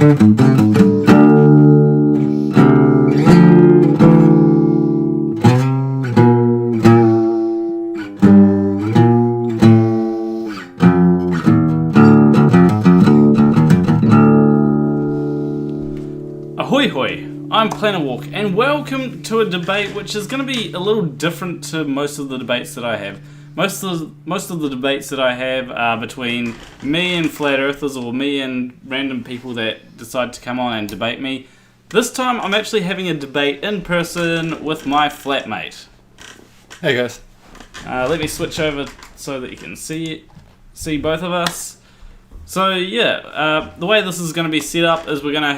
Ahoy hoy, I'm Plannerwalk, and welcome to a debate which is going to be a little different to most of the debates that I have. Most of the debates that I have are between me and flat earthers, or me and random people that decide to come on and debate me. This time I'm actually having a debate in person with my flatmate. Hey guys. Let me switch over so that you can see both of us. So yeah, the way this is going to be set up is we're going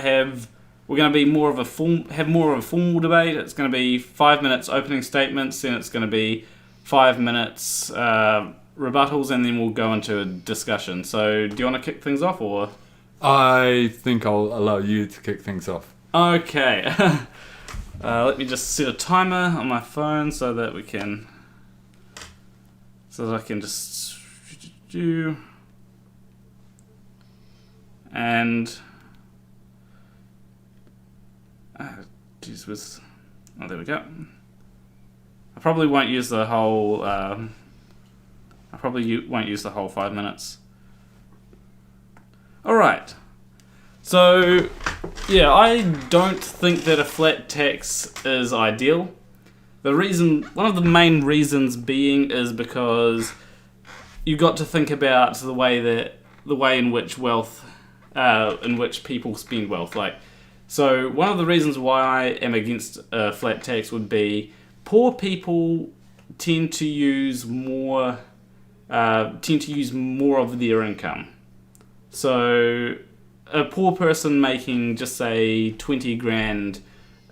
to be more of a formal debate. It's going to be 5 minutes opening statements, then it's going to be 5 minutes rebuttals, and then we'll go into a discussion. So, do you want to kick things off, or? I think I'll allow you to kick things off. Okay. Let me just set a timer on my phone so that I can just do. And there we go. I probably won't use the whole. Won't use the whole 5 minutes. All right. So, yeah, I don't think that a flat tax is ideal. One of the main reasons being is because you've got to think about the way in which people spend wealth. So one of the reasons why I am against a flat tax would be poor people tend to use more of their income. So a poor person making, just say, 20 grand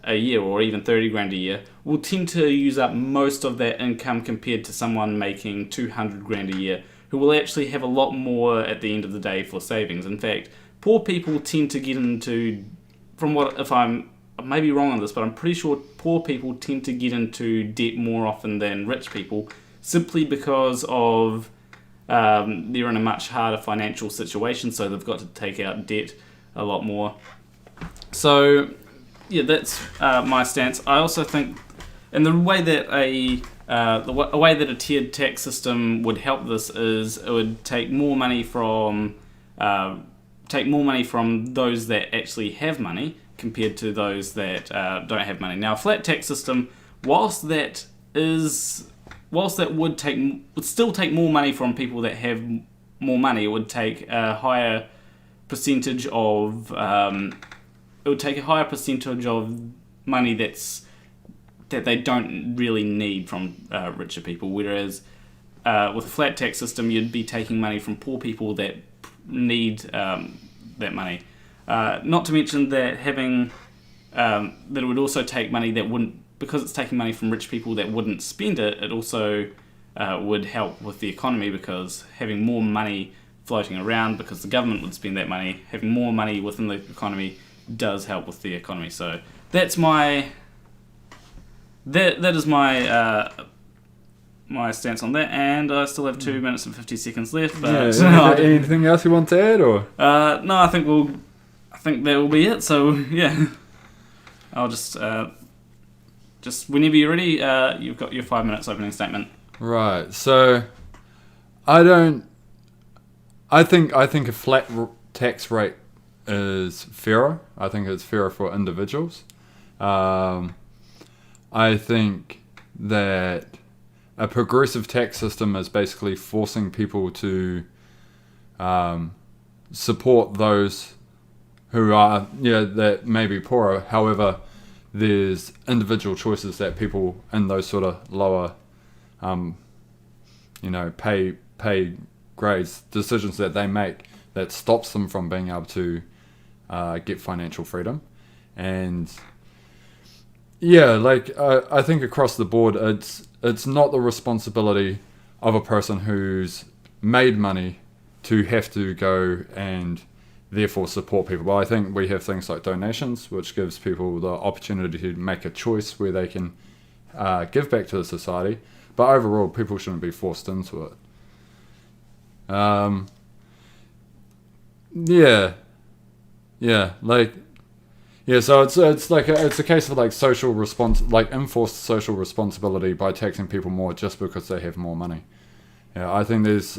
a year or even 30 grand a year will tend to use up most of that income compared to someone making 200 grand a year, who will actually have a lot more at the end of the day for savings. In fact, poor people tend to get into, if I may be wrong on this, but I'm pretty sure poor people tend to get into debt more often than rich people, simply because of they're in a much harder financial situation, so they've got to take out debt a lot more. So, yeah, that's my stance. I also think, and the way that a tiered tax system would help this is it would take more money from those that actually have money compared to those that don't have money. Now, a flat tax system, whilst that would still take more money from people that have more money, it would take a higher percentage of money that they don't really need from richer people. Whereas with a flat tax system, you'd be taking money from poor people that need that money. Not to mention that that it would also take money that wouldn't, because it's taking money from rich people that wouldn't spend it. It also would help with the economy, because having more money floating around, because the government would spend that money, having more money within the economy does help with the economy. So that's my my stance on that, and I still have 2 minutes and 50 seconds left. But anything else you want to add, or? No, I think that will be it. So yeah, I'll just whenever you're ready, you've got your 5 minutes opening statement. Right. So I think a flat tax rate is fairer. I think it's fairer for individuals. I think that a progressive tax system is basically forcing people to support those who are, that may be poorer. However, there's individual choices that people in those sort of lower, pay grades, decisions that they make that stops them from being able to get financial freedom. And I think across the board, it's not the responsibility of a person who's made money to have to go and therefore support people. But I think we have things like donations, which gives people the opportunity to make a choice where they can give back to the society. But overall, people shouldn't be forced into it. Yeah, so it's like it's a case of like enforced social responsibility by taxing people more just because they have more money. Yeah, I think there's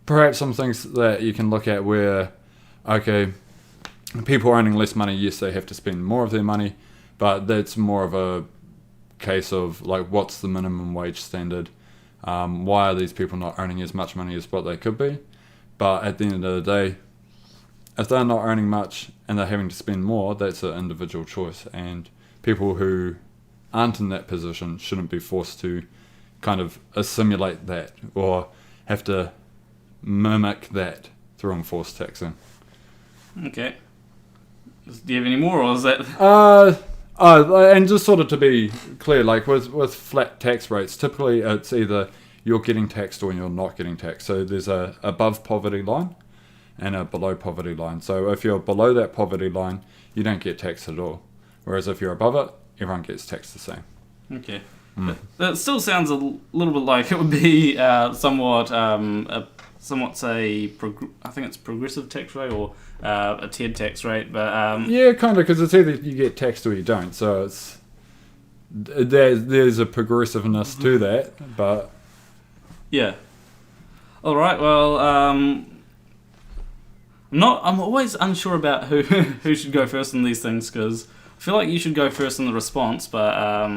perhaps some things that you can look at where, okay, people earning less money, yes, they have to spend more of their money, but that's more of a case of like, what's the minimum wage standard? Why are these people not earning as much money as what they could be? But at the end of the day, if they're not earning much and they're having to spend more, that's an individual choice. And people who aren't in that position shouldn't be forced to kind of assimilate that or have to mimic that through enforced taxing. Okay. Do you have any more, or is that... And just sort of to be clear, like with flat tax rates, typically it's either you're getting taxed or you're not getting taxed. So there's a above poverty line and a below poverty line. So if you're below that poverty line, you don't get taxed at all. Whereas if you're above it, everyone gets taxed the same. Okay. That still sounds a little bit like it would be somewhat, I think it's progressive tax rate or a tiered tax rate, but... yeah, kind of, because it's either you get taxed or you don't. So it's there's a progressiveness to that, but... Yeah. All right, well... I'm always unsure about who should go first in these things, because I feel like you should go first in the response, but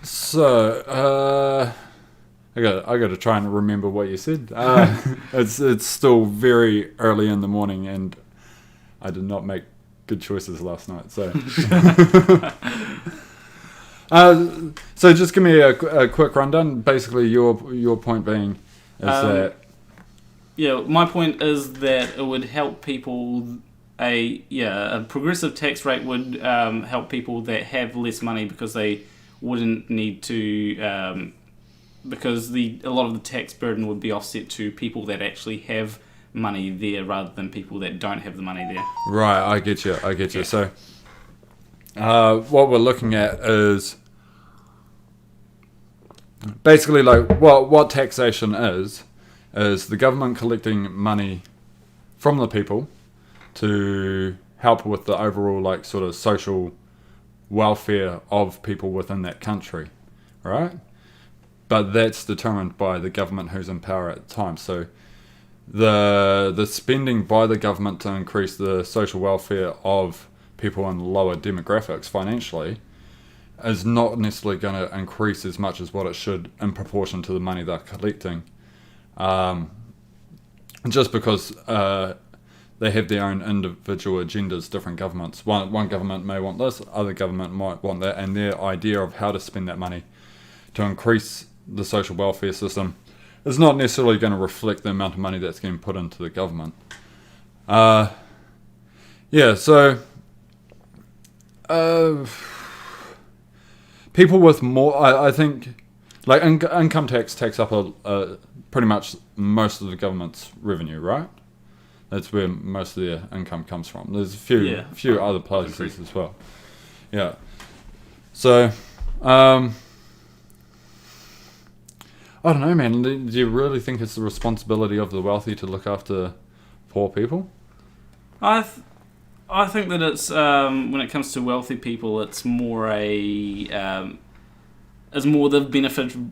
so I got to try and remember what you said. It's still very early in the morning, and I did not make good choices last night. So. So just give me a quick rundown. Basically, your point being is that... Yeah, my point is that it would help people... A progressive tax rate would help people that have less money because they wouldn't need to... because a lot of the tax burden would be offset to people that actually have money there rather than people that don't have the money there. Right, I get you. Yeah. So... what we're looking at is basically like what taxation is the government collecting money from the people to help with the overall like sort of social welfare of people within that country, right? But that's determined by the government who's in power at the time. So the spending by the government to increase the social welfare of people in lower demographics financially is not necessarily going to increase as much as what it should in proportion to the money they're collecting, just because they have their own individual agendas. Different governments, one government may want this, other government might want that, and their idea of how to spend that money to increase the social welfare system is not necessarily going to reflect the amount of money that's getting put into the government. So people with more, I think, like income tax takes up pretty much most of the government's revenue, right? That's where most of their income comes from. There's a few other places as well. Yeah. So, I don't know, man. Do you really think it's the responsibility of the wealthy to look after poor people? I think that it's when it comes to wealthy people, it's more they've benefited.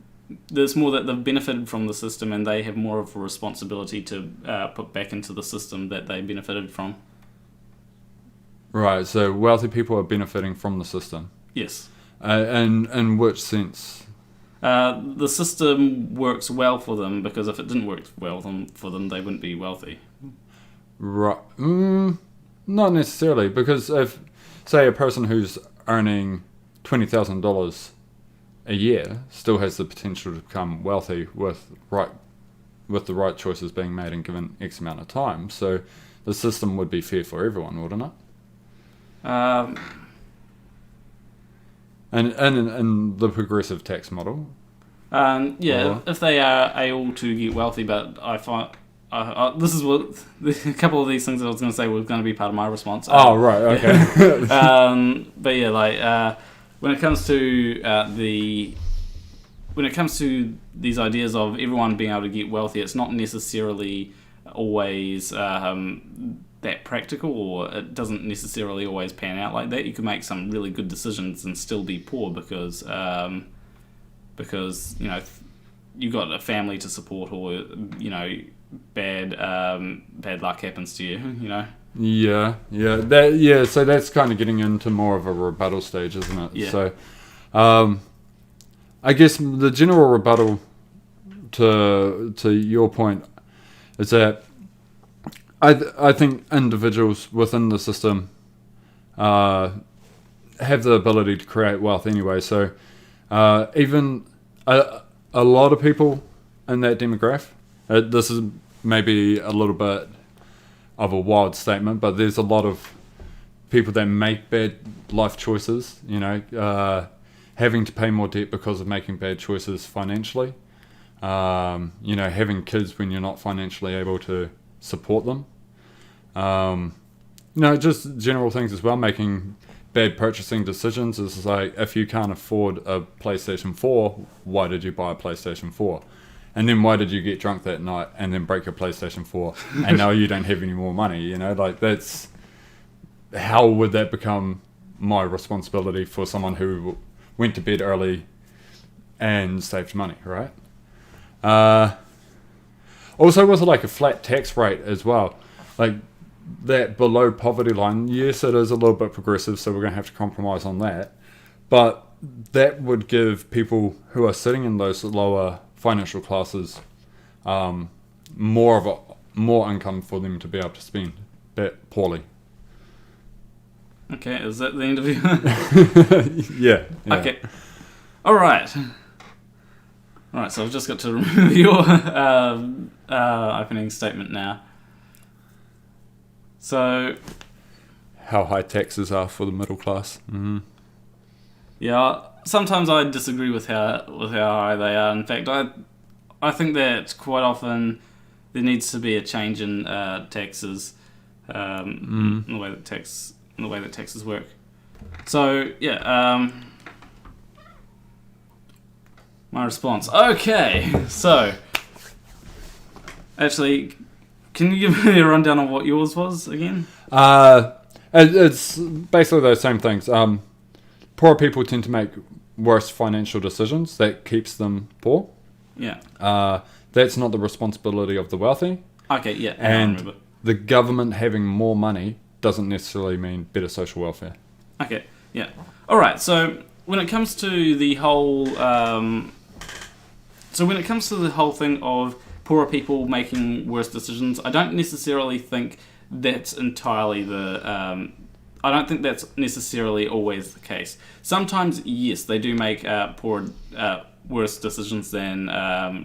There's more that they've benefited from the system, and they have more of a responsibility to put back into the system that they benefited from. Right. So wealthy people are benefiting from the system. Yes. In which sense? The system works well for them, because if it didn't work well for them, they wouldn't be wealthy. Right. Not necessarily, because if, say, a person who's earning $20,000 a year still has the potential to become wealthy with the right choices being made and given X amount of time, so the system would be fair for everyone, wouldn't it? And in the progressive tax model. If they are able to get wealthy, but I find. This is what a couple of these things I was going to say were going to be part of my response. Right, okay. But yeah, like when it comes to when it comes to these ideas of everyone being able to get wealthy, it's not necessarily always that practical, or it doesn't necessarily always pan out like that. You can make some really good decisions and still be poor because you know you got a family to support, or you know bad luck happens to you. You know. So that's kind of getting into more of a rebuttal stage, isn't it? Yeah. So, I guess the general rebuttal to your point is that I think individuals within the system have the ability to create wealth anyway. So even a lot of people in that demographic, this is maybe a little bit of a wild statement, but there's a lot of people that make bad life choices, you know, having to pay more debt because of making bad choices financially, you know, having kids when you're not financially able to support them, you know, just general things as well, making bad purchasing decisions. Is like, if you can't afford a PlayStation 4, why did you buy a PlayStation 4? And then why did you get drunk that night and then break your PlayStation 4 and now you don't have any more money? You know, like that's, how would that become my responsibility for someone who went to bed early and saved money, right? Also with like a flat tax rate as well, like that below poverty line, yes, it is a little bit progressive, so we're going to have to compromise on that. But that would give people who are sitting in those lower financial classes more income for them to be able to spend that poorly. Okay, is that the end of you? Yeah. Okay. All right, so I've just got to remember your opening statement now. So, how high taxes are for the middle class. Mm-hmm. Yeah, sometimes I disagree with how high they are. In fact, I think that quite often there needs to be a change in taxes, in the way that taxes work. So yeah, my response. Okay, so actually, can you give me a rundown on what yours was again? It's basically those same things. Poor people tend to make worse financial decisions. That keeps them poor. Yeah. That's not the responsibility of the wealthy. Okay, yeah. And the government having more money doesn't necessarily mean better social welfare. Okay, yeah. All right, so when it comes to the whole... thing of poorer people making worse decisions, I don't necessarily think that's entirely the... I don't think that's necessarily always the case. Sometimes, yes, they do make worse decisions than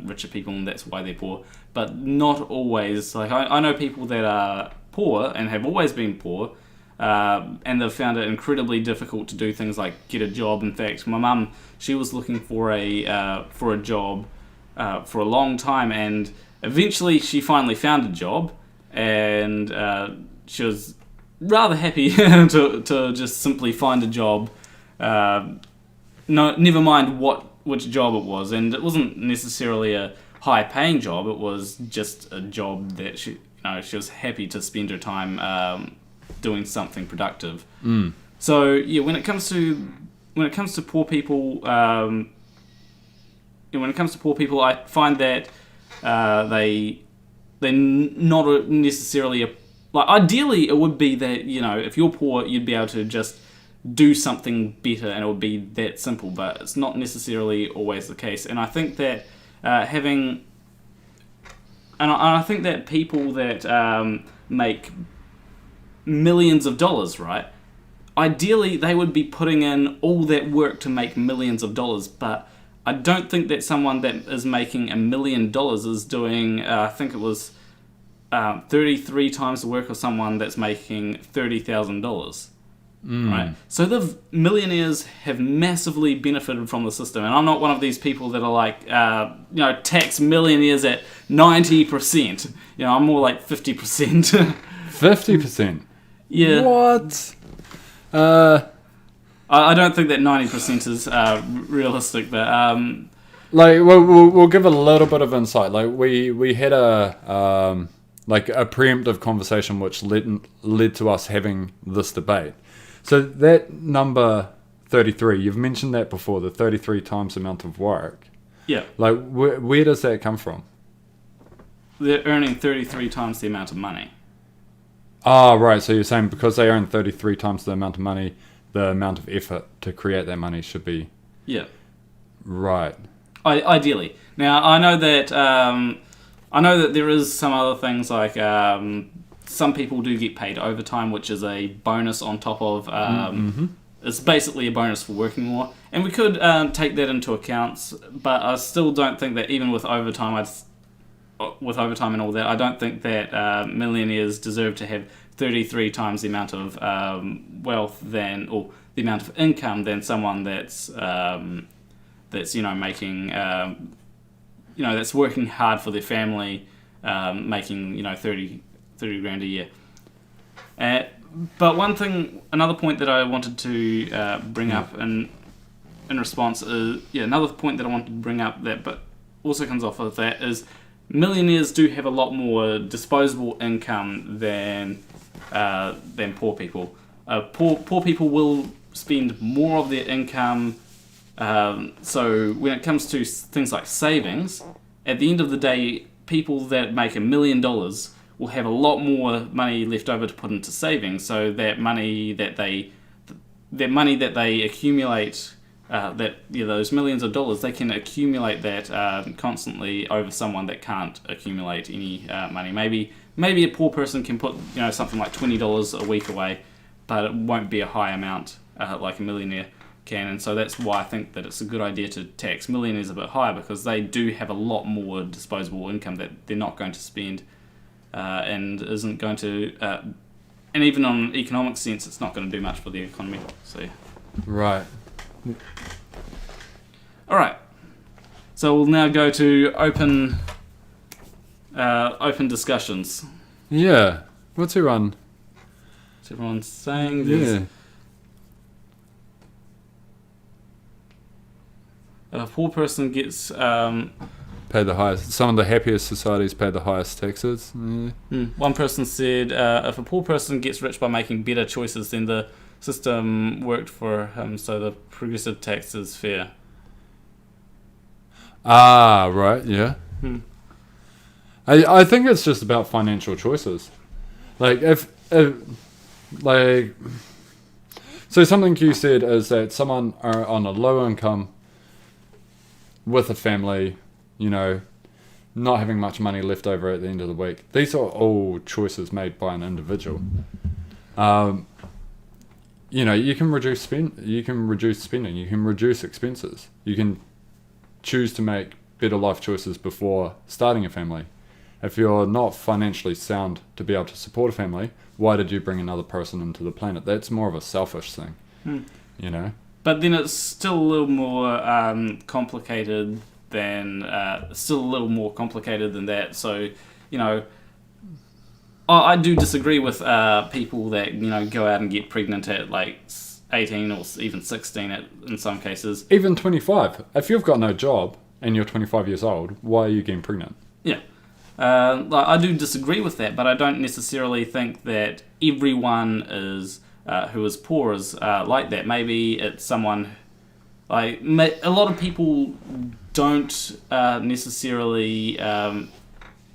richer people, and that's why they're poor. But not always. Like I know people that are poor and have always been poor, and they've found it incredibly difficult to do things like get a job. In fact, my mum, she was looking for a job for a long time, and eventually she finally found a job, and she was rather happy to just simply find a job. Never mind which job it was, and it wasn't necessarily a high-paying job. It was just a job that she was happy to spend her time doing something productive. So yeah, when it comes to poor people, I find that they're not necessarily like, ideally, it would be that, if you're poor, you'd be able to just do something better, and it would be that simple. But it's not necessarily always the case. And I think that I think that people that make millions of dollars, right? Ideally, they would be putting in all that work to make millions of dollars. But I don't think that someone that is making $1 million is doing, I think it was 33 times the work of someone that's making $30,000. Right? So the millionaires have massively benefited from the system, and I'm not one of these people that are like, tax millionaires at 90%. I'm more like 50%. 50%? Yeah. What? I don't think that 90% is realistic, but like we'll give a little bit of insight. Like we had a preemptive conversation which led to us having this debate. So that number 33, you've mentioned that before, the 33 times the amount of work. Yeah. Like where does that come from? They're earning 33 times the amount of money. Ah, right. So you're saying because they earn 33 times the amount of money, the amount of effort to create that money should be... Yeah. Right. Ideally. Now, I know that there is some other things like some people do get paid overtime, which is a bonus on top of... It's basically a bonus for working more. And we could take that into account, but I still don't think that even with overtime, and all that, I don't think that millionaires deserve to have 33 times the amount of wealth or the amount of income than someone that's making that's working hard for their family, making 30 grand a year. But another point that I wanted to bring up in response is another point that I wanted to bring up that but also comes off of that is millionaires do have a lot more disposable income than poor people. Poor people will spend more of their income. So when it comes to things like savings, at the end of the day, people that make $1 million will have a lot more money left over to put into savings. So that money that they accumulate. Those millions of dollars, they can accumulate that constantly over someone that can't accumulate any money. Maybe a poor person can put something like $20 a week away, but it won't be a high amount like a millionaire can. And so that's why I think that it's a good idea to tax millionaires a bit higher, because they do have a lot more disposable income that they're not going to spend and isn't going to... and even on an economic sense, it's not going to do much for the economy. So Right. Alright, so we'll now go to open discussions. Yeah. What's everyone? What's everyone saying? Yeah. A poor person gets... Pay the highest. Some of the happiest societies pay the highest taxes. Yeah. One person said, if a poor person gets rich by making better choices, then the system worked for him, so the progressive tax is fair. Ah, right, yeah. I think it's just about financial choices. Like, so something you said is that someone are on a low income with a family, not having much money left over at the end of the week. These are all choices made by an individual. You can reduce spending, you can reduce expenses, you can choose to make better life choices before starting a family. If you're not financially sound to be able to support a family, why did you bring another person into the planet? That's more of a selfish thing, But then it's still a little more complicated than that. So, I do disagree with people that go out and get pregnant at like 18 or even 16 in some cases. Even 25. If you've got no job and you're 25 years old, why are you getting pregnant? Yeah. I do disagree with that, but I don't necessarily think that everyone who is poor is like that. Maybe it's someone... a lot of people don't necessarily... a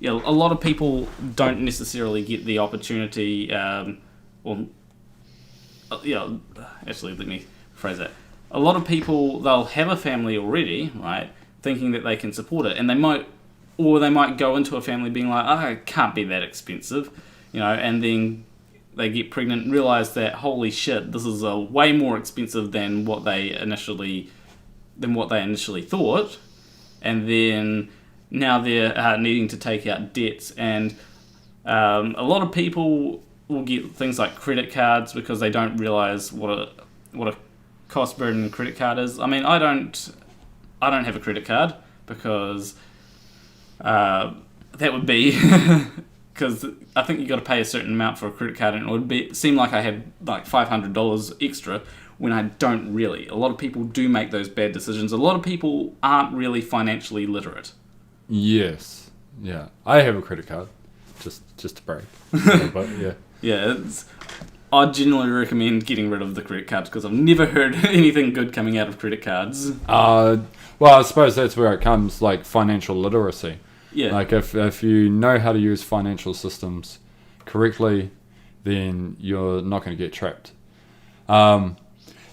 lot of people don't necessarily get the opportunity... actually, let me phrase that. A lot of people, they'll have a family already, right, thinking that they can support it, and they might go into a family being like, it can't be that expensive, and then they get pregnant and realize that, holy shit, this is way more expensive than what they initially thought, and then now they're needing to take out debts, and a lot of people will get things like credit cards because they don't realize what a cost burden credit card is. I mean, I don't have a credit card because that would be because I think you got to pay a certain amount for a credit card, and it would seem like I had like $500 extra, when I don't really. A lot of people do make those bad decisions. A lot of people aren't really financially literate. Yes. Yeah. I have a credit card. Just to brag. But yeah. Yeah, I generally recommend getting rid of the credit cards because I've never heard anything good coming out of credit cards. Well, I suppose that's where it comes, like financial literacy. Yeah. Like if you know how to use financial systems correctly, then you're not going to get trapped. Yeah,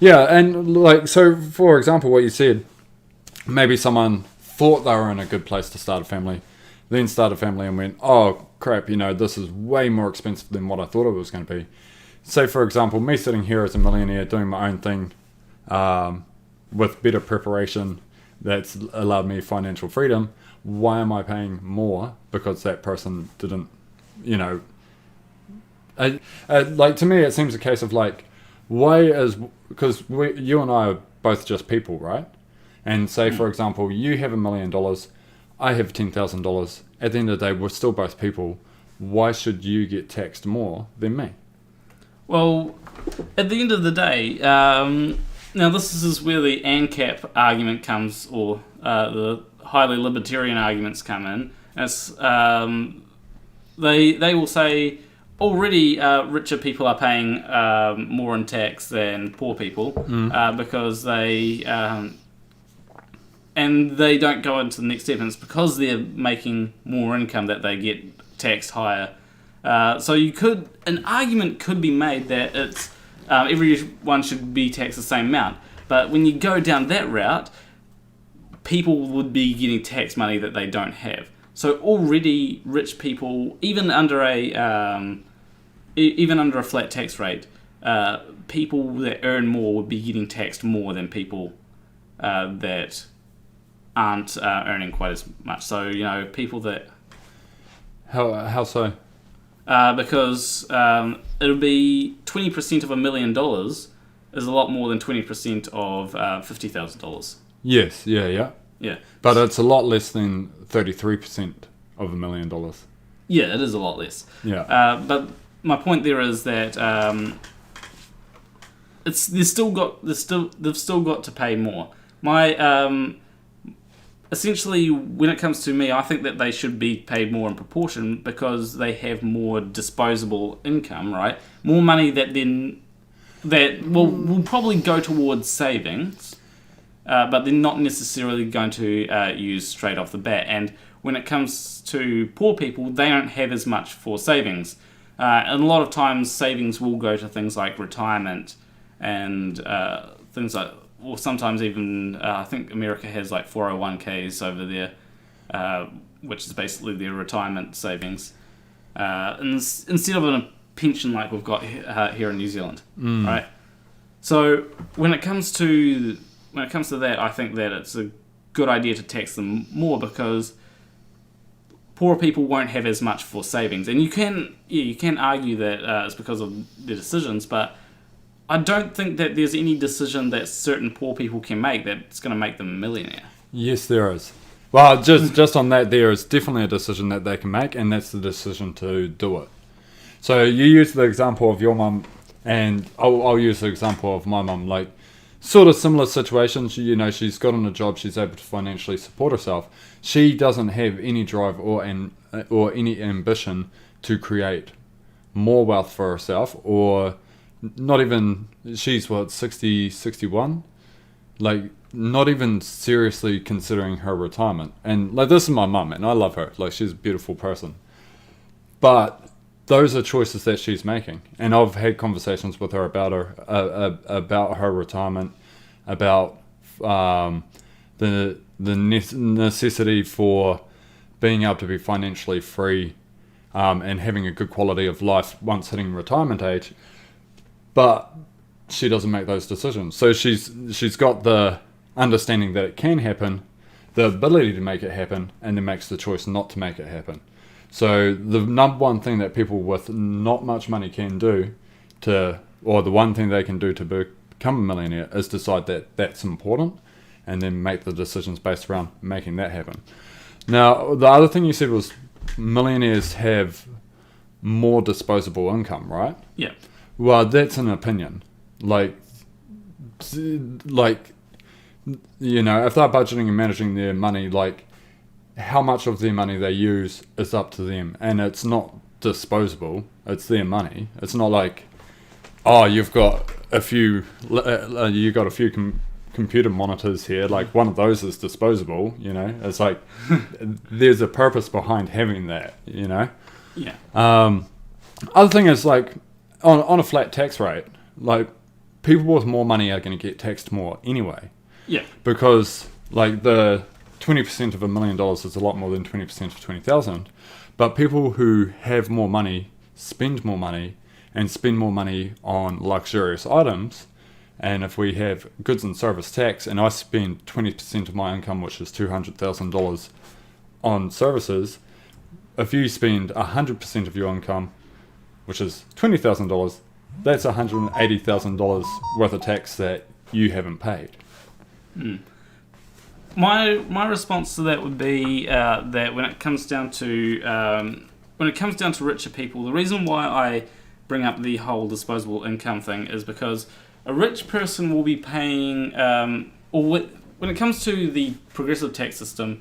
and like, so for example, what you said, maybe someone thought they were in a good place to start a family, then start a family and went, oh crap, this is way more expensive than what I thought it was going to be. Say, for example, me sitting here as a millionaire doing my own thing with better preparation that's allowed me financial freedom. Why am I paying more because that person didn't, like, to me it seems a case of like, because you and I are both just people, right? And say, for example, you have $1 million, I have $10,000. At the end of the day, we're still both people. Why should you get taxed more than me? Well, at the end of the day, now this is where the ANCAP argument comes, or the highly libertarian arguments come in. It's, they will say already richer people are paying more in tax than poor people because they and they don't go into the next step, and it's because they're making more income that they get taxed higher. So an argument could be made that it's everyone should be taxed the same amount. But when you go down that route, people would be getting tax money that they don't have. So already rich people, even under a flat tax rate, people that earn more would be getting taxed more than people that aren't earning quite as much. So people that how so? Because it'll be 20% of $1 million is a lot more than 20% of $50,000. Yes, yeah. But it's a lot less than 33% of $1 million. Yeah, it is a lot less. Yeah. But my point there is that they've still got to pay more. Essentially, when it comes to me, I think that they should be paid more in proportion because they have more disposable income, right? More money that will probably go towards savings, but they're not necessarily going to use straight off the bat. And when it comes to poor people, they don't have as much for savings. And a lot of times, savings will go to things like retirement and things like, or sometimes even, I think America has like 401ks over there, which is basically their retirement savings, instead of a pension like we've got here in New Zealand, right? So when it comes to that, I think that it's a good idea to tax them more because poorer people won't have as much for savings, and you can argue that it's because of their decisions, but I don't think that there's any decision that certain poor people can make that's going to make them a millionaire. Yes, there is. Well, just on that, there is definitely a decision that they can make, and that's the decision to do it. So you use the example of your mum, and I'll use the example of my mum. Like, sort of similar situations. She's gotten a job, she's able to financially support herself. She doesn't have any drive or any ambition to create more wealth for herself, or not even, she's 60, 61, like not even seriously considering her retirement. And like, this is my mum and I love her, like she's a beautiful person, but those are choices that she's making. And I've had conversations with her about her retirement, about the necessity for being able to be financially free and having a good quality of life once hitting retirement age. But she doesn't make those decisions. So she's got the understanding that it can happen, the ability to make it happen, and then makes the choice not to make it happen. So the number one thing that people with not much money can do or the one thing they can do to become a millionaire is decide that that's important and then make the decisions based around making that happen. Now, the other thing you said was millionaires have more disposable income, right? Yeah. Well, that's an opinion. Like, like, you know, if they're budgeting and managing their money, like, how much of their money they use is up to them, and it's not disposable. It's their money. It's not like, oh, you've got a few computer monitors here, like one of those is disposable, you know. It's like there's a purpose behind having that, you know. Yeah. Other thing is, like, on a flat tax rate, like, people with more money are going to get taxed more anyway. Yeah. Because, like, the 20% of $1 million is a lot more than 20% of 20,000. But people who have more money spend more money, and spend more money on luxurious items. And if we have goods and service tax, and I spend 20% of my income, which is $200,000, on services, if you spend 100% of your income, which is $20,000, that's $180,000 worth of tax that you haven't paid. My response to that would be that when it comes down to richer people, the reason why I bring up the whole disposable income thing is because a rich person will be paying, when it comes to the progressive tax system,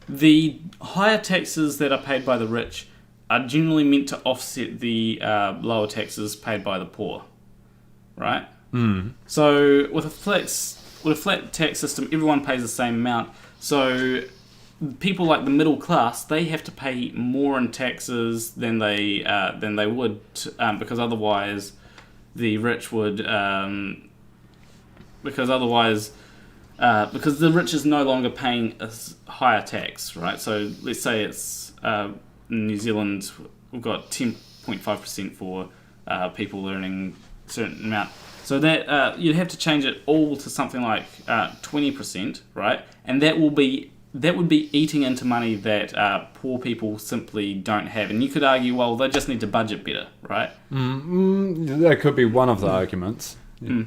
the higher taxes that are paid by the rich are generally meant to offset the lower taxes paid by the poor, right? So with a flat tax system, everyone pays the same amount. So people like the middle class, they have to pay more in taxes than they would, because otherwise the rich would, because the rich is no longer paying a higher tax, right? So let's say it's in New Zealand, we've got 10.5% for people earning a certain amount. So that you'd have to change it all to something like 20%, right? And that would be eating into money that poor people simply don't have. And you could argue, well, they just need to budget better, right? That could be one of the arguments. Yeah.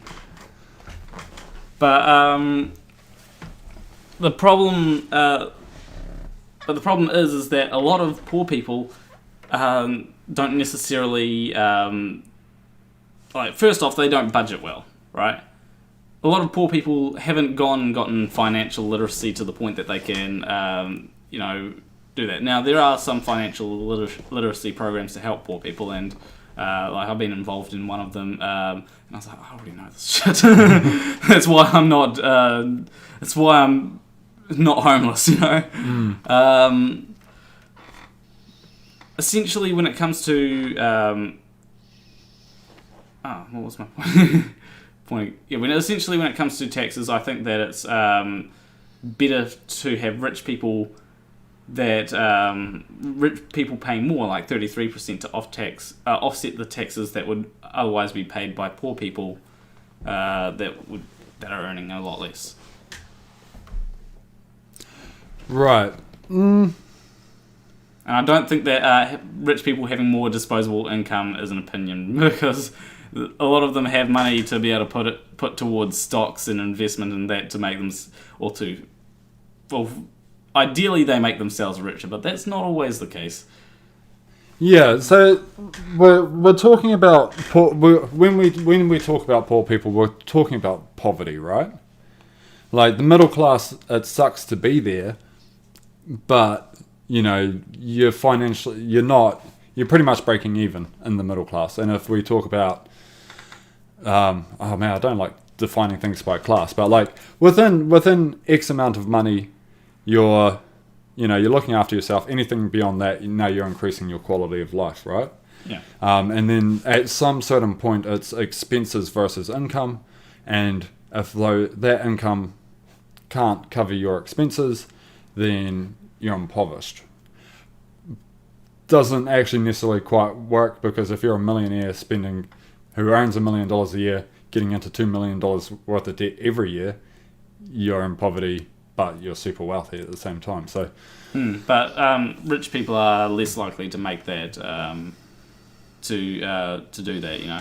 But the problem is that a lot of poor people don't necessarily first off, they don't budget well, right? A lot of poor people haven't gotten financial literacy to the point that they can, do that. Now, there are some financial literacy programs to help poor people, and I've been involved in one of them, and I was like, I already know this shit. That's why I'm not. That's why I'm not homeless, you know. Essentially, when it comes to what was my point? When it comes to taxes, I think that it's better to have rich people paying more, like 33%, to offset the taxes that would otherwise be paid by poor people that are earning a lot less. Right. And I don't think that rich people having more disposable income is an opinion, because a lot of them have money to be able to put towards stocks and investment and that to make them, ideally they make themselves richer, but that's not always the case. Yeah, so we're talking about when we talk about poor people, we're talking about poverty, right? Like the middle class, it sucks to be there, but you know you're pretty much breaking even in the middle class. And if we talk about I don't like defining things by class, but like within X amount of money, you're looking after yourself. Anything beyond that, now you're increasing your quality of life, right? Yeah. And then at some certain point, it's expenses versus income, and if that income can't cover your expenses, then you're impoverished. Doesn't actually necessarily quite work, because if you're a millionaire who earns $1 million a year, getting into $2 million worth of debt every year, you're in poverty, but you're super wealthy at the same time. So, but rich people are less likely to make that to do that, you know.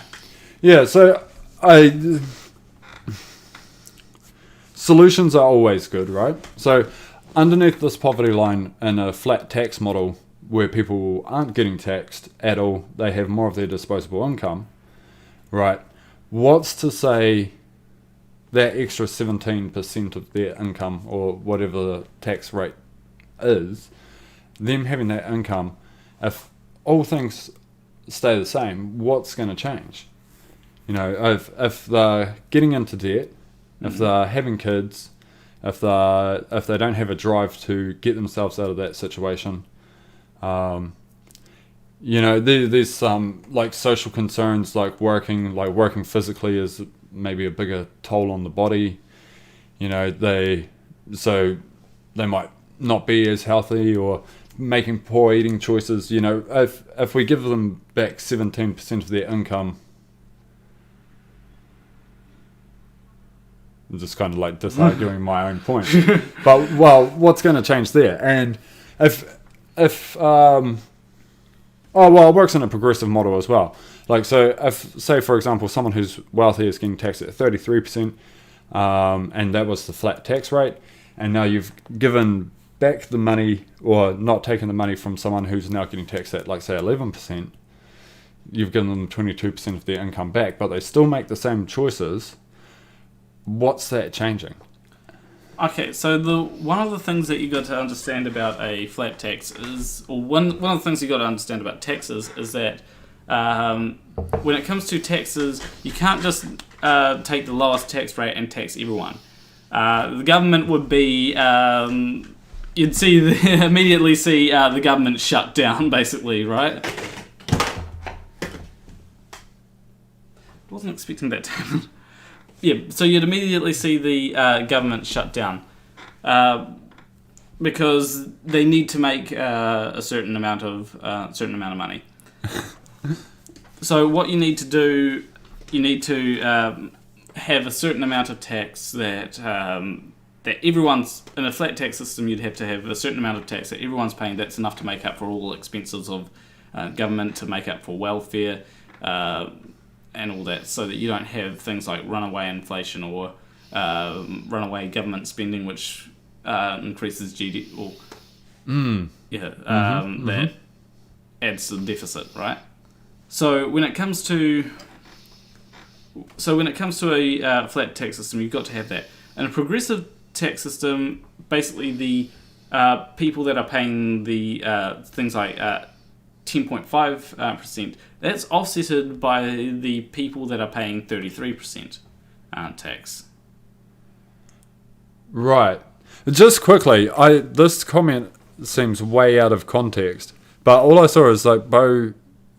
Yeah. So solutions are always good, right? So underneath this poverty line, in a flat tax model where people aren't getting taxed at all, they have more of their disposable income, right? What's to say that extra 17% of their income, or whatever the tax rate is, them having that income, if all things stay the same, what's going to change? If they're getting into debt, if they're having kids, if they don't have a drive to get themselves out of that situation, there's some like social concerns, like working physically is maybe a bigger toll on the body. They might not be as healthy or making poor eating choices. If we give them back 17% of their income, I'm just kind of like disarguing my own point. But what's going to change there? And it works in a progressive model as well. Like, so if, say for example, someone who's wealthy is getting taxed at 33%, and that was the flat tax rate, and now you've given back the money, or not taken the money from someone who's now getting taxed at, like, say 11%, you've given them 22% of their income back, but they still make the same choices. What's that changing? Okay, so one of the things that you got to understand about a flat tax is, or one of the things you got to understand about taxes is that when it comes to taxes, you can't just take the lowest tax rate and tax everyone. The government would be, immediately see the government shut down, basically, right? Wasn't expecting that to happen. Yeah, so you'd immediately see the government shut down because they need to make a certain amount of money. So what you need to do, you need to have a certain amount of tax that everyone's in a flat tax system. You'd have to have a certain amount of tax that everyone's paying. That's enough to make up for all expenses of government, to make up for welfare. And all that, so that you don't have things like runaway inflation or runaway government spending, which increases GDP, or that adds to the deficit, right? So when it comes to a flat tax system, you've got to have that. In a progressive tax system, basically the people that are paying the things like 10.5%, that's offsetted by the people that are paying 33% tax. Right. Just quickly, this comment seems way out of context, but all I saw is, like Bo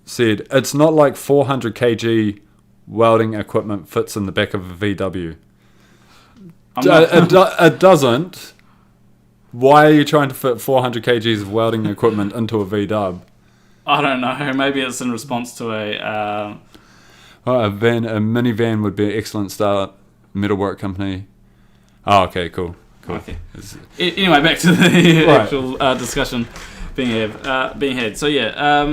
said, it's not like 400 kg welding equipment fits in the back of a VW. It doesn't. Why are you trying to fit 400 kgs of welding equipment into a VW? I don't know. Maybe it's in response to a minivan would be an excellent start. Metalwork company. Oh, okay, cool. Okay. Anyway, back to the actual discussion being had. So yeah.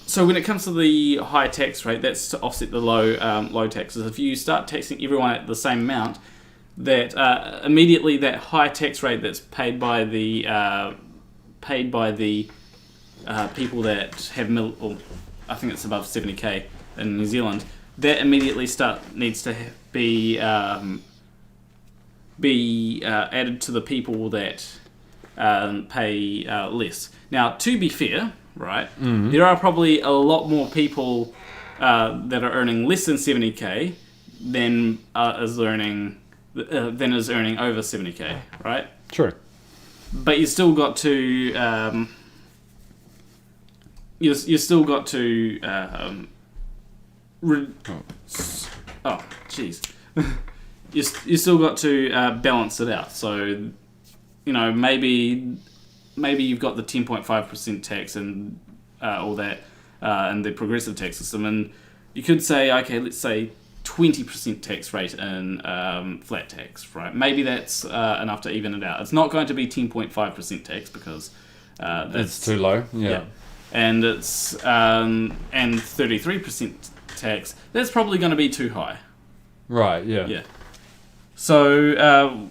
So when it comes to the high tax rate, that's to offset the low taxes. If you start taxing everyone at the same amount, that immediately that high tax rate that's paid by the people that have I think it's above 70k in New Zealand, that immediately needs to be added to the people that pay less. Now, to be fair, right, there are probably a lot more people that are earning less than 70k than is earning over 70k, right? Sure. But you still got to you still got to you still got to balance it out. So maybe you've got the 10.5% tax and all that and the progressive tax system, and you could say, okay, let's say 20% tax rate in flat tax, right? Maybe that's enough to even it out. It's not going to be 10.5% tax because it's too low. Yeah. And it's and 33% tax. That's probably going to be too high. Right. Yeah. Yeah. So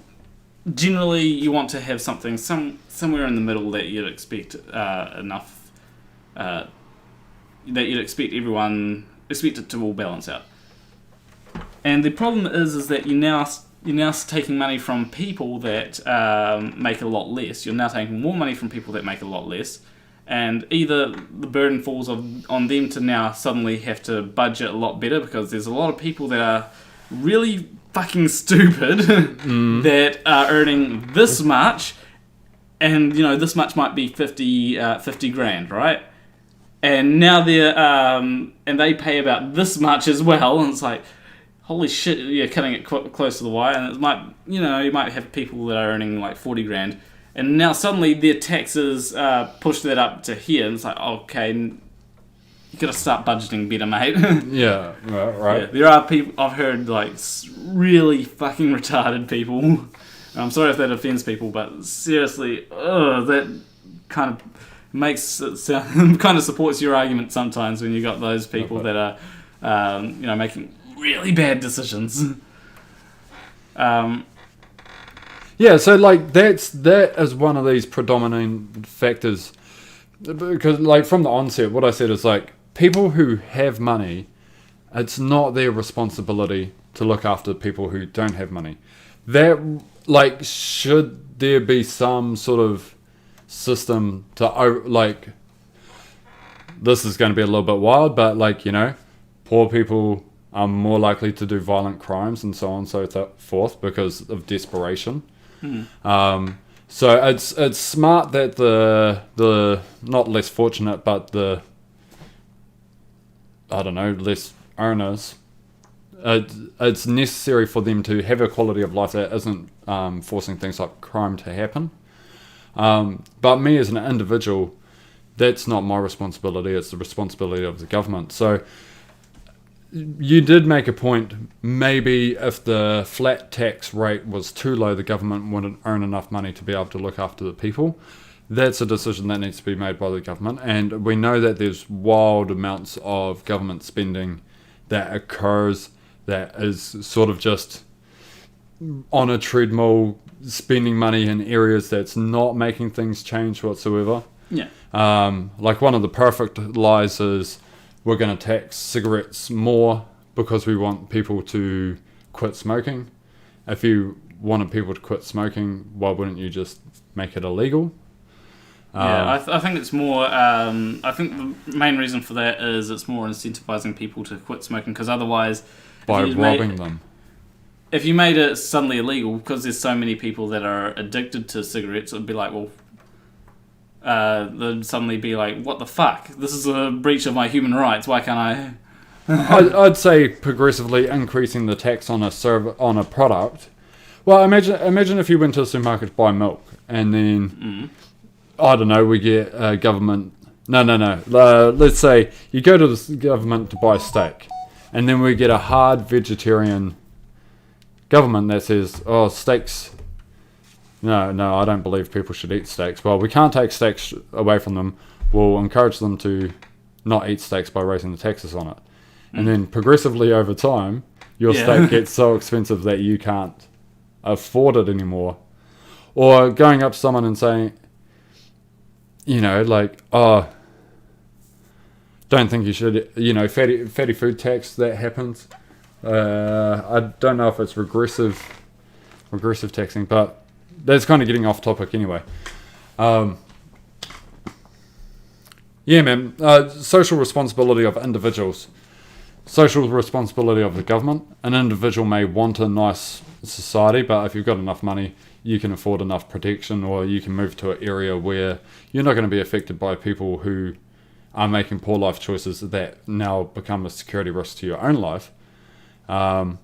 generally, you want to have something somewhere in the middle that you'd expect enough that you'd expect it to all balance out. And the problem is that you now you're now taking money from people that make a lot less. You're now taking more money from people that make a lot less. And either the burden falls on them to now suddenly have to budget a lot better because there's a lot of people that are really fucking stupid that are earning this much, and this much might be 50 grand, right? And now they're and they pay about this much as well, and it's like, holy shit, you're cutting it close to the wire. And it might, you might have people that are earning like 40 grand. And now suddenly their taxes push that up to here. And it's like, okay, you got to start budgeting better, mate. Yeah, right. Yeah, there are people, I've heard like really fucking retarded people. I'm sorry if that offends people, but seriously, that kind of makes it sound, kind of supports your argument sometimes when you got those people that are, making really bad decisions. Yeah, so like that is one of these predominant factors, because like from the onset, what I said is like people who have money, it's not their responsibility to look after people who don't have money. That like should there be some sort of system to like, this is going to be a little bit wild, but like poor people are more likely to do violent crimes and so on and so forth because of desperation. So it's smart that the not less fortunate, but the less earners, it's necessary for them to have a quality of life that isn't forcing things like crime to happen. But me as an individual, that's not my responsibility, it's the responsibility of the government. So you did make a point, maybe if the flat tax rate was too low, the government wouldn't earn enough money to be able to look after the people. That's a decision that needs to be made by the government, and we know that there's wild amounts of government spending that occurs that is sort of just on a treadmill, spending money in areas that's not making things change whatsoever. Yeah. Like one of the perfect lies is, we're going to tax cigarettes more because we want people to quit smoking. If you wanted people to quit smoking, why wouldn't you just make it illegal? Yeah, I think it's more... I think the main reason for that is it's more incentivizing people to quit smoking, because otherwise... By robbing them. If you made it suddenly illegal, because there's so many people that are addicted to cigarettes, it would be like, well... they'd suddenly be like, what the fuck? This is a breach of my human rights. Why can't I... I'd say progressively increasing the tax on a product. Well, imagine if you went to the supermarket to buy milk, and then, I don't know, we get government... No. Let's say you go to the government to buy steak, and then we get a hard vegetarian government that says, oh, steaks... No, I don't believe people should eat steaks. Well, we can't take steaks away from them. We'll encourage them to not eat steaks by raising the taxes on it. And then progressively over time, your steak gets so expensive that you can't afford it anymore. Or going up to someone and saying, like, oh, don't think you should, fatty food tax, that happens. I don't know if it's regressive taxing, but that's kind of getting off topic anyway. Social responsibility of individuals. Social responsibility of the government. An individual may want a nice society, but if you've got enough money, you can afford enough protection, or you can move to an area where you're not going to be affected by people who are making poor life choices that now become a security risk to your own life. But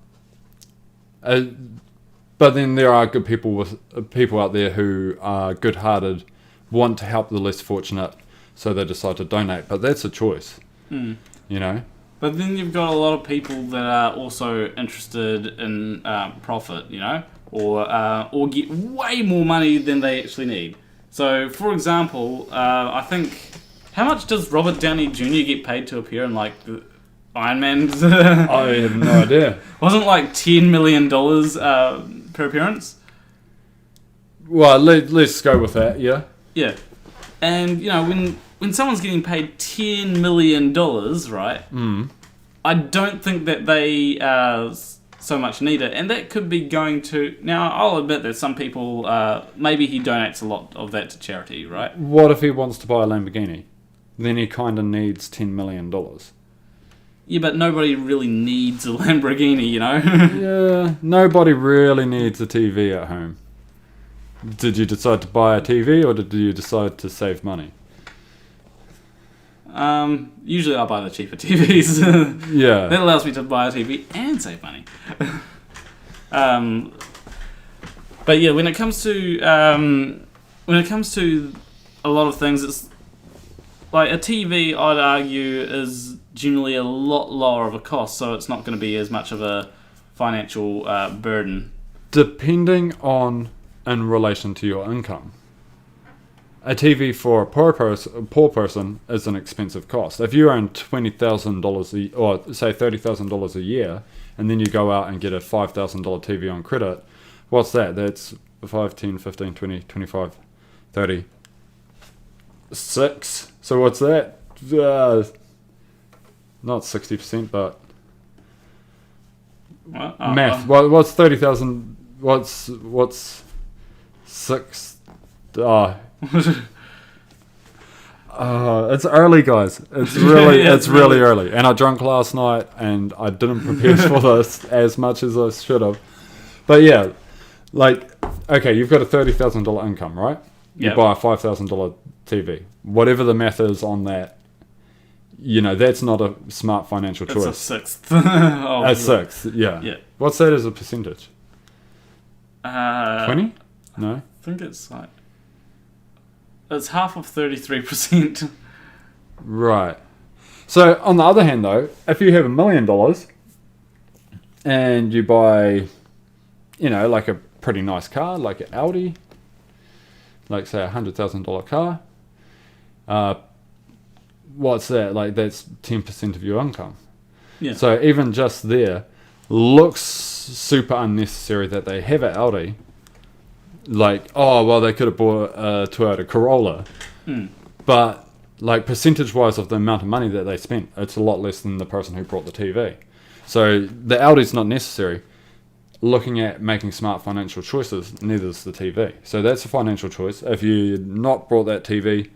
then there are good people out there who are good-hearted, want to help the less fortunate, so they decide to donate. But that's a choice, But then you've got a lot of people that are also interested in profit, or get way more money than they actually need. So, for example, I think, how much does Robert Downey Jr. get paid to appear in like the Iron Man? I have no idea. Wasn't like $10 million per appearance? Well, let's go with that, yeah. Yeah. And, when someone's getting paid $10 million, right, I don't think that they so much need it, and that could be going to. Now, I'll admit that some people, maybe he donates a lot of that to charity, right? What if he wants to buy a Lamborghini? Then he kind of needs $10 million. Yeah, but nobody really needs a Lamborghini, you know? Yeah, nobody really needs a TV at home. Did you decide to buy a TV, or did you decide to save money? Usually I buy the cheaper TVs. Yeah. That allows me to buy a TV and save money. But yeah, when it comes to a lot of things, it's like a TV, I'd argue, is generally a lot lower of a cost, so it's not going to be as much of a financial burden. Depending on in relation to your income. A TV for a poor person is an expensive cost. If you earn $20,000 or say $30,000 a year, and then you go out and get a $5,000 TV on credit, what's that? That's 5, 10, 15, 20, 25, 30, 6. So what's that? Not 60%, but math. What's 30,000? What's 6? It's early, guys. It's really, yeah, it's really early. And I drank last night, and I didn't prepare for this as much as I should have. But yeah, like, okay, you've got a $30,000 income, right? You buy a $5,000 TV. Whatever the math is on that, you know, that's not a smart financial choice. It's a sixth. A sixth, yeah. Yeah. What's that as a percentage? 20? No. I think it's like... It's half of 33%. Right. So, on the other hand, though, if you have $1 million and you buy, you know, like a pretty nice car, like an Audi, like, say, a $100,000 car, what's that? Like, that's 10% of your income. Yeah. So, even just there, looks super unnecessary that they have an Audi. Like, oh, well, they could have bought a Toyota Corolla. But, like, percentage-wise of the amount of money that they spent, it's a lot less than the person who bought the TV. So, the Audi's not necessary. Looking at making smart financial choices, neither is the TV. So, that's a financial choice. If you not bought that TV,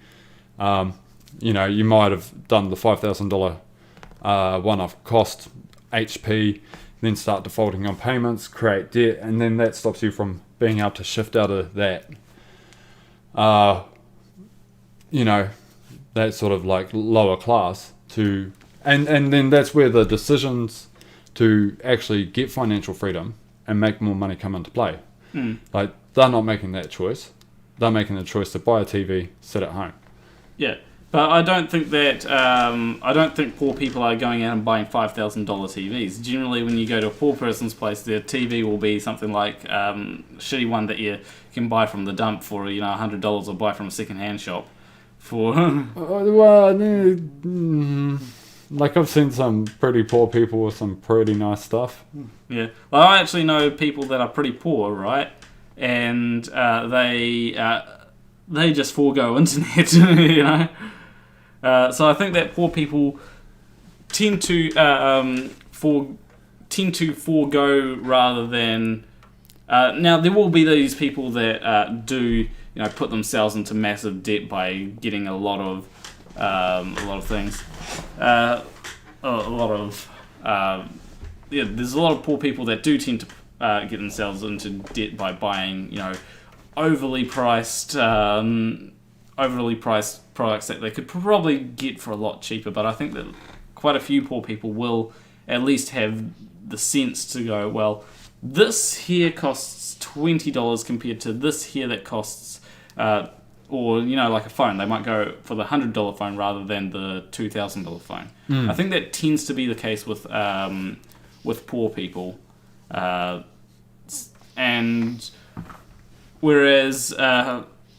you know, you might have done the $5,000 one-off cost, HP, then start defaulting on payments, create debt, and then that stops you from being able to shift out of that, you know, that sort of like lower class to, and then that's where the decisions to actually get financial freedom and make more money come into play. Like, they're not making that choice. They're making the choice to buy a TV, sit at home. Yeah. But I don't think that, I don't think poor people are going out and buying $5,000 TVs. Generally, when you go to a poor person's place, their TV will be something like a shitty one that you can buy from the dump for, you know, $100 or buy from a second-hand shop for... like, I've seen some pretty poor people with some pretty nice stuff. Yeah. Well, I actually know people that are pretty poor, right? And they just forego internet, you know? So I think that poor people tend to forego rather than. Now there will be these people that do, you know, put themselves into massive debt by getting a lot of things. There's a lot of poor people that do tend to get themselves into debt by buying, you know, overly priced products that they could probably get for a lot cheaper. But I think that quite a few poor people will at least have the sense to go, well, this here costs $20 compared to this here that costs, or, you know, like a phone. They might go for the $100 phone rather than the $2,000 phone. I think that tends to be the case with poor people, and whereas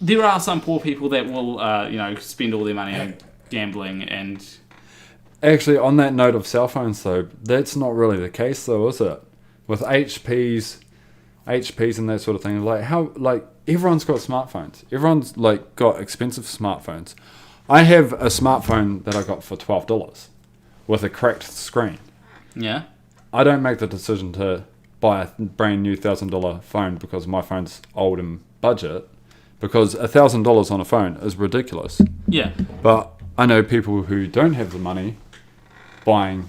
there are some poor people that will, you know, spend all their money on gambling and... Actually, on that note of cell phones, though, that's not really the case, though, is it? With HPs and that sort of thing, like, how, like, everyone's got smartphones. Everyone's, like, got expensive smartphones. I have a smartphone that I got for $12 with a cracked screen. Yeah. I don't make the decision to buy a brand new $1,000 phone because my phone's old and budget, because $1,000 on a phone is ridiculous. Yeah. But I know people who don't have the money buying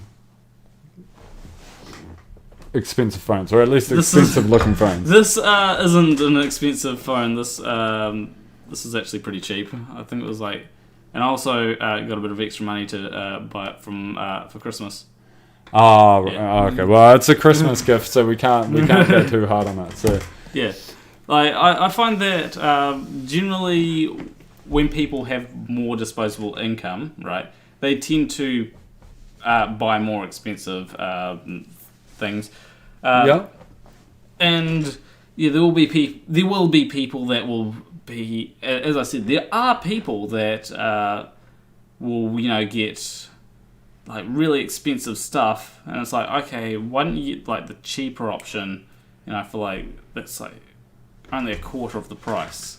expensive phones, or at least expensive looking phones. This isn't an expensive phone. This is actually pretty cheap. I think it was like, and I also got a bit of extra money to buy it from for Christmas. Oh, Yeah. Okay. Well, it's a Christmas gift, so we can't go too hard on it. So Yeah, like I find that generally when people have more disposable income, right, they tend to buy more expensive things. yeah. And yeah, there will be people that will be, as I said, there are people that will, get like really expensive stuff, and it's like, okay, why don't you get like the cheaper option, for like, that's like only a quarter of the price,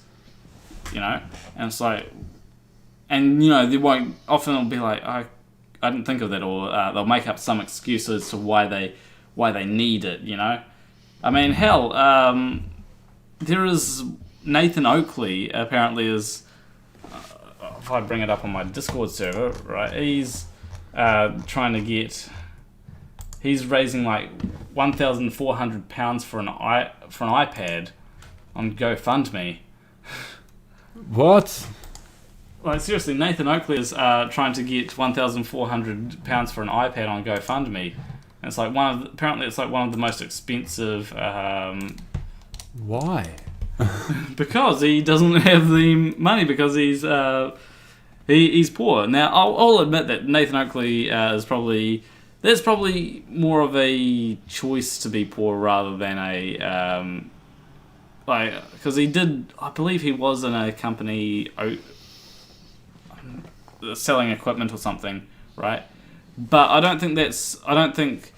and it's like, and they won't, often it'll be like, I didn't think of that, or they'll make up some excuse as to why they need it, I mean, hell, there is Nathan Oakley, apparently is, if I bring it up on my Discord server, right, he's trying to get, he's raising like £1,400 for an iPad on GoFundMe. What? Like, seriously, Nathan Oakley is trying to get £1,400 for an iPad on GoFundMe. And it's like apparently it's like one of the most expensive. Why? Because he doesn't have the money, because he's poor. Now I'll admit that Nathan Oakley is probably more of a choice to be poor rather than a because I believe he was in a company selling equipment or something, right? But I don't think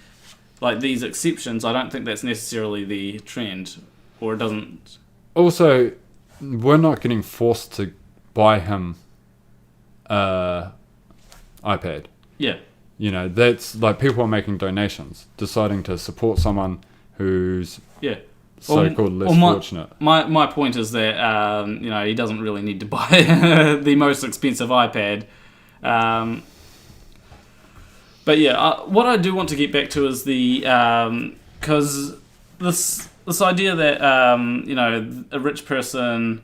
like these exceptions, I don't think that's necessarily the trend, or it doesn't. Also, we're not getting forced to buy him iPad. Yeah. That's like people are making donations, deciding to support someone who's so-called less fortunate. My point is that he doesn't really need to buy the most expensive iPad. But yeah, what I do want to get back to is the because this idea that a rich person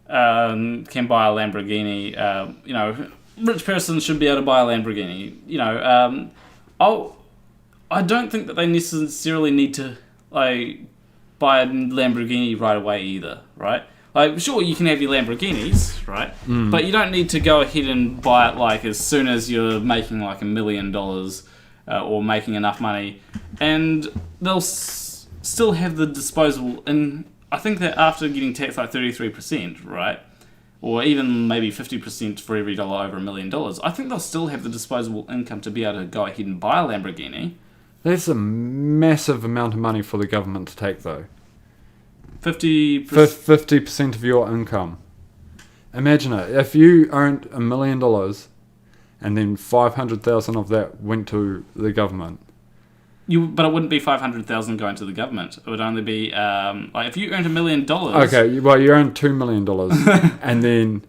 can buy a Lamborghini. Rich person should be able to buy a Lamborghini. I don't think that they necessarily need to like buy a Lamborghini right away either, right? Like, sure, you can have your Lamborghinis, right? But you don't need to go ahead and buy it like as soon as you're making like $1 million or making enough money, and they'll still have the disposable. And I think that after getting taxed like 33%, right, or even maybe 50% for every dollar over $1 million, I think they'll still have the disposable income to be able to go ahead and buy a Lamborghini. That's a massive amount of money for the government to take, though. 50% of your income. Imagine it. If you earned $1 million and then 500,000 of that went to the government. But it wouldn't be 500,000 going to the government. It would only be like if you earned $1 million. Okay, well you earned $2 million, and then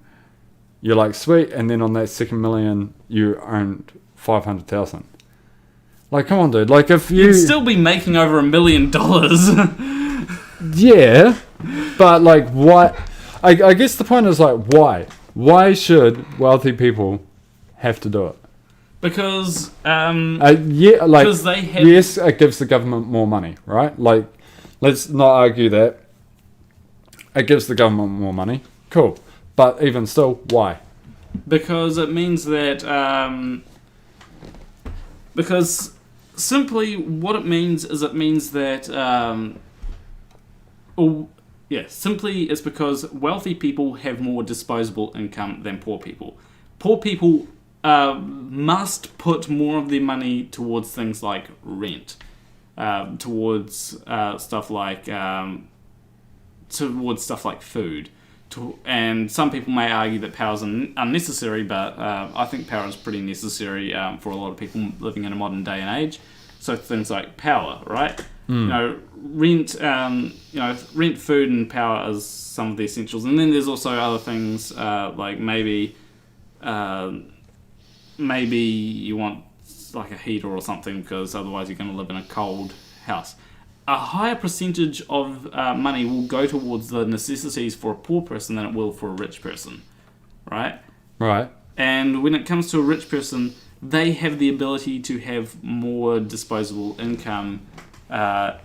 you're like sweet, and then on that second million you earned 500,000. Like, come on, dude. Like, if you'd still be making over $1 million. Yeah, but like, why? I guess the point is like, why? Why should wealthy people have to do it? Because because they have. Yes, it gives the government more money, right? Like, let's not argue that. It gives the government more money. Cool, but even still, why? Because it means that. Because simply what it means is that. Simply it's because wealthy people have more disposable income than poor people. Poor people must put more of their money towards things like rent, towards stuff like food. And some people may argue that power is unnecessary, but I think power is pretty necessary for a lot of people living in a modern day and age. So things like power, right? Rent, rent, food, and power is some of the essentials, and then there's also other things like maybe you want like a heater or something because otherwise you're going to live in a cold house. A higher percentage of money will go towards the necessities for a poor person than it will for a rich person, right? Right. And when it comes to a rich person, they have the ability to have more disposable income at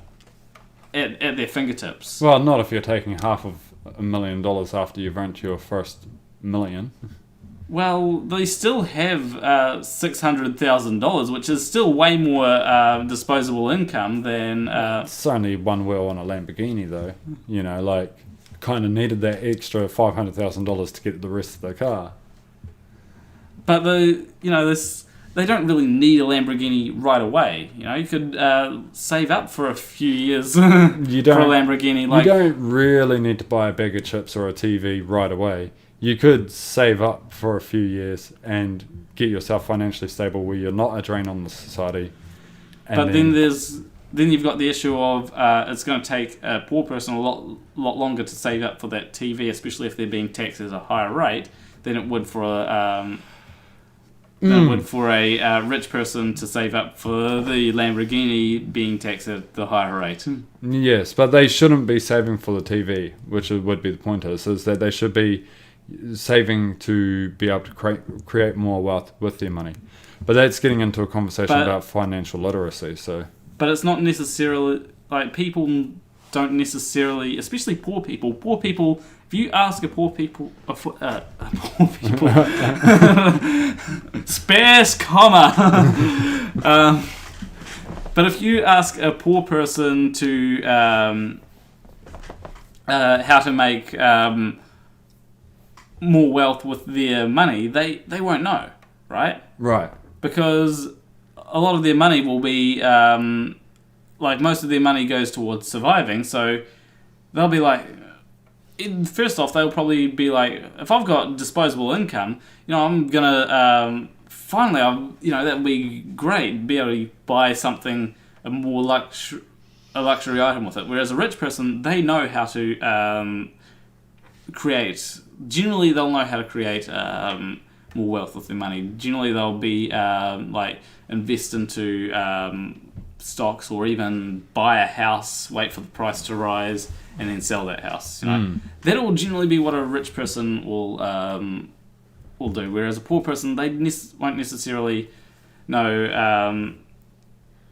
their fingertips. Well, not if you're taking half of $1 million after you've earned your first million. Well, they still have $600,000, which is still way more disposable income than... It's only one wheel on a Lamborghini, though. Kind of needed that extra $500,000 to get the rest of the car. But they don't really need a Lamborghini right away. You could save up for a few years for a Lamborghini. You don't really need to buy a bag of chips or a TV right away. You could save up for a few years and get yourself financially stable where you're not a drain on the society. But then you've got the issue of it's going to take a poor person a lot longer to save up for that TV, especially if they're being taxed at a higher rate than it would for a rich person to save up for the Lamborghini being taxed at the higher rate. Yes, but they shouldn't be saving for the TV, which would be the point is that they should be saving to be able to create more wealth with their money. But that's getting into a conversation about financial literacy. So, but it's not necessarily people don't necessarily, especially poor people. Poor people. If you ask poor people, space comma. But if you ask a poor person to how to make more wealth with their money, they won't know, right? Right. Because a lot of their money will be most of their money goes towards surviving, so they'll be first off, they'll probably be if I've got disposable income, I'm gonna finally, that would be great, be able to buy something, a luxury item with it. Whereas a rich person, they know how to create. Generally, they'll know how to create more wealth with their money. Generally, they'll be invest into stocks or even buy a house, wait for the price to rise, and then sell that house. That will generally be what a rich person will do. Whereas a poor person, they won't necessarily know.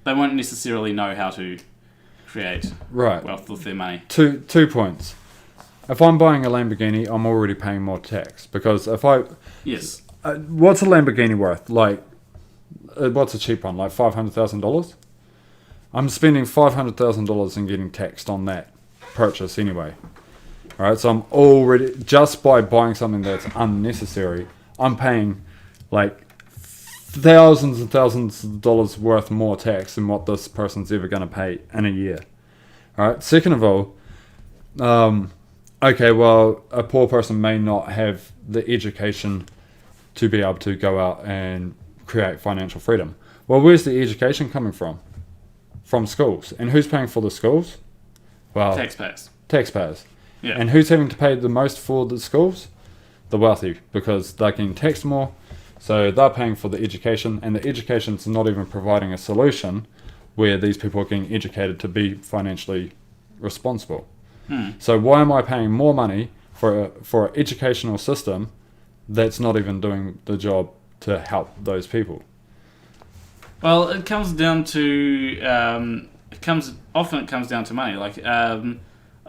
They won't necessarily know how to create wealth with their money. Two points. If I'm buying a Lamborghini, I'm already paying more tax because if I yes, what's a Lamborghini worth? What's a cheap one? $500,000. I'm spending $500,000 and getting taxed on that purchase anyway. All right, so I'm already, just by buying something that's unnecessary, I'm paying thousands and thousands of dollars worth more tax than what this person's ever going to pay in a year. All right. Second of all, okay, well, a poor person may not have the education to be able to go out and create financial freedom. Well, where's the education coming from? From schools. And who's paying for the schools? Well, taxpayers. Yeah. And who's having to pay the most for the schools? The wealthy, because they're getting taxed more. So they're paying for the education, and the education's not even providing a solution where these people are getting educated to be financially responsible. So why am I paying more money for an educational system that's not even doing the job to help those people? Well, it comes down to it comes down to money. A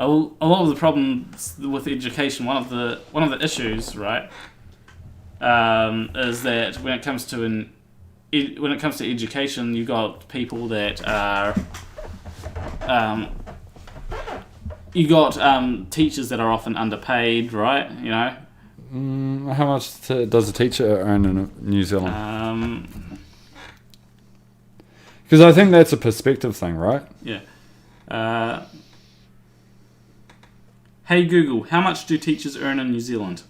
lot of the problems with education, one of the issues, right, is that when it comes to education, you've got people that are you got teachers that are often underpaid, right? How much does a teacher earn in New Zealand? Because I think that's a perspective thing, right? Yeah. Hey Google, how much do teachers earn in New Zealand?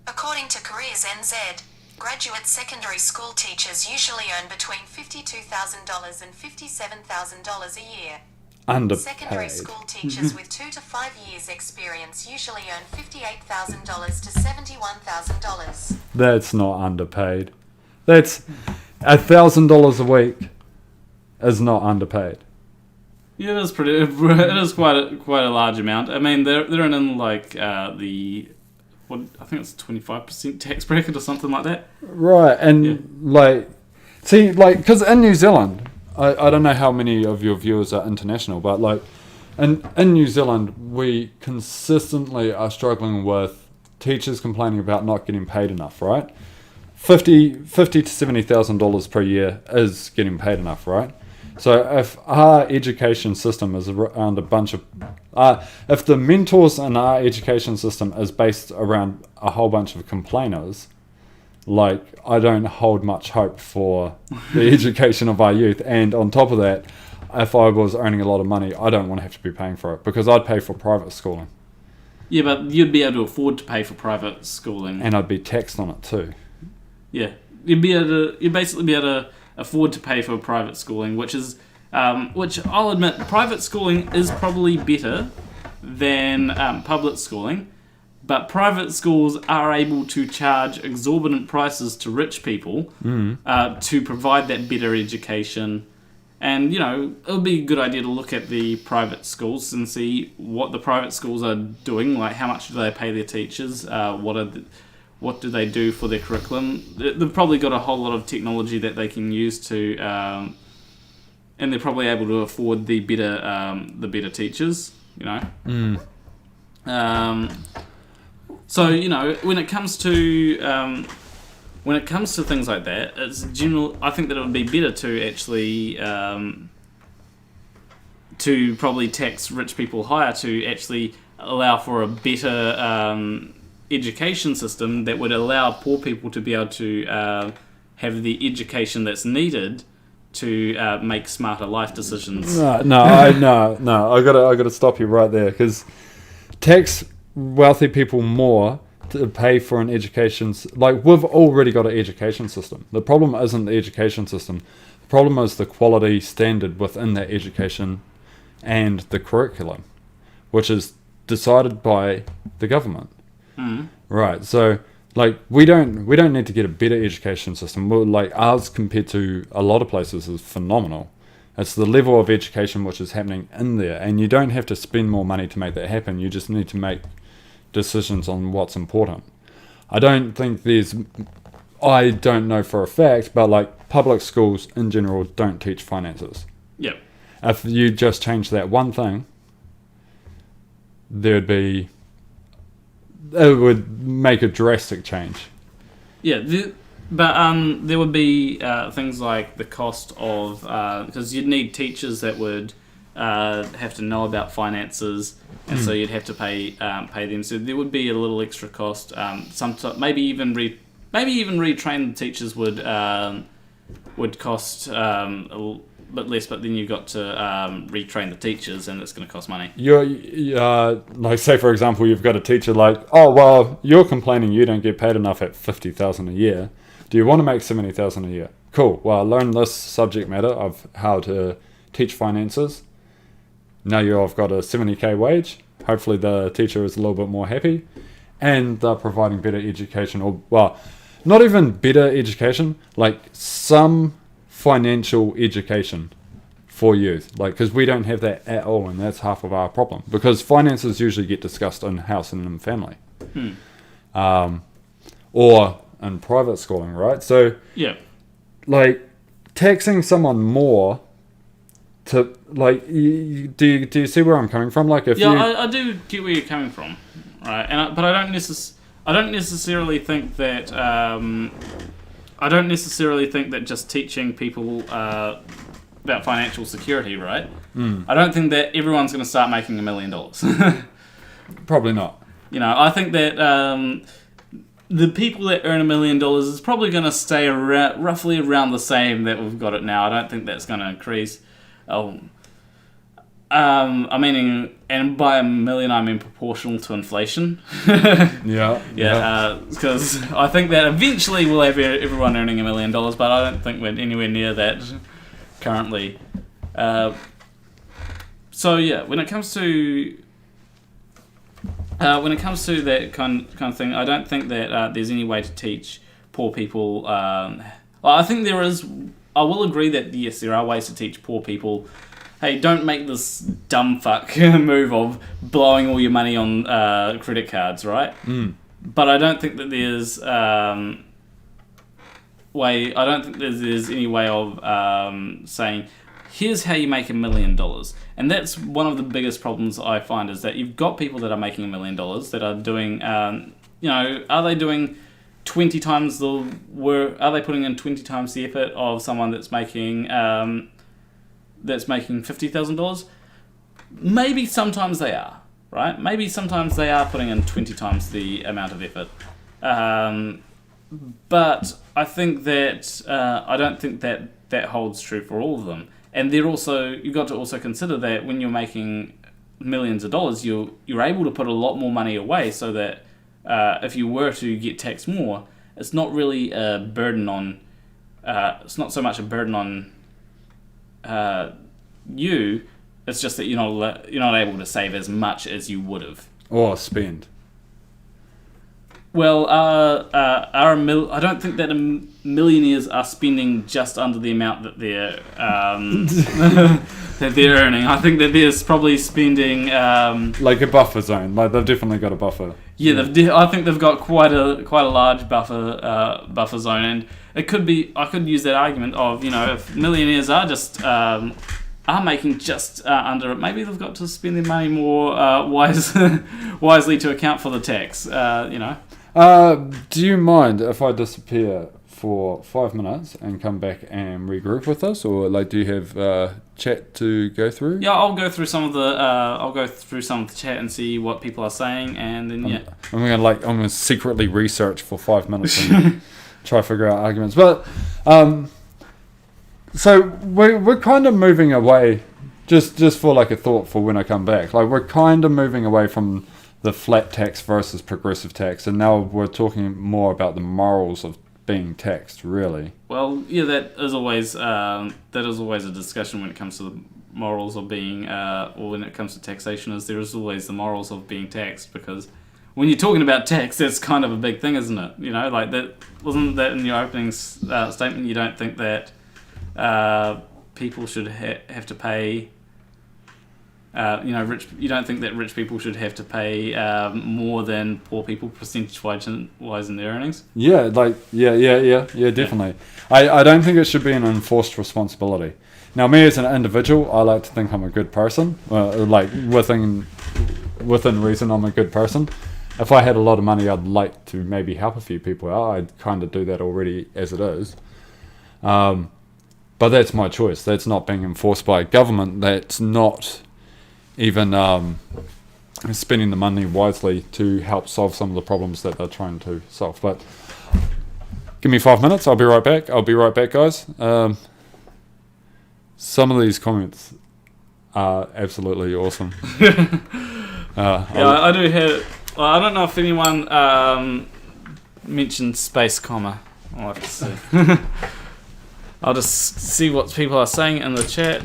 According to Careers NZ, Graduate secondary school teachers usually earn between $52,000 and $57,000 a year. Secondary Underpaid. school teachers with 2 to 5 years experience usually earn $58,000 to $71,000. That's not underpaid. That's $1,000 a week is not underpaid. Yeah, it is pretty. It is quite a large amount. I mean, they're in like the what I think it's 25% tax bracket or something like that. Right, and because in New Zealand, I don't know how many of your viewers are international, but like in New Zealand, we consistently are struggling with teachers complaining about not getting paid enough, right? $50,000 to $70,000 per year is getting paid enough, right? So if our education system is around a bunch of... if the mentors in our education system is based around a whole bunch of complainers, like, I don't hold much hope for the education of our youth. And on top of that, if I was earning a lot of money, I don't want to have to be paying for it, because I'd pay for private schooling. Yeah, but you'd be able to afford to pay for private schooling. And I'd be taxed on it too. Yeah, you'd basically be able to afford to pay for private schooling, which I'll admit, private schooling is probably better than public schooling, but private schools are able to charge exorbitant prices to rich people to provide that better education. And, it would be a good idea to look at the private schools and see what the private schools are doing, like how much do they pay their teachers, what do they do for their curriculum. They've probably got a whole lot of technology that they can use to, and they're probably able to afford the better teachers, So, when it comes to things like that, it's general. I think that it would be better to actually to probably tax rich people higher to actually allow for a better education system that would allow poor people to be able to have the education that's needed to make smarter life decisions. No. I gotta stop you right there, because tax wealthy people more to pay for an education. Like, we've already got an education system. The problem isn't the education system. The problem is the quality standard within that education and the curriculum, which is decided by the government. Right. So, like, we don't need to get a better education system. Like, ours compared to a lot of places is phenomenal. It's the level of education which is happening in there, and you don't have to spend more money to make that happen. You just need to make decisions on what's important. I don't know for a fact, but like, public schools in general don't teach finances. Yep. If you just change that one thing, it would make a drastic change. Yeah, but there would be things like the cost of, because you'd need teachers that would have to know about finances, and so you'd have to pay them. So there would be a little extra cost. Maybe even retrain the teachers would cost a bit less, but then you've got to retrain the teachers, and it's going to cost money. Like, say for example, you've got a teacher like, oh well, you're complaining you don't get paid enough at $50,000 a year. Do you want to make $70,000 a year? Cool. Well, I learned this subject matter of how to teach finances. Now you've got a $70,000 wage. Hopefully the teacher is a little bit more happy, and they're providing better education, or, well, not even better education, like some financial education for youth. Like, because we don't have that at all, and that's half of our problem, because finances usually get discussed in house and in family, or in private schooling, right? So, yeah, like, taxing someone more to, like, do you see where I'm coming from? Like, if I do get where you're coming from, right? But I don't necessarily think that just teaching people about financial security, right? I don't think that everyone's going to start making $1 million. Probably not. I think that the people that earn $1 million is probably going to stay roughly around the same that we've got it now. I don't think that's going to increase. I mean, and by $1 million, I mean proportional to inflation. Yeah. Because I think that eventually we'll have everyone earning $1 million, but I don't think we're anywhere near that currently. So yeah, when it comes to that kind of thing, I don't think that there's any way to teach poor people. I think there is. I will agree that yes, there are ways to teach poor people. Hey, don't make this dumb fuck move of blowing all your money on credit cards, right? But I don't think that there's I don't think there's any way of saying, here's how you make $1 million. And that's one of the biggest problems I find, is that you've got people that are making $1 million that are doing, are they doing 20 times the work? Are they putting in 20 times the effort of someone that's making $50,000? Maybe sometimes they are, right? Maybe sometimes they are putting in 20 times the amount of effort. But I think that I don't think that holds true for all of them. And you've got to also consider that when you're making millions of dollars, you're able to put a lot more money away, so that if you were to get taxed more, it's not really a burden on. It's not so much a burden on you. It's just that you're not able to save as much as you would have. Or spend. Well, I don't think that millionaires are spending just under the amount that they're that they're earning. I think that they're probably spending like a buffer zone. Like they've definitely got a buffer. Yeah, I think they've got quite a large buffer zone, and it could be. I could use that argument of, if millionaires are just are making just under it, maybe they've got to spend their money more wisely to account for the tax. Do you mind if I disappear for 5 minutes and come back and regroup with us, or do you have chat to go through? Yeah, I'll go through some of the chat and see what people are saying, and then I'm gonna secretly research for 5 minutes and try to figure out arguments. But so we're kind of moving away, just for a thought for when I come back. We're kind of moving away from the flat tax versus progressive tax, and now we're talking more about the morals of being taxed, really. Well, yeah, that is always a discussion when it comes to the morals of being, or when it comes to taxation, is there is always the morals of being taxed, because when you're talking about tax, that's kind of a big thing, isn't it? That wasn't that in your opening statement. You don't think that people should have to pay. You don't think that rich people should have to pay more than poor people percentage-wise in their earnings? Yeah, definitely. I don't think it should be an enforced responsibility. Now, me as an individual, I like to think I'm a good person. Within reason, I'm a good person. If I had a lot of money, I'd like to maybe help a few people out. I'd kind of do that already as it is. But that's my choice. That's not being enforced by a government. That's not even spending the money wisely to help solve some of the problems that they're trying to solve. But give me 5 minutes, I'll be right back. Guys. Some of these comments are absolutely awesome. I do have. I don't know if anyone mentioned space comma. I'll have to see. I'll just see what people are saying in the chat.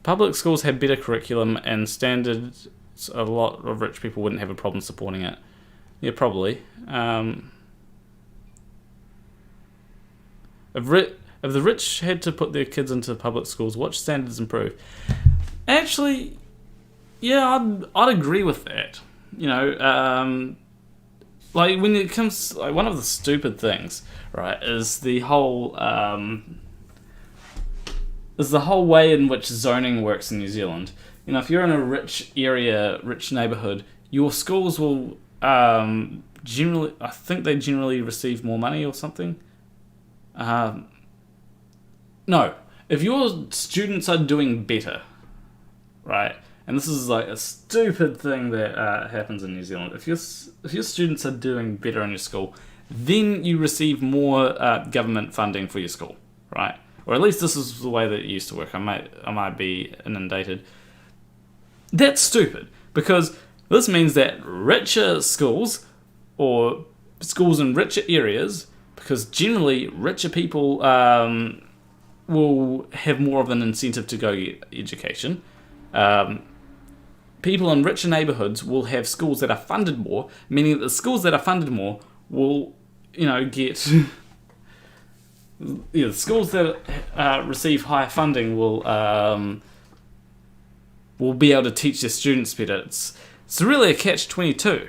Public schools had better curriculum and standards, a lot of rich people wouldn't have a problem supporting it. Yeah, probably. If the rich had to put their kids into public schools, what standards improve? Actually, yeah, I'd agree with that. When it comes, one of the stupid things, right, is the whole way in which zoning works in New Zealand. If you're in a rich area, rich neighbourhood, your schools will generally, I think they generally receive more money or something. No, if your students are doing better, right, and this is a stupid thing that happens in New Zealand. If your students are doing better in your school, then you receive more government funding for your school, right? or at least this is the way that it used to work. I might be inundated. That's stupid, because this means that richer schools, or schools in richer areas, because generally richer people will have more of an incentive to go get education. People in richer neighbourhoods will have schools that are funded more, meaning that the schools that are funded more will, get... the schools that receive higher funding will be able to teach their students better. It's really a catch-22.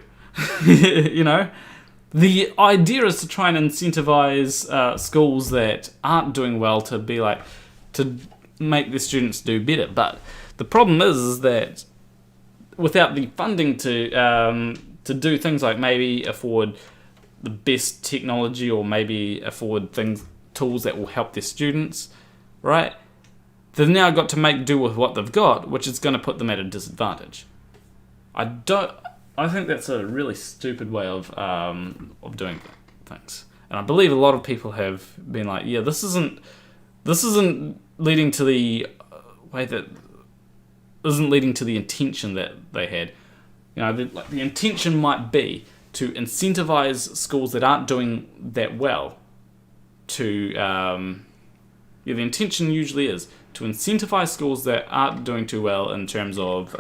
The idea is to try and incentivize schools that aren't doing well to make their students do better. But the problem is that without the funding to do things like maybe afford the best technology, or maybe afford tools that will help their students, right? They've now got to make do with what they've got, which is going to put them at a disadvantage. I think that's a really stupid way of doing things, and I believe a lot of people have been like, yeah, this isn't leading to the way that isn't leading to the intention that they had. The intention might be to incentivize schools that aren't doing that well to the intention usually is to incentivize schools that aren't doing too well in terms of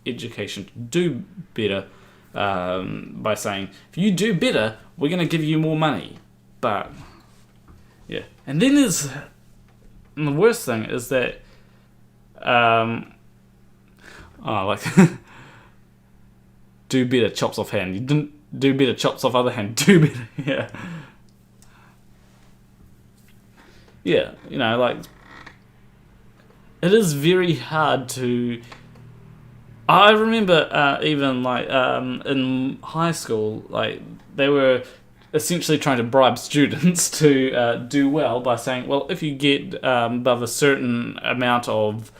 education to do better, by saying, if you do better, we're going to give you more money. But yeah, and then the worst thing is that do better, chops off hand. You didn't do better, chops off other hand. Do better. Yeah, it is very hard to... I remember even in high school, they were essentially trying to bribe students to do well by saying, well, if you get above a certain amount of,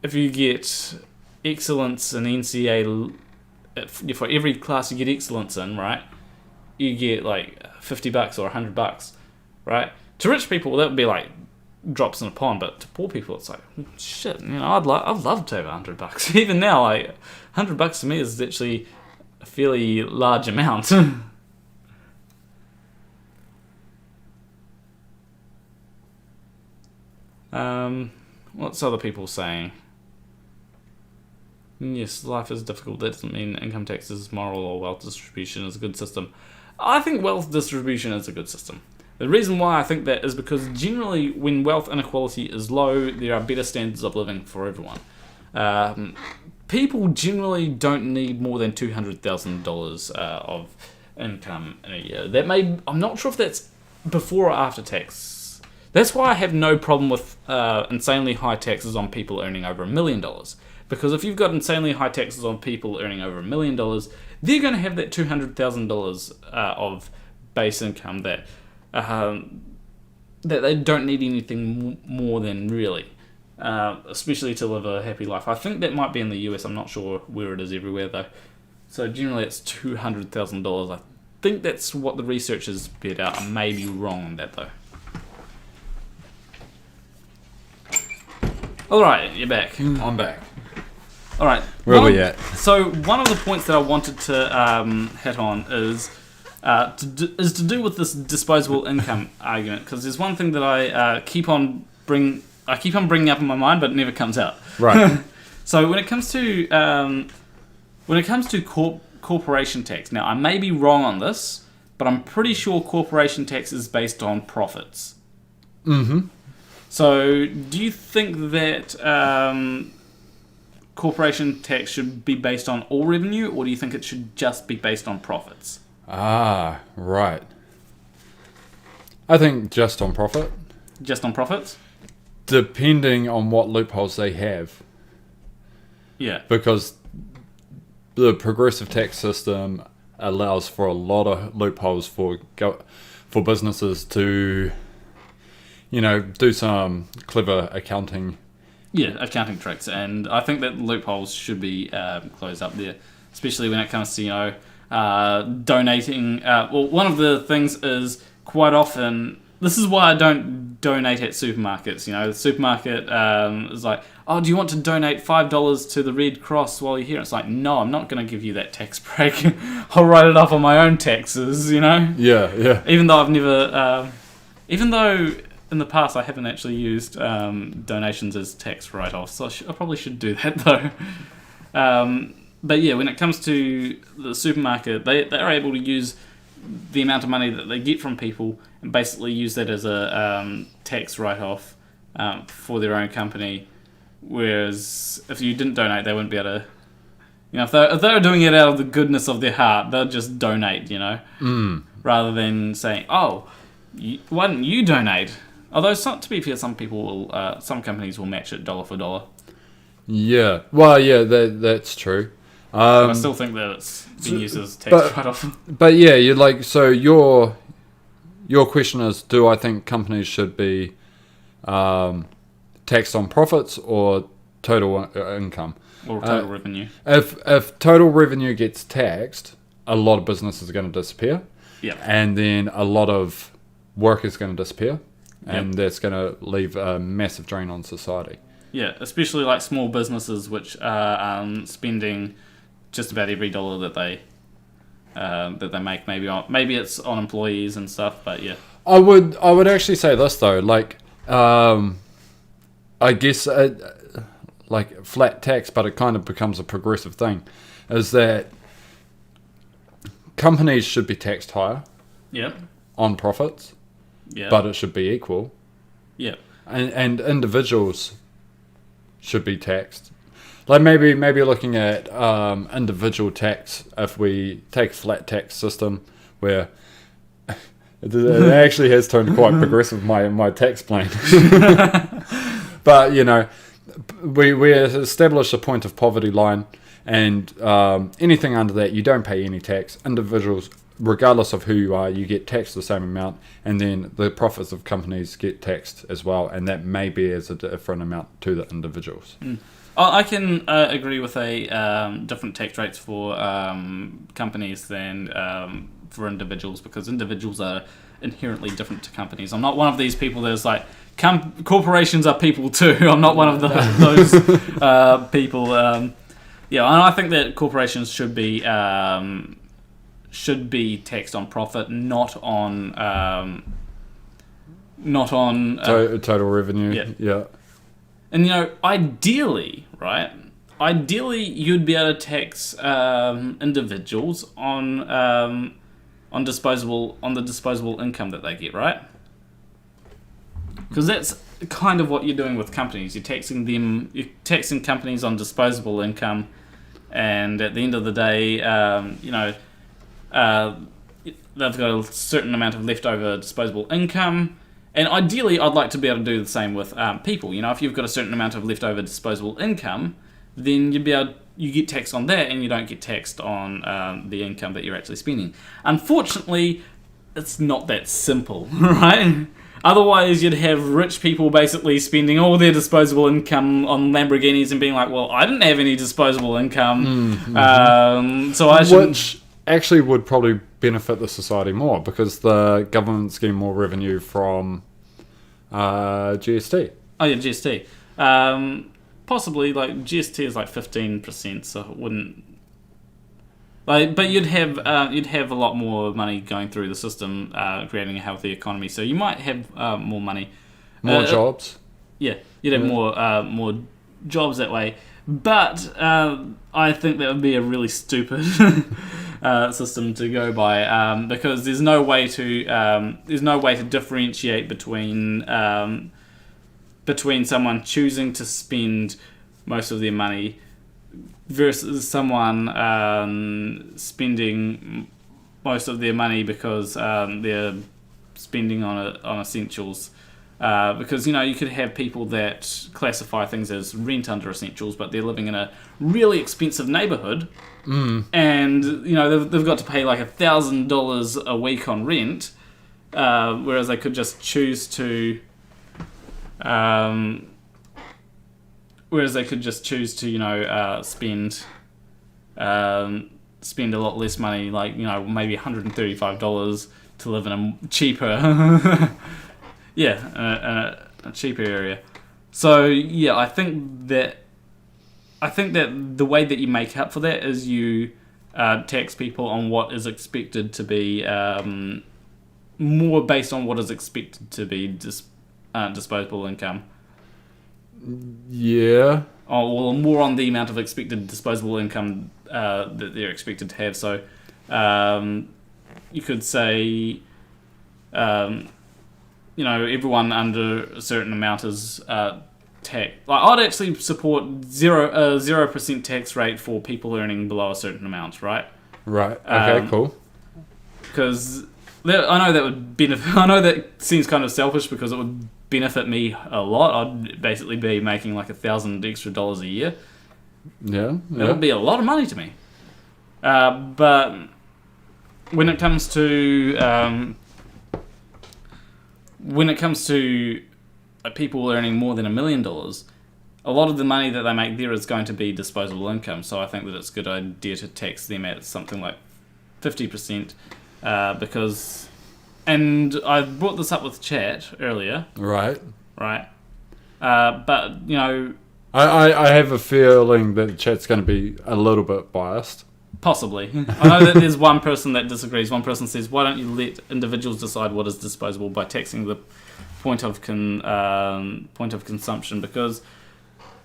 if you get excellence in NCA, for every class you get excellence in, right, you get $50 or $100, right? To rich people, that would be drops in a pond, but to poor people, it's shit. I'd love to have $100. Even now, $100 to me is actually a fairly large amount. What's other people saying? Yes, life is difficult. That doesn't mean income tax is moral or wealth distribution is a good system. I think wealth distribution is a good system. The reason why I think that is because generally when wealth inequality is low, there are better standards of living for everyone. People generally don't need more than $200,000 of income in a year. I'm not sure if that's before or after tax. That's why I have no problem with insanely high taxes on people earning over $1 million. Because if you've got insanely high taxes on people earning over $1 million, they're going to have that $200,000 of base income that they don't need anything more than, really, especially to live a happy life. I think that might be in the US. I'm not sure where it is everywhere, though. So generally it's $200,000. I think that's what the research has beat out. I may be wrong on that, though. Alright, you're back. I'm back. Alright. Where are we at? So one of the points that I wanted to hit on is to do with this disposable income argument, because there's one thing that I keep on bringing up in my mind, but it never comes out. Right. So when it comes to corporation tax, now I may be wrong on this, but I'm pretty sure corporation tax is based on profits. Mm-hmm. So do you think that corporation tax should be based on all revenue, or do you think it should just be based on profits? Ah, right. I think just on profit. Just on profits? Depending on what loopholes they have. Yeah. Because the progressive tax system allows for a lot of loopholes for businesses to, do some clever accounting. Yeah, accounting tricks. And I think that loopholes should be closed up there, especially when it comes to, donating. Well, one of the things is quite often this is why I don't donate at supermarkets. You know, the supermarket is like, oh, do you want to donate $5 to the Red Cross while you're here? It's like, no, I'm not going to give you that tax break. I'll write it off on my own taxes, you know? Yeah. Even though I've never... even though in the past I haven't actually used donations as tax write-offs, so I probably should do that, though. But yeah, when it comes to the supermarket, they're able to use the amount of money that they get from people and basically use that as a tax write-off for their own company. Whereas if you didn't donate, they wouldn't be able to... You know, if they were doing it out of the goodness of their heart, they'll just donate, you know? Rather than saying, oh, why didn't you donate? Although, to be fair, some companies will match it dollar for dollar. Yeah. Well, yeah, that's true. But I still think that it's been used as tax write-off. But yeah, you're like, so your question is, do I think companies should be taxed on profits or total income? Or total revenue. If total revenue gets taxed, a lot of businesses are going to disappear. Yeah. And then a lot of work is going to disappear. And that's going to leave a massive drain on society. Yeah, especially like small businesses which are spending just about every dollar that they make. Maybe it's on employees and stuff, but yeah. I would actually say this though, like I guess like flat tax, but it kind of becomes a progressive thing, is that companies should be taxed higher. Yeah. On profits. Yeah. But it should be equal. Yeah. And individuals should be taxed. Like maybe looking at individual tax, if we take a flat tax system where it actually has turned quite progressive, my tax plan. But, you know, we establish a point of poverty line, and anything under that, you don't pay any tax. Individuals, regardless of who you are, you get taxed the same amount, and then the profits of companies get taxed as well, and that may be as a different amount to the individuals. I can agree with a different tax rates for companies than for individuals, because individuals are inherently different to companies. I'm not one of these people that's like, corporations are people too. I'm not one of those people. Yeah, and I think that corporations should be taxed on profit, not on total revenue. Yeah. And, you know, ideally, right? Ideally, you'd be able to tax individuals on the disposable income that they get, right? Because that's kind of what you're doing with companies. You're taxing companies on disposable income, and at the end of the day, they've got a certain amount of leftover disposable income. And ideally, I'd like to be able to do the same with people. You know, if you've got a certain amount of leftover disposable income, then you get taxed on that, and you don't get taxed on the income that you're actually spending. Unfortunately, it's not that simple, right? Otherwise, you'd have rich people basically spending all their disposable income on Lamborghinis and being like, well, I didn't have any disposable income, so I shouldn't... Which actually would probably benefit the society more, because the government's getting more revenue from GST. Oh yeah, GST. Possibly, like, GST is like 15%, so it wouldn't... Like, but you'd have a lot more money going through the system, creating a healthy economy. So you might have more money, more jobs. Yeah, you'd have more jobs that way. But I think that would be a really stupid system to go by, because there's no way to differentiate between someone choosing to spend most of their money versus someone spending most of their money because they're spending on essentials. Because, you know, you could have people that classify things as rent under essentials, but they're living in a really expensive neighborhood, and, you know, they've got to pay like $1,000 a week on rent, whereas they could just choose to... you know, spend a lot less money, like, you know, maybe $135 to live in a cheaper a cheaper area. So yeah, I think that the way that you make up for that is you tax people on what is expected to be more based on what is expected to be disposable income. Yeah. Or more on the amount of expected disposable income that they're expected to have. So you could say, everyone under a certain amount is tax. Like, I'd actually support 0% tax rate for people earning below a certain amount, right? Right. Okay. Cool. Because I know that would benefit. I know that seems kind of selfish because it would benefit me a lot. I'd basically be making like $1,000 extra a year. Yeah. That would be a lot of money to me. But when it comes to people earning more than $1 million, a lot of the money that they make there is going to be disposable income. So I think that it's a good idea to tax them at something like 50%, because, and I brought this up with chat earlier. Right. But I have a feeling that the chat's going to be a little bit biased. Possibly. I know that there's one person that disagrees. One person says, why don't you let individuals decide what is disposable by taxing the point of consumption? Because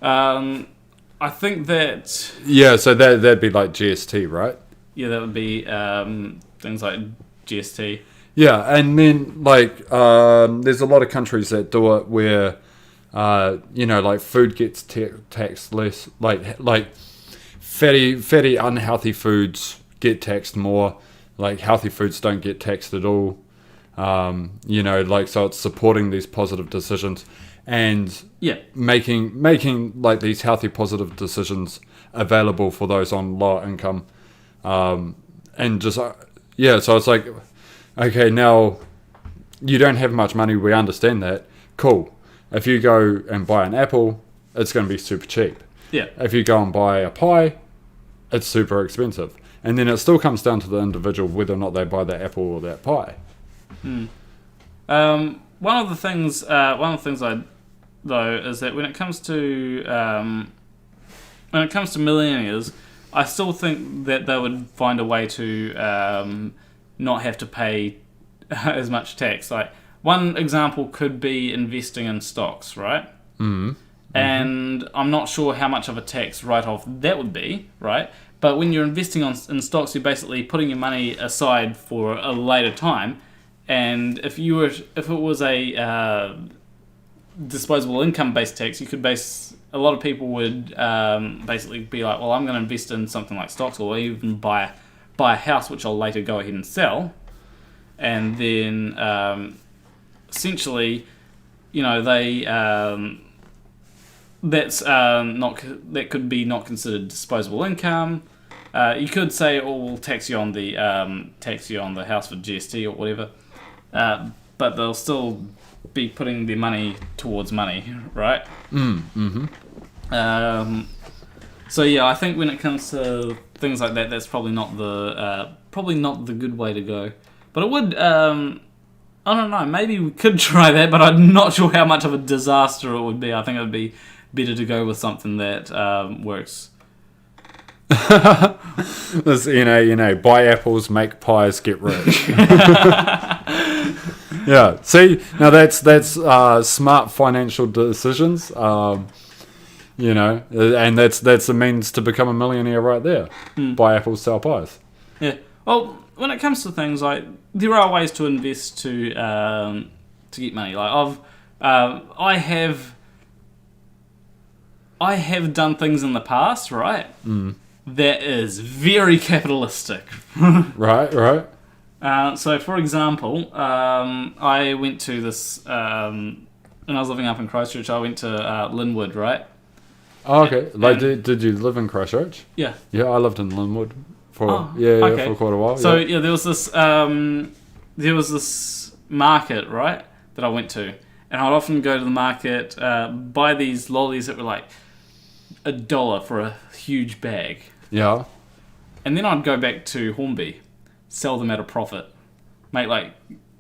I think that... Yeah, so that'd be like GST, right? Yeah, that would be things like GST. Yeah, and then there's a lot of countries that do it where like food gets taxed less, like fatty unhealthy foods get taxed more, like healthy foods don't get taxed at all. So it's supporting these positive decisions and making like these healthy positive decisions available for those on lower income, and just so it's like, okay, now you don't have much money, we understand that, cool. If you go and buy an apple, it's going to be super cheap. Yeah. If you go and buy a pie, it's super expensive. And then it still comes down to the individual whether or not they buy that apple or that pie. One of the things is that when it comes to millionaires, I still think that they would find a way to not have to pay as much tax. Like, one example could be investing in stocks, right? Mm-hmm. And I'm not sure how much of a tax write-off that would be, right? But when you're investing in stocks, you're basically putting your money aside for a later time. And if it was a disposable income-based tax, you could a lot of people would basically be like, well, I'm going to invest in something like stocks, or even buy a house, which I'll later go ahead and sell. And then essentially, that could be not considered disposable income. You could say, we'll tax you on the house for GST or whatever, but they'll still be putting their money towards money, right? So yeah, I think when it comes to things like that, that's probably not the good way to go. But it would. I don't know. Maybe we could try that, but I'm not sure how much of a disaster it would be. I think it would be better to go with something that works. This, buy apples, make pies, get rich. Yeah. See, now that's smart financial decisions. And that's the means to become a millionaire right there. Buy apples, sell pies. Yeah. Well, when it comes to things like, there are ways to invest to get money. Like I have done things in the past, right? That is very capitalistic. Right. So, for example, I went to this when I was living up in Christchurch. I went to Linwood, right? Oh, okay. Did you live in Christchurch? Yeah. Yeah, I lived in Linwood for okay. for quite a while. So there was this market, right, that I went to, and I'd often go to the market, buy these lollies that were like $1 for a huge bag. Yeah. And then I'd go back to Hornby, sell them at a profit, make like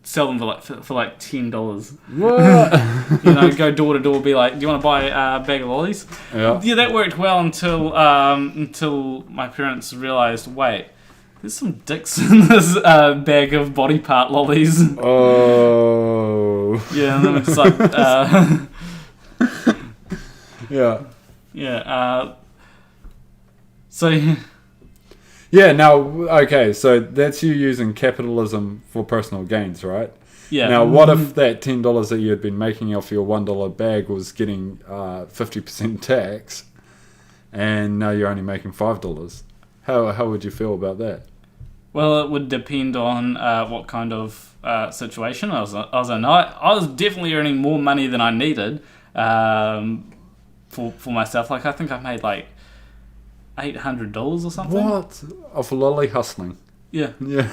sell them for like $10. What? You know, go door to door, be like, "Do you want to buy a bag of lollies?" Yeah. Yeah, that worked well until my parents realised, wait, there's some dicks in this bag of body part lollies. Oh. Yeah, and then it's like, Yeah. yeah. So. Yeah, now, okay, so that's you using capitalism for personal gains, right? Yeah. Now, what if that $10 that you had been making off your $1 bag was getting 50% tax, and now you're only making $5? How would you feel about that? Well, it would depend on what kind of situation I was in. I was definitely earning more money than I needed for myself. Like, I think I made like $800 or something. What? Off lolly hustling? Yeah. Yeah.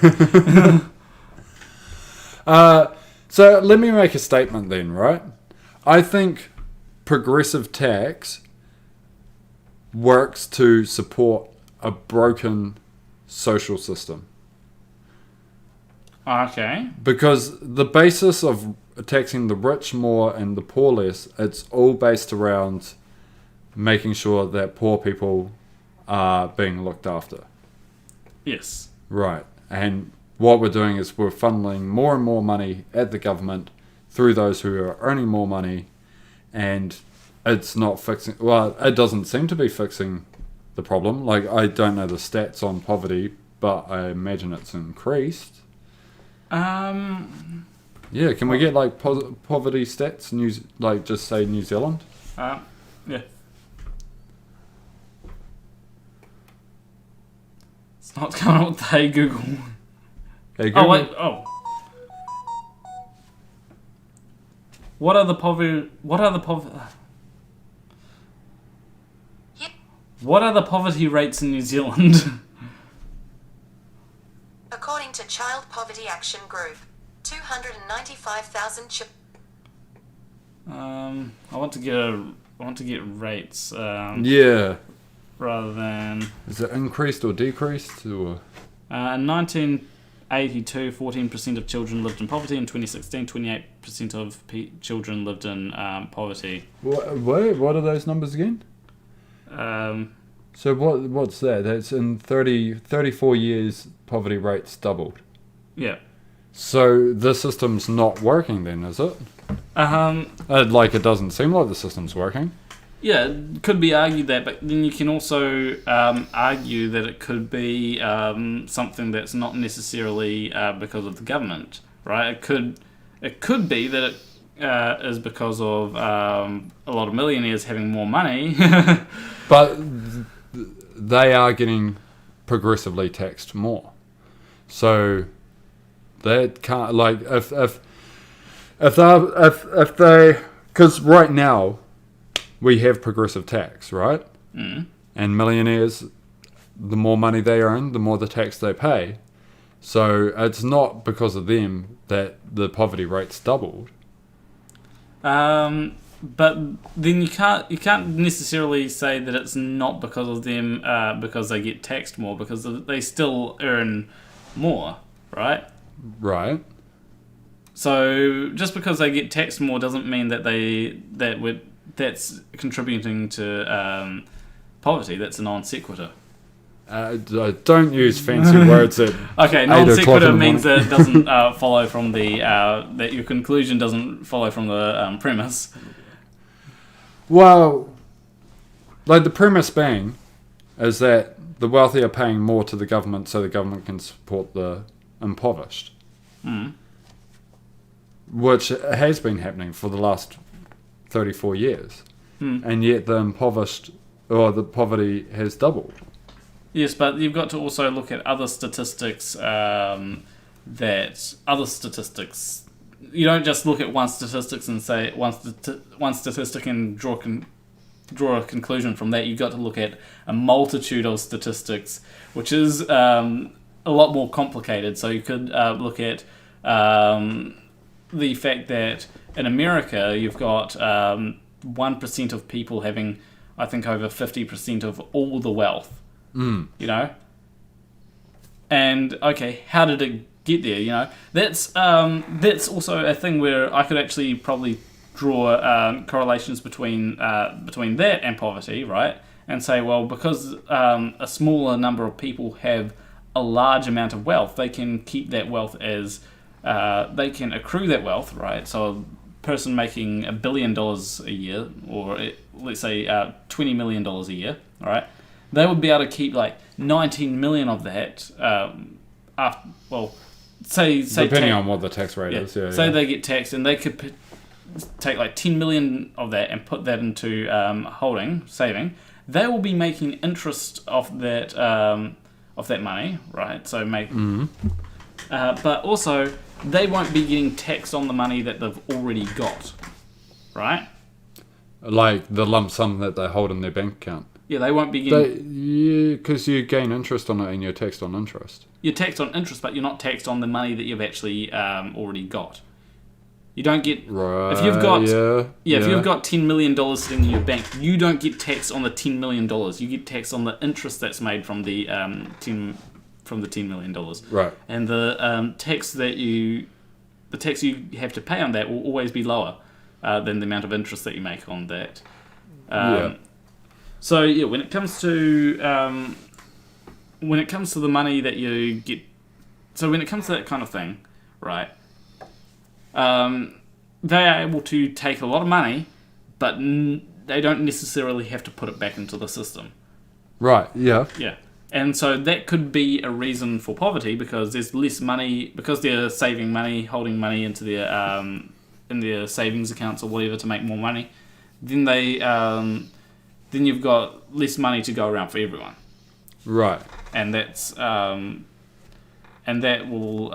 So let me make a statement then, right? I think progressive tax works to support a broken social system. Okay. Because the basis of taxing the rich more and the poor less, it's all based around making sure that poor people are being looked after. Yes. Right. And what we're doing is we're funneling more and more money at the government through those who are earning more money, and it's not fixing... Well, it doesn't seem to be fixing the problem. Like, I don't know the stats on poverty, but I imagine it's increased. Yeah, can we get, like, poverty stats? Like, just say New Zealand? Yeah. It's not coming up with Hey Google. Hey, Google. Oh, wait. Oh. What are the poverty rates in New Zealand? According to Child Poverty Action Group, 295,000 I want to get rates. Yeah. Rather than... Is it increased or decreased? Or? In 1982, 14% of children lived in poverty. In 2016, 28% of children lived in poverty. What are those numbers again? So what's that? That's in 34 years, poverty rates doubled. Yeah. So the system's not working then, is it? Like, it doesn't seem like the system's working. Yeah, it could be argued that, but then you can also argue that it could be something that's not necessarily because of the government, right? It could be that it is because of a lot of millionaires having more money. But they are getting progressively taxed more. So that can't, like, if they, because right now we have progressive tax, right? Mm. And millionaires, the more money they earn, the more the tax they pay. So it's not because of them that the poverty rate's doubled. But then you can't necessarily say that it's not because of them because they get taxed more, because they still earn more, right? Right. So just because they get taxed more doesn't mean that that's contributing to poverty. That's a non sequitur. Don't use fancy words at okay, non sequitur means that it doesn't follow from the that your conclusion doesn't follow from the premise. Well, like, the premise being is that the wealthy are paying more to the government so the government can support the impoverished. Mm. Which has been happening for the last 34 years. Mm. And yet the impoverished, or the poverty has doubled. Yes, but you've got to also look at other statistics you don't just look at one statistic and say one statistic and draw a conclusion from that. You've got to look at a multitude of statistics, which is a lot more complicated. So you could look at the fact that in America you've got 1% of people having, I think, over 50% of all the wealth. Mm. You know? And, okay, how did it get there. You know, that's also a thing where I could actually probably draw correlations between that and poverty, right? And say, well, because a smaller number of people have a large amount of wealth, they can keep that wealth as they can accrue that wealth, right? So a person making $1 billion a year, or let's say $20 million a year, right? They would be able to keep like 19 million of that. After, well, say depending on what the tax rate is. Yeah. Say they get taxed, and they could take like 10 million of that and put that into saving. They will be making interest off that money, right? So but also they won't be getting taxed on the money that they've already got, right? Like the lump sum that they hold in their bank account. Yeah, they won't be getting... Yeah, because you gain interest on it and you're taxed on interest. You're taxed on interest, but you're not taxed on the money that you've actually already got. You don't get... Right, if you've got... Yeah, if you've got $10 million sitting in your bank, you don't get taxed on the $10 million. You get taxed on the interest that's made from the $10 million. Right. And the tax you have to pay on that will always be lower than the amount of interest that you make on that. So yeah, when it comes to the money that you get, so when it comes to that kind of thing, right? They are able to take a lot of money, but they don't necessarily have to put it back into the system. Right. Yeah. Yeah. And so that could be a reason for poverty, because there's less money, because they're saving money, holding money into their in their savings accounts or whatever to make more money. Then then you've got less money to go around for everyone. Right. And that's and that will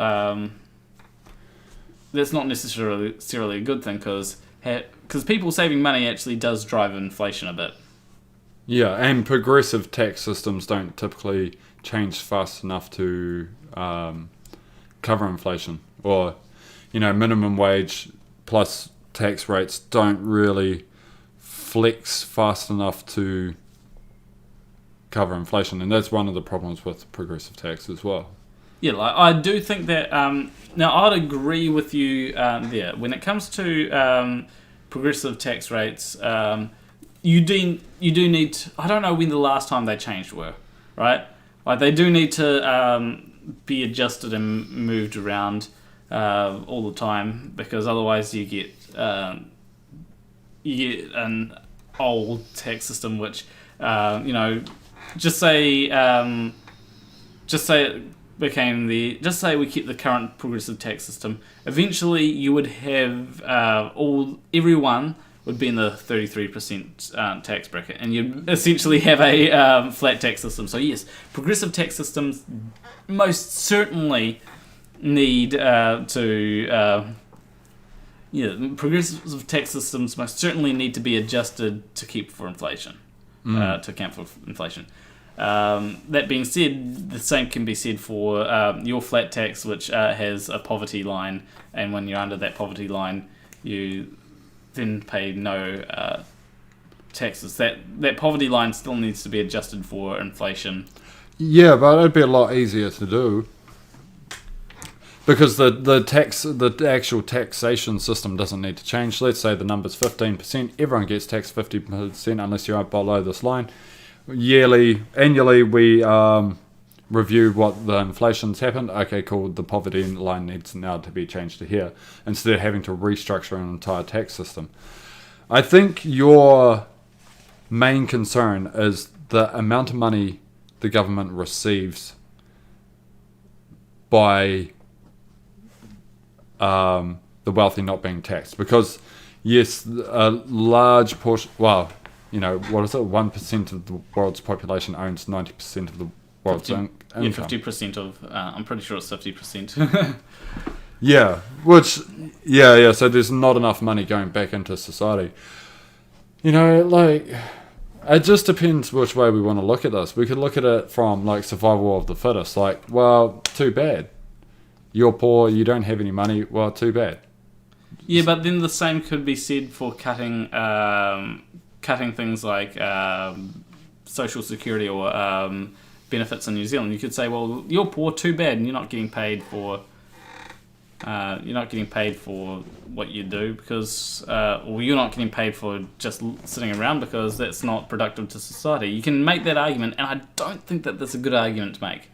that's not necessarily a good thing, because people saving money actually does drive inflation a bit. Yeah, and progressive tax systems don't typically change fast enough to cover inflation. Or, minimum wage plus tax rates don't really flex fast enough to cover inflation. And that's one of the problems with progressive tax as well. Yeah, I do think that... now, I'd agree with you there. When it comes to progressive tax rates... You do need to, I don't know when the last time they changed were, right? Like, they do need to be adjusted and moved around all the time, because otherwise you get an old tax system which just say we keep the current progressive tax system. Eventually you would have everyone would be in the 33% tax bracket, and you'd essentially have a flat tax system. So yes, progressive tax systems most certainly need progressive tax systems most certainly need to be adjusted to account for inflation. That being said, the same can be said for your flat tax, which has a poverty line, and when you're under that poverty line, you then pay no taxes. That poverty line still needs to be adjusted for inflation. Yeah, but it'd be a lot easier to do, because the actual taxation system doesn't need to change. Let's say the number's 15%. Everyone gets taxed 50% unless you're below this line. Annually, we review what the inflation's happened. Okay, cool. The poverty line needs now to be changed to here, instead of having to restructure an entire tax system. I think your main concern is the amount of money the government receives by the wealthy not being taxed. Because yes, a large portion. Well, what is it? 1% of the world's population owns 90% of the world's income. Yeah, 50% of... I'm pretty sure it's 50%. Yeah, so there's not enough money going back into society. It just depends which way we want to look at this. We could look at it from, survival of the fittest. Well, too bad. You're poor, you don't have any money, well, too bad. Yeah, but then the same could be said for cutting things like social security or benefits in New Zealand. You could say, well, you're poor, too bad, and you're not getting paid for You're not getting paid for what you do because, or you're not getting paid for just sitting around because that's not productive to society. You can make that argument, and I don't think that that's a good argument to make.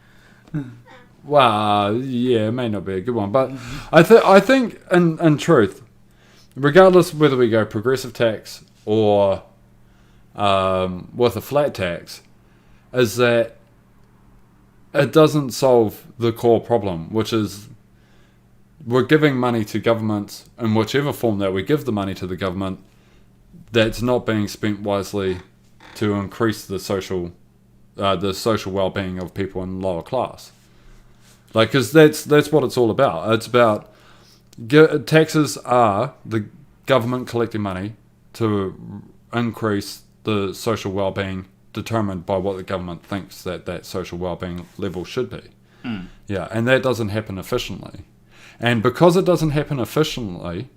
Well, yeah, it may not be a good one, but I think in truth, regardless of whether we go progressive tax or with a flat tax, is that it doesn't solve the core problem, which is we're giving money to governments in whichever form that we give the money to the government that's not being spent wisely to increase the social well-being of people in lower class. Like, because that's what it's all about. It's about taxes are the government collecting money to increase the social well-being determined by what the government thinks that social well-being level should be. Yeah, and that doesn't happen efficiently. And because it doesn't happen efficiently,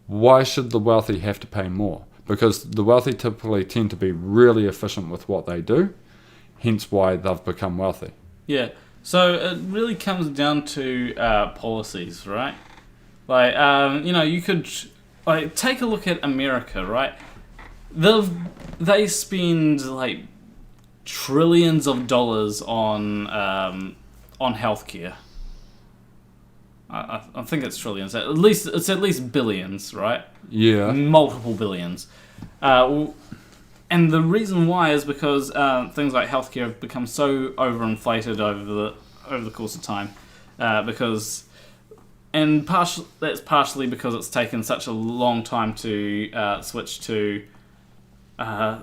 why should the wealthy have to pay more? Because the wealthy typically tend to be really efficient with what they do, hence why they've become wealthy. Yeah, so it really comes down to policies, right? Like, you could take a look at America, right? They spend like trillions of dollars on healthcare. I think it's trillions. It's at least billions, right? Yeah. Multiple billions. And the reason why is because things like healthcare have become so overinflated over the course of time. That's partially because it's taken such a long time to switch to a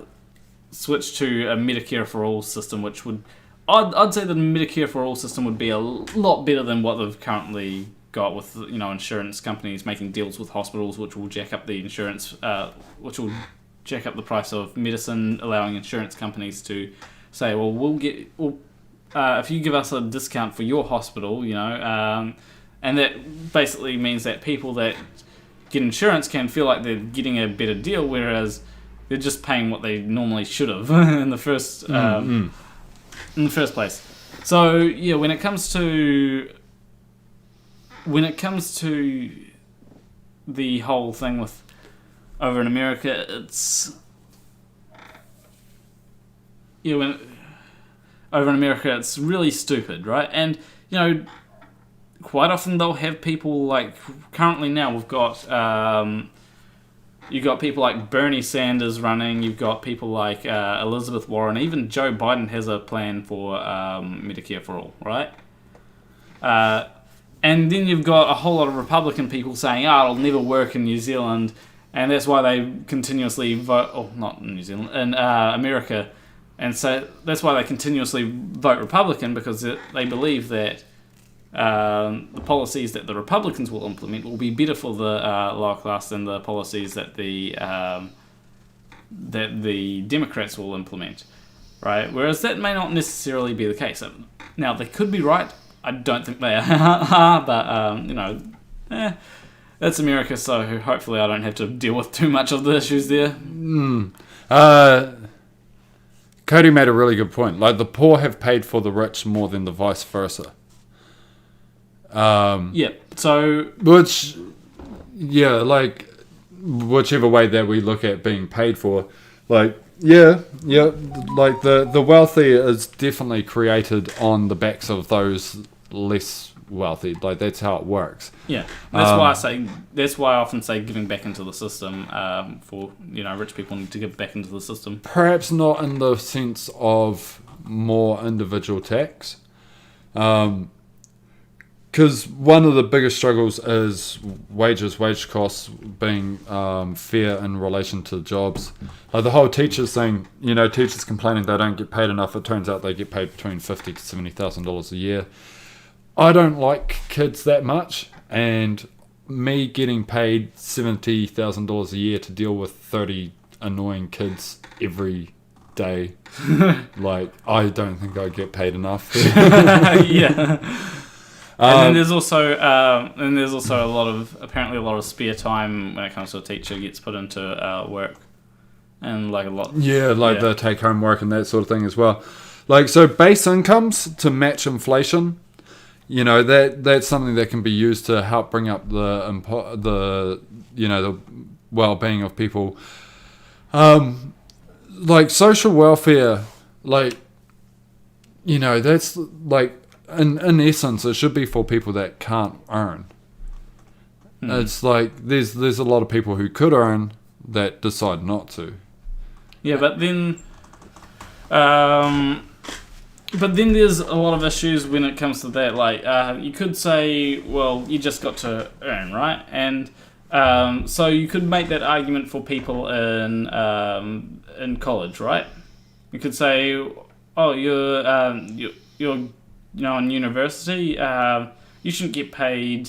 Medicare for all system, which would I'd say the Medicare for all system would be a lot better than what they've currently got with insurance companies making deals with hospitals, which will jack up the insurance, which will jack up the price of medicine, allowing insurance companies to say, well, if you give us a discount for your hospital, and that basically means that people that get insurance can feel like they're getting a better deal, whereas they're just paying what they normally should have in the first place. So yeah, when it comes to the whole thing with over in America, it's really stupid, right? And quite often they'll have people like currently now we've got you've got people like Bernie Sanders running, you've got people like Elizabeth Warren, even Joe Biden has a plan for Medicare for all, right? And then you've got a whole lot of Republican people saying, it'll never work in New Zealand, and that's why they continuously vote, not in New Zealand, in America, and so that's why they continuously vote Republican, because they believe that the policies that the Republicans will implement will be better for the lower class than the policies that the Democrats will implement, right? Whereas that may not necessarily be the case. Now, they could be right. I don't think they are, but, that's America, so hopefully I don't have to deal with too much of the issues there. Cody made a really good point. Like, the poor have paid for the rich more than the vice versa. Whichever way that we look at being paid for, like the wealthy is definitely created on the backs of those less wealthy. Like, that's how it works. Yeah, that's why I often say giving back into the system for rich people need to give back into the system. Perhaps not in the sense of more individual tax. Because one of the biggest struggles is wage costs being fair in relation to jobs. Like the whole teachers thing, teachers complaining they don't get paid enough. It turns out they get paid between $50,000 to $70,000 a year. I don't like kids that much, and me getting paid $70,000 a year to deal with 30 annoying kids every day, like, I don't think I get paid enough. Yeah. And then there's also a lot of spare time when it comes to a teacher gets put into work, and like a lot. Yeah, the take home work and that sort of thing as well. Like, so base incomes to match inflation that's something that can be used to help bring up the well-being of people. Like social welfare, that's like in essence it should be for people that can't earn. It's like there's a lot of people who could earn that decide not to. Yeah, but then there's a lot of issues when it comes to that. Like, you could say, well, you just got to earn, right? And so you could make that argument for people in college, right? You could say, oh, you're in university. You shouldn't get paid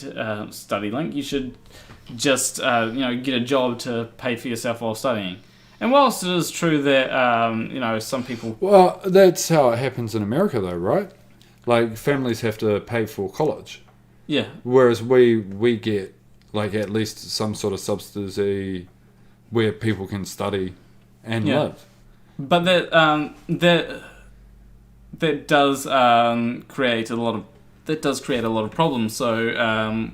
study link. You should just get a job to pay for yourself while studying. And whilst it is true that some people... Well, that's how it happens in America, though, right? Like, families have to pay for college. Yeah. Whereas we get, like, at least some sort of subsidy where people can study and live. But that does create a lot of problems. So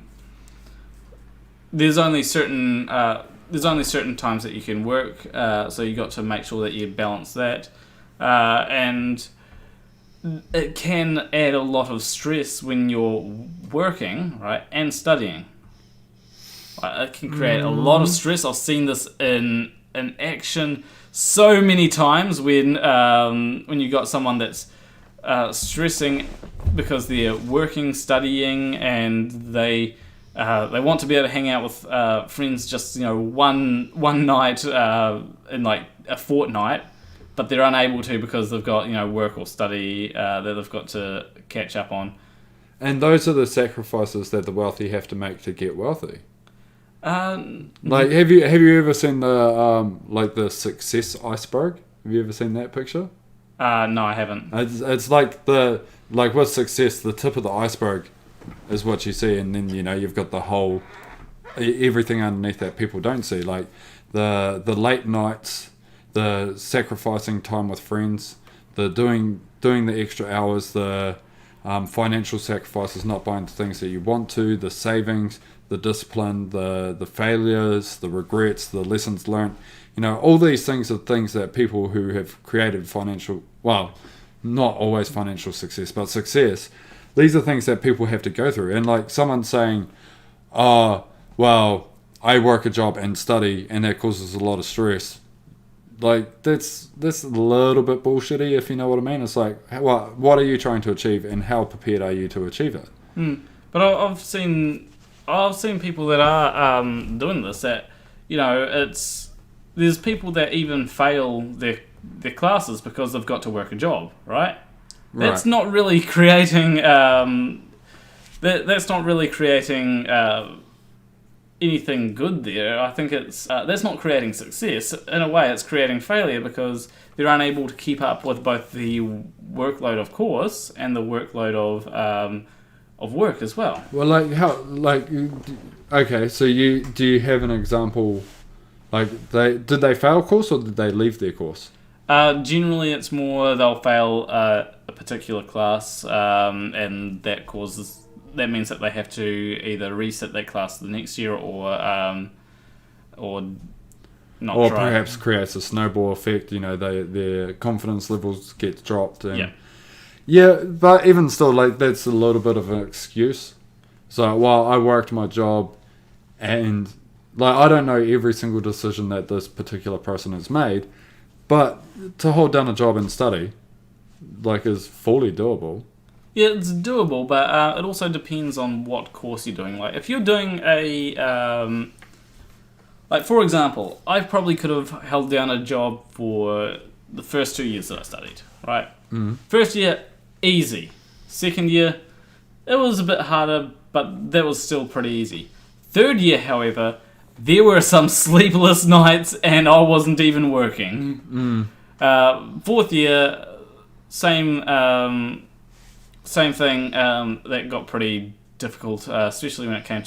there's only certain times that you can work, so you got to make sure that you balance that, and it can add a lot of stress when you're working, right, and studying. It can create a lot of stress. I've seen this in action so many times when you got someone that's stressing because they're working, studying, and they want to be able to hang out with friends just one night in like a fortnight, but they're unable to because they've got work or study that they've got to catch up on. And those are the sacrifices that the wealthy have to make to get wealthy. Like, have you ever seen the success iceberg? Have you ever seen that picture? No, I haven't. It's like with success, the tip of the iceberg is what you see, and then you've got the whole everything underneath that people don't see, like the late nights, the sacrificing time with friends, the doing the extra hours, the financial sacrifices, not buying the things that you want to, the savings, the discipline, the failures, the regrets, the lessons learned. All these things are things that people who have created not always financial success, but success, these are things that people have to go through. And like someone saying, I work a job and study and that causes a lot of stress. Like, that's a little bit bullshitty, if you know what I mean. It's like, what are you trying to achieve and how prepared are you to achieve it? But I've seen people that are doing this, that, there's people that even fail their classes because they've got to work a job, right? That's not really creating that's not really creating anything good there. I think it's that's not creating success. In a way, it's creating failure because they're unable to keep up with both the workload of course and the workload of work as well. Well, okay, so do you have an example? Like, did they fail a course or did they leave their course? Generally, it's more they'll fail a particular class, and that means that they have to either resit that class the next year or not. Or try. Perhaps creates a snowball effect. Their confidence levels get dropped. And yeah, but even still, like, that's a little bit of an excuse. So while I worked my job, and like, I don't know every single decision that this particular person has made. But to hold down a job and study, like, is fully doable. Yeah, it's doable, but it also depends on what course you're doing. Like, if you're doing like, for example, I probably could have held down a job for the first 2 years that I studied, right? First year, easy. Second year, it was a bit harder, but that was still pretty easy. Third year, however, there were some sleepless nights and I wasn't even working. Fourth year, same thing, that got pretty difficult, especially when it came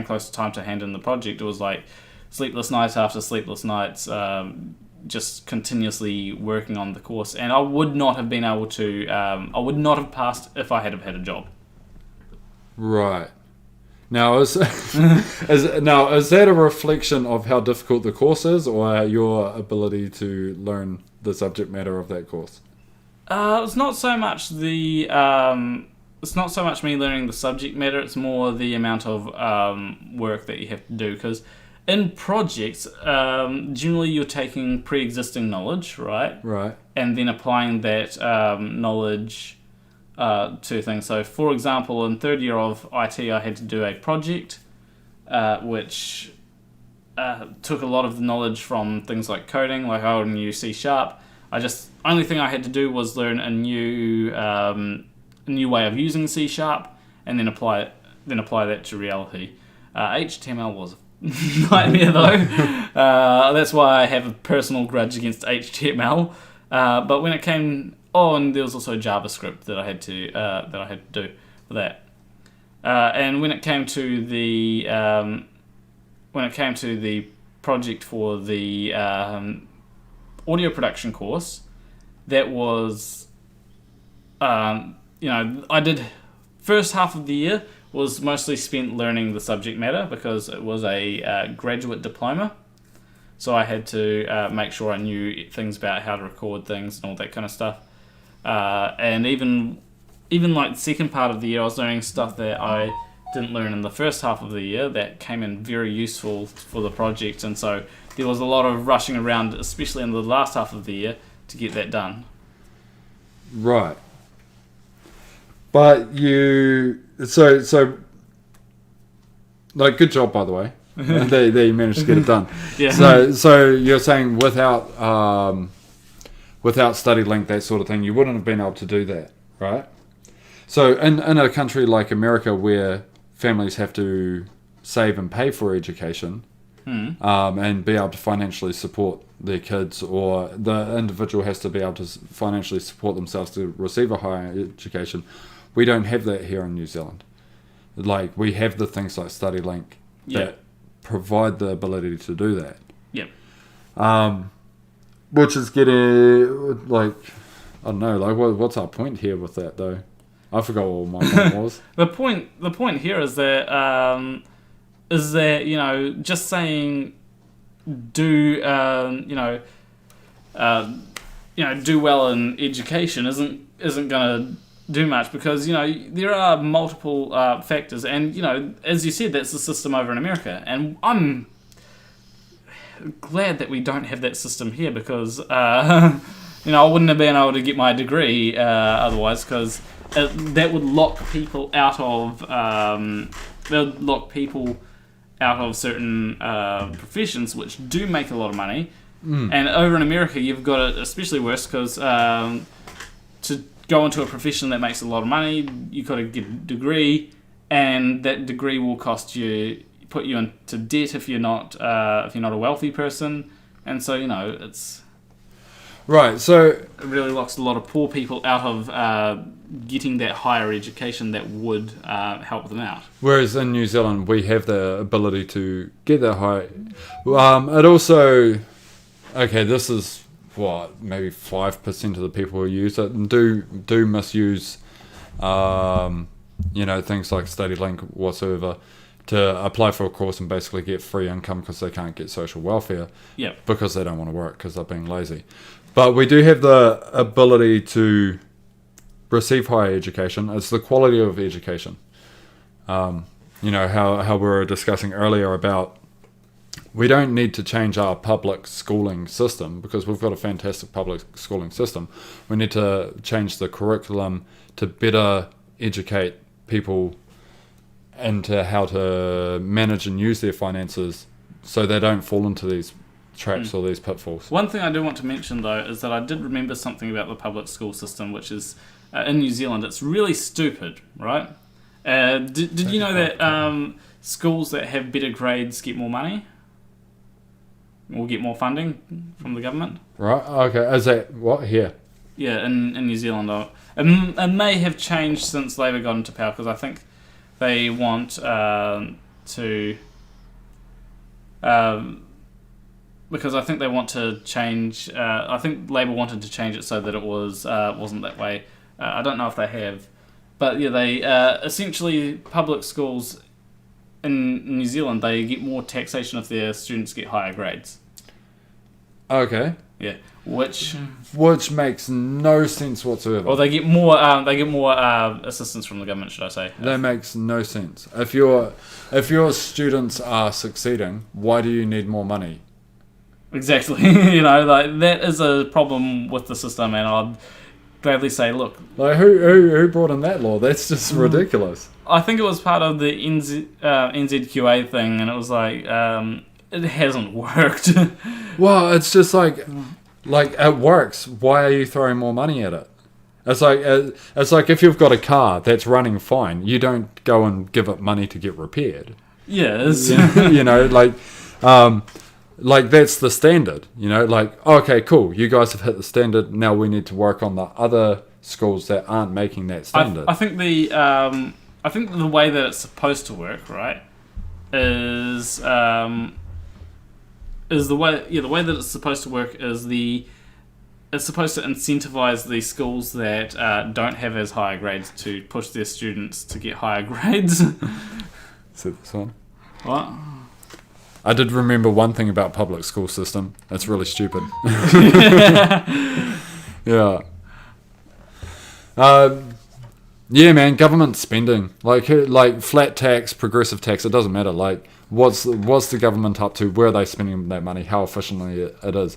close to time to hand in the project. It was like sleepless nights after sleepless nights, just continuously working on the course, and I would not have been able to. I would not have passed if I had have had a job. Right. Now, is that a reflection of how difficult the course is, or your ability to learn the subject matter of that course? It's not so much the. It's not so much me learning the subject matter. It's more the amount of work that you have to do. Because in projects, generally you're taking pre-existing knowledge, right? Right. And then applying that knowledge to things. So, for example, in third year of IT, I had to do a project which took a lot of the knowledge from things like coding, like I knew C#. Only thing I had to do was learn a new way of using C#, and then apply that to reality. HTML was a nightmare though. That's why I have a personal grudge against HTML. But when it came, and there was also JavaScript that I had to do for that. And when it came to the project for the audio production course, that was, I did first half of the year was mostly spent learning the subject matter because it was a graduate diploma. So I had to make sure I knew things about how to record things and all that kind of stuff. And even like the second part of the year, I was learning stuff that I didn't learn in the first half of the year that came in very useful for the project. And so there was a lot of rushing around, especially in the last half of the year, to get that done. Right. But so like, good job, by the way. There you managed to get it done. Yeah. So you're saying without study link, that sort of thing, you wouldn't have been able to do that, right? So in a country like America, where families have to save and pay for education, and be able to financially support their kids, or the individual has to be able to financially support themselves to receive a higher education, we don't have that here in New Zealand. Like, we have the things like study link that provide the ability to do that. Yep. Which is getting, like, I don't know, like, what's our point here with that, though? I forgot what my point was. The point here is that just saying do well in education isn't gonna do much, because there are multiple factors, and as you said, that's the system over in America, and I'm glad that we don't have that system here, because I wouldn't have been able to get my degree otherwise, because that would lock people out of certain professions which do make a lot of money. And over in America, you've got it especially worse, because to go into a profession that makes a lot of money, you've got to get a degree, and that degree will put you into debt if you're not a wealthy person, and so it's right. So it really locks a lot of poor people out of getting that higher education that would help them out. Whereas in New Zealand, we have the ability to get that high. It also, this is maybe 5% of the people who use it and do misuse, things like StudyLink whatsoever, to apply for a course and basically get free income because they can't get social welfare. Yep. Because they don't want to work because they're being lazy. But we do have the ability to receive higher education. It's the quality of education. How we were discussing earlier about, we don't need to change our public schooling system because we've got a fantastic public schooling system. We need to change the curriculum to better educate people into how to manage and use their finances so they don't fall into these traps or these pitfalls. One thing I do want to mention, though, is that I did remember something about the public school system, which is, in New Zealand, it's really stupid, right? Did you know that schools that have better grades get more money? Or get more funding from the government? Right, okay. Is that what? Here? Yeah, in New Zealand. It may have changed since Labour got into power, because I think they want to because I think they want to change. I think Labour wanted to change it so that it wasn't that way. I don't know if they have, but yeah, they essentially public schools in New Zealand, they get more taxation if their students get higher grades. Okay. Yeah, which makes no sense whatsoever. Or they get more assistance from the government, should I say? That makes no sense. If your students are succeeding, why do you need more money? Exactly. Like that is a problem with the system, and I'd gladly say, look, like who brought in that law? That's just ridiculous. I think it was part of the NZQA thing, and it was like it hasn't worked. Well, it's just like it works. Why are you throwing more money at it? It's like if you've got a car that's running fine, you don't go and give it money to get repaired. Yes. Like that's the standard. Like, okay, cool, you guys have hit the standard. Now we need to work on the other schools that aren't making that standard. I think the way that it's supposed to work, right, is the way that it's supposed to work is it's supposed to incentivize the schools that don't have as high grades to push their students to get higher grades. See this one? What? I did remember one thing about public school system. It's really stupid. Yeah. Yeah, man. Government spending, like flat tax, progressive tax. It doesn't matter. Like, what's the government up to? Where are they spending that money? How efficiently it is?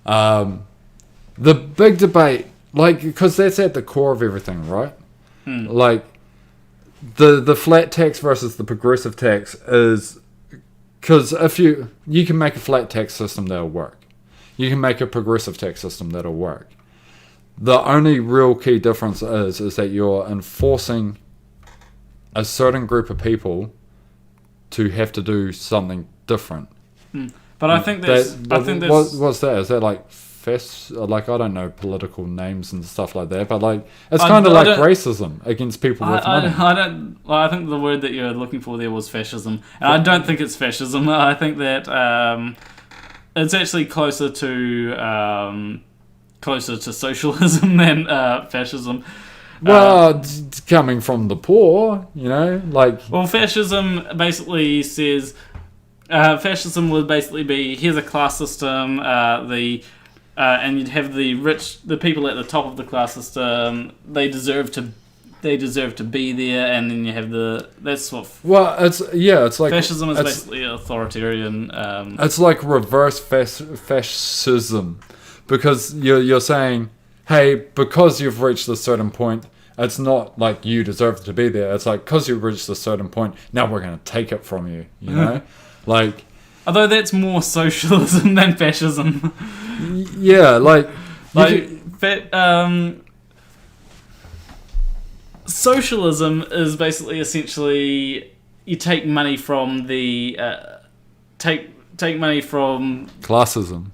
The big debate, because that's at the core of everything, right? Like, the flat tax versus the progressive tax is. Because if you can make a flat tax system that'll work. You can make a progressive tax system that'll work. The only real key difference is that you're enforcing a certain group of people to have to do something different. But I think there's... What's that? Is that like I don't know political names and stuff like that, but it's kind of like racism against people with money. I think the word that you're looking for there was fascism, and I don't think it's fascism. I think that it's actually closer to socialism than fascism. Well, coming from the poor, Well, fascism basically says fascism would basically be, here's a class system, and you'd have the rich, the people at the top of the class system. They deserve to be there, and then you have that's what. Well, it's like fascism is basically authoritarian. It's like reverse fascism, because you're saying, hey, because you've reached a certain point, it's not like you deserve to be there. It's like, because you've reached a certain point, now we're going to take it from you. You know, like. Although that's more socialism than fascism. Yeah, socialism is basically essentially you take money from take money from classism.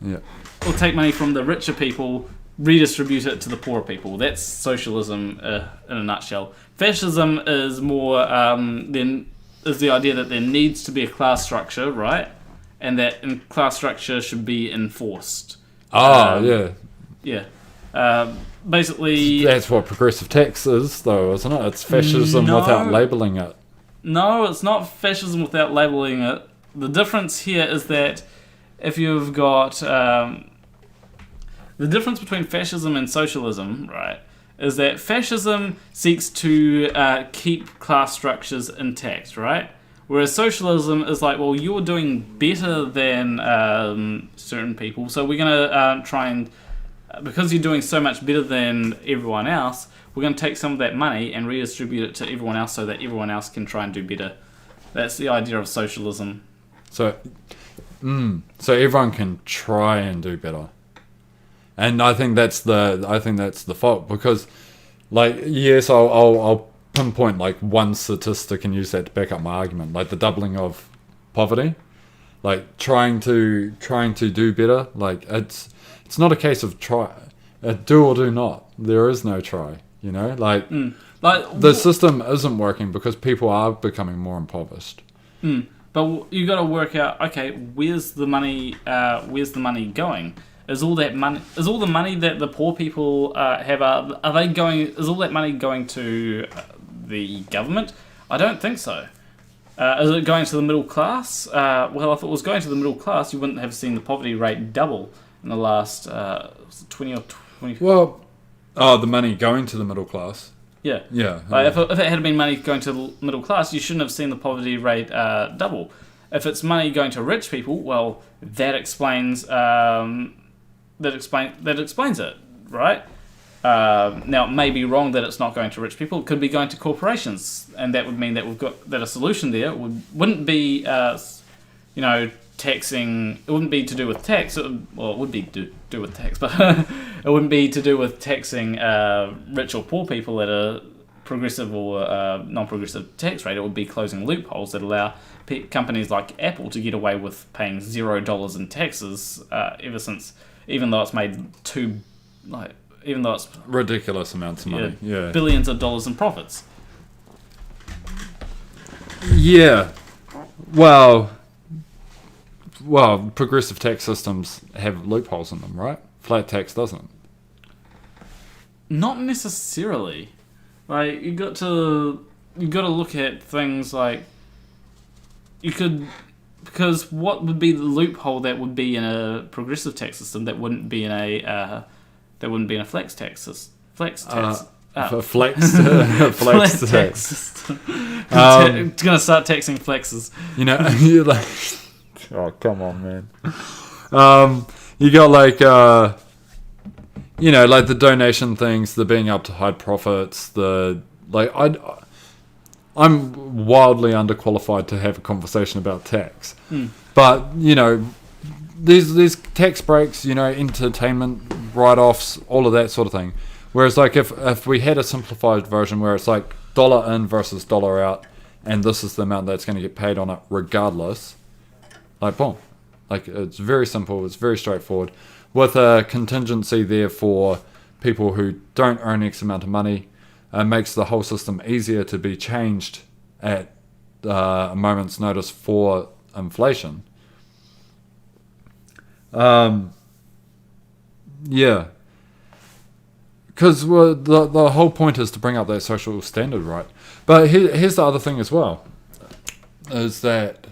Yeah. Or take money from the richer people, redistribute it to the poorer people. That's socialism in a nutshell. Fascism is more is the idea that there needs to be a class structure, right? And that class structure should be enforced. Yeah. Basically... That's what progressive tax is, though, isn't it? It's fascism without labelling it. No, it's not fascism without labelling it. The difference here is that if you've got... the difference between fascism and socialism, right, is that fascism seeks to keep class structures intact, right? Whereas socialism is like, well, you're doing better than certain people, so we're going to try and... because you're doing so much better than everyone else, we're going to take some of that money and redistribute it to everyone else so that everyone else can try and do better. That's the idea of socialism. So everyone can try and do better. And I think that's the fault, because, yes, I'll pinpoint one statistic and use that to back up my argument, the doubling of poverty, trying to do better. It's not a case of try, do or do not. There is no try. The system isn't working because people are becoming more impoverished. But you got to work out. Okay, where's the money? Where's the money going? Is all the money that the poor people have? Are they going? Is all that money going to the government? I don't think so. Is it going to the middle class? Well, if it was going to the middle class, you wouldn't have seen the poverty rate double in the last 20 or 20. Well, the money going to the middle class. Yeah. Yeah. If it had been money going to the middle class, you shouldn't have seen the poverty rate double. If it's money going to rich people, well, that explains it, right? Now, it may be wrong that it's not going to rich people. It could be going to corporations, and that would mean that we've got that a solution there wouldn't be, taxing. It wouldn't be to do with tax. It would be to do with tax, but it wouldn't be to do with taxing rich or poor people at a progressive or non-progressive tax rate. It would be closing loopholes that allow companies like Apple to get away with paying $0 in taxes, even though it's made even though it's ridiculous amounts of money. Yeah. Billions of dollars in profits. Yeah. Well, progressive tax systems have loopholes in them, right? Flat tax doesn't. Not necessarily. Like you got to look at things like because what would be the loophole that would be in a progressive tax system that wouldn't be in a flex tax system? Flex tax. Flex tax system. It's gonna start taxing flexes. You're like, oh come on, man. You got like like the donation things, the being able to hide profits, I'm wildly underqualified to have a conversation about tax. But, these tax breaks, entertainment write-offs, all of that sort of thing. Whereas, like, if we had a simplified version where it's like dollar in versus dollar out, and this is the amount that's going to get paid on it regardless, like, boom. Like, it's very simple, it's very straightforward. With a contingency there for people who don't earn X amount of money, makes the whole system easier to be changed at a moment's notice for inflation. Yeah. Because the whole point is to bring up that social standard, right? But here's the other thing as well, is that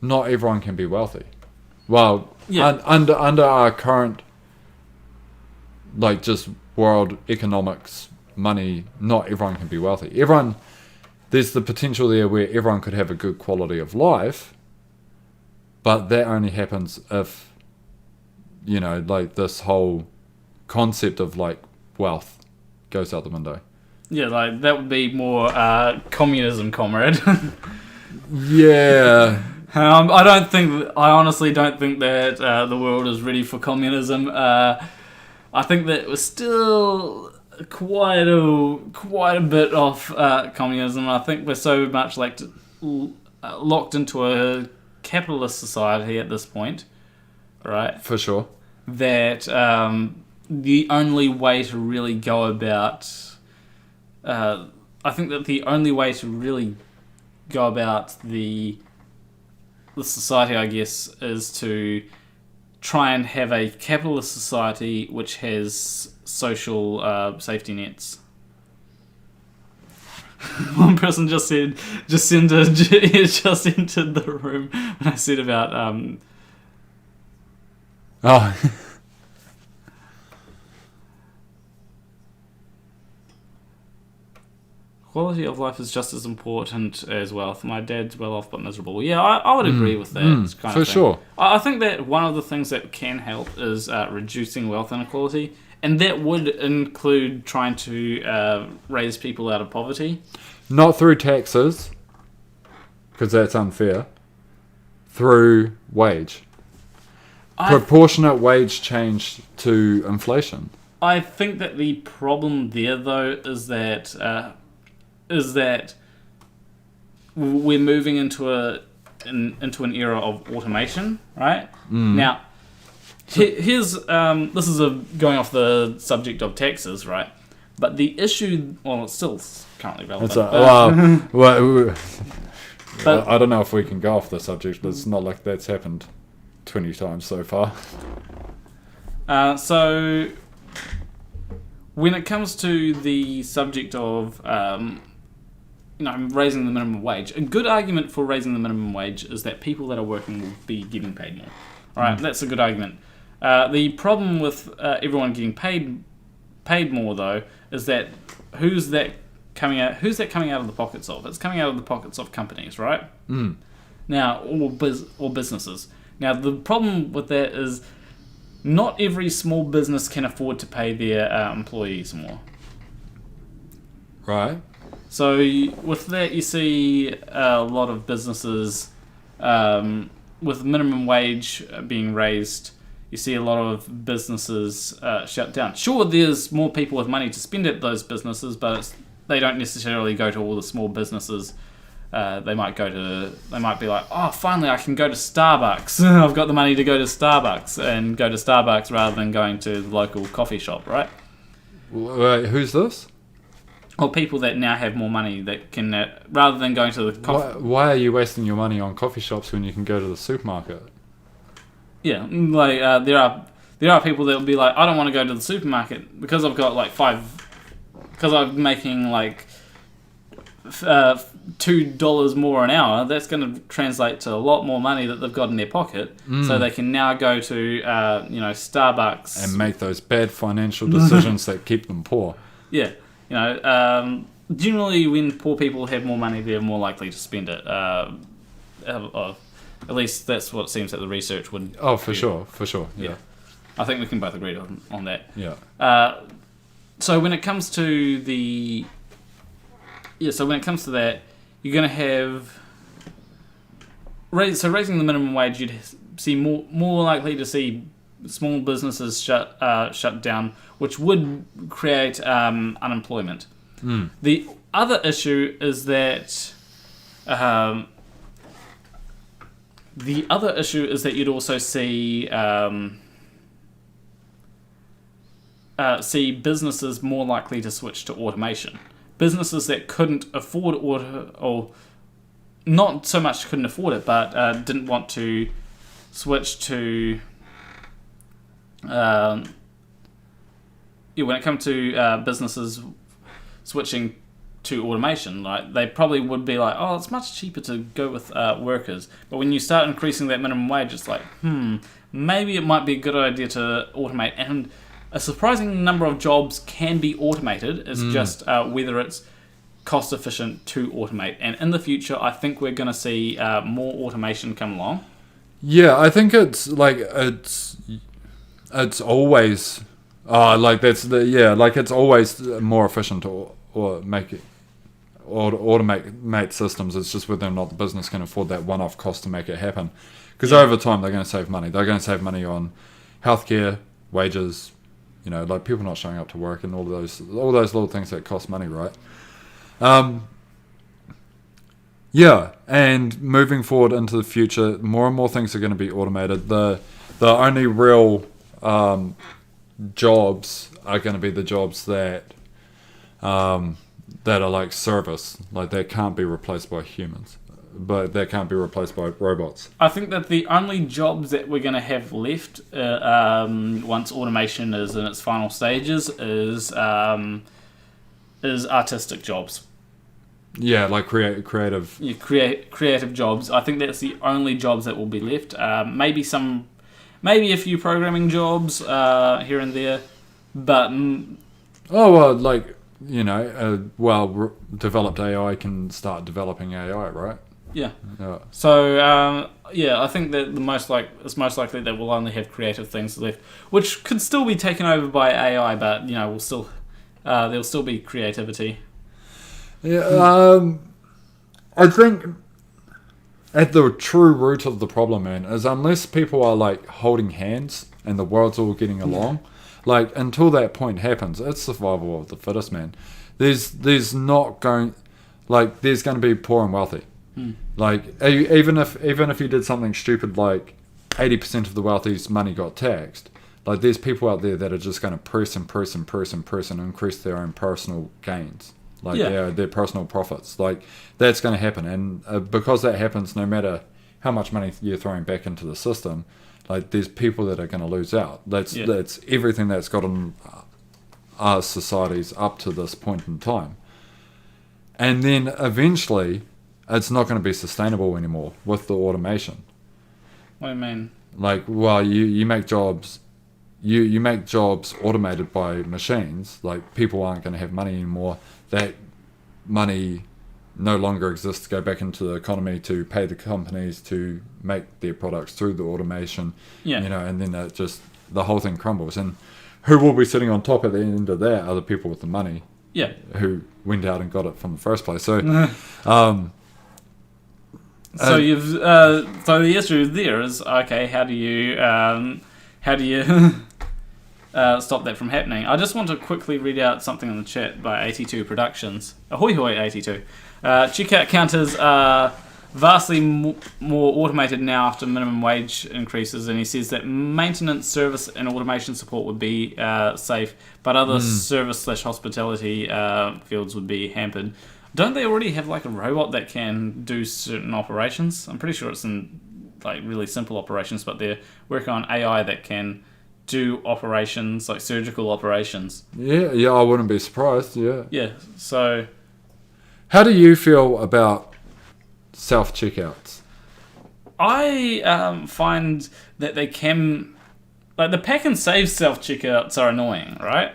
not everyone can be wealthy. Well, yeah. Under our current, like, just world economics, money, not everyone can be wealthy. There's the potential there where everyone could have a good quality of life, but that only happens if, like, this whole concept of, like, wealth goes out the window. Yeah, like, that would be more communism, comrade. Yeah. I honestly don't think that the world is ready for communism. I think that we're still quite a bit off communism. I think we're so much locked into a capitalist society at this point, right? For sure. That the only way to really go about, I think that the only way to really go about the society, I guess, is to try and have a capitalist society which has social safety nets. One person just entered the room when I said about quality of life is just as important as wealth. My dad's well off but miserable. Yeah, I would agree with that kind of thing. For sure. I think that one of the things that can help is reducing wealth inequality, and that would include trying to raise people out of poverty. Not through taxes, because that's unfair. Through wage. Proportionate wage change to inflation. I think that the problem there, though, is that we're moving into an era of automation, right? Now, here's this is going off the subject of taxes, right? But the issue, well, it's still currently relevant. But I don't know if we can go off the subject, but it's not like that's happened 20 times so far. So, when it comes to the subject of, raising the minimum wage, a good argument for raising the minimum wage is that people that are working will be getting paid more. All right, that's a good argument. The problem with everyone getting paid more, though, is that who's that coming out of the pockets of? It's coming out of the pockets of companies, right? Now, or businesses. Now, the problem with that is not every small business can afford to pay their employees more. Right. So with that, you see a lot of businesses with minimum wage being raised. You see a lot of businesses shut down. Sure, there's more people with money to spend at those businesses, but they don't necessarily go to all the small businesses. They might be like, oh, finally I can go to Starbucks. I've got the money to go to Starbucks, and go to Starbucks rather than going to the local coffee shop, right? Wait, who's this? Or people that now have more money that can, rather than going to the coffee... Why are you wasting your money on coffee shops when you can go to the supermarket? Yeah, like, there are people that will be like, I don't want to go to the supermarket because I've got like because I'm making like $2 more an hour. That's going to translate to a lot more money that they've got in their pocket, so they can now go to Starbucks and make those bad financial decisions that keep them poor. Yeah, generally when poor people have more money, they're more likely to spend it. At least that's what it seems that the research would. Oh, for sure. Yeah. I think we can both agree on that. Yeah. So when it comes to that, you're going to have raising the minimum wage. You'd see more likely to see small businesses shut down, which would create unemployment. The other issue is that you'd also see businesses more likely to switch to automation. Businesses that couldn't afford or not so much couldn't afford it, but didn't want to switch to. When it comes to businesses switching to automation, like they probably would be like, oh, it's much cheaper to go with workers. But when you start increasing that minimum wage, it's like, maybe it might be a good idea to automate. And a surprising number of jobs can be automated. It's just whether it's cost efficient to automate. And in the future, I think we're going to see more automation come along. Yeah, I think it's always it's always more efficient to automate systems. It's just whether or not the business can afford that one-off cost to make it happen. Because over time, they're going to save money. They're going to save money on healthcare, wages, like people not showing up to work and all those little things that cost money, right? Yeah, and moving forward into the future, more and more things are going to be automated. The only real jobs are going to be the jobs that are like service, like they can't be replaced by humans, but they can't be replaced by robots. I think that the only jobs that we're going to have left once automation is in its final stages is artistic jobs. Yeah, like creative. Yeah, creative jobs. I think that's the only jobs that will be left. Maybe a few programming jobs here and there, but developed AI can start developing AI, right? Yeah. So I think that it's most likely that we'll only have creative things left, which could still be taken over by AI, but there'll still be creativity. Yeah, I think at the true root of the problem, man, is unless people are like holding hands and the world's all getting along, like until that point happens, it's survival of the fittest, man. There's going to be poor and wealthy. Like even if you did something stupid like 80% of the wealthy's money got taxed, like there's people out there that are just going to press and increase their own personal gains. like Yeah. their personal profits. Like that's going to happen, and because that happens, no matter how much money you're throwing back into the system, like there's people that are going to lose out. That's everything that's gotten our societies up to this point in time, and then eventually it's not going to be sustainable anymore with the automation. What do you mean? Like, well, you make jobs. You make jobs automated by machines. Like, people aren't going to have money anymore. That money no longer exists to go back into the economy to pay the companies to make their products through the automation. Yeah. And then the whole thing crumbles. And who will be sitting on top at the end of that are the people with the money. Yeah. Who went out and got it from the first place. So, so the issue there is, okay, how do you stop that from happening? I just want to quickly read out something in the chat by 82 Productions. Ahoy hoy 82. Checkout counters are vastly more automated now after minimum wage increases, and he says that maintenance, service, and automation support would be safe, but other service/hospitality fields would be hampered. Don't they already have like a robot that can do certain operations? I'm pretty sure it's in like really simple operations, but they're working on AI that can do operations, like surgical operations. Yeah, I wouldn't be surprised, yeah. Yeah, so... How do you feel about self-checkouts? I find that they can... Like, the pack and save self-checkouts are annoying, right?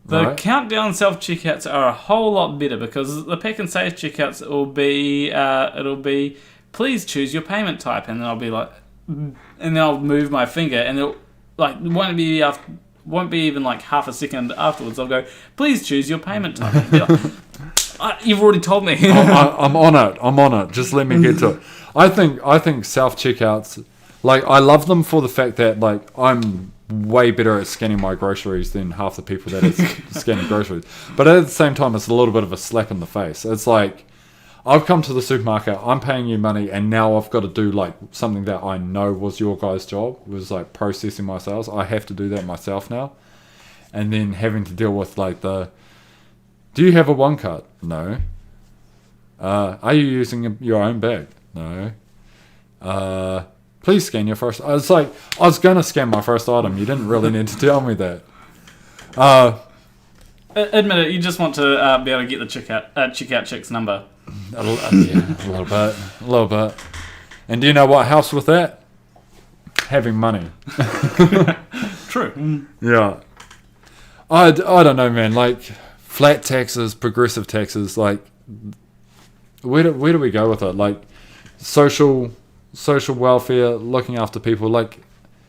The countdown self-checkouts are a whole lot better, because the pack and save checkouts it'll be please choose your payment type, and then I'll be like, and then I'll move my finger, and it'll like won't be even like half a second afterwards. I'll go, please choose your payment type. You've already told me. I'm on it. Just let me get to it. I think self-checkouts, like, I love them for the fact that, like, I'm way better at scanning my groceries than half the people that are scanning groceries. But at the same time, it's a little bit of a slap in the face. It's like, I've come to the supermarket, I'm paying you money, and now I've got to do, like, something that I know was your guys' job, was, like, processing my sales. I have to do that myself now. And then having to deal with, like, do you have a one card? No. Are you using your own bag? No. Please scan your first... It's like, I was going to scan my first item. You didn't really need to tell me that. Admit it, you just want to be able to get the checkout chick's number. A little bit. And do you know what helps with that? Having money. True. Yeah. I don't know, man. Like, flat taxes, progressive taxes, like, where do we go with it? Like, social welfare, looking after people, like,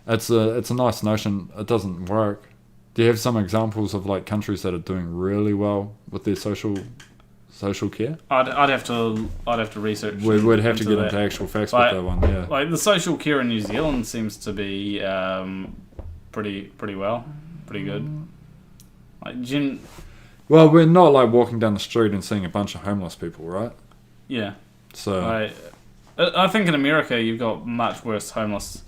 it's a nice notion. It doesn't work. Do you have some examples of, like, countries that are doing really well with their social care? I'd have to research. We'd have to get that. into actual facts Like, with that one. Yeah. Like, the social care in New Zealand seems to be pretty good. Like, Well, we're not, like, walking down the street and seeing a bunch of homeless people, right? Yeah. So I think in America you've got much worse homelessness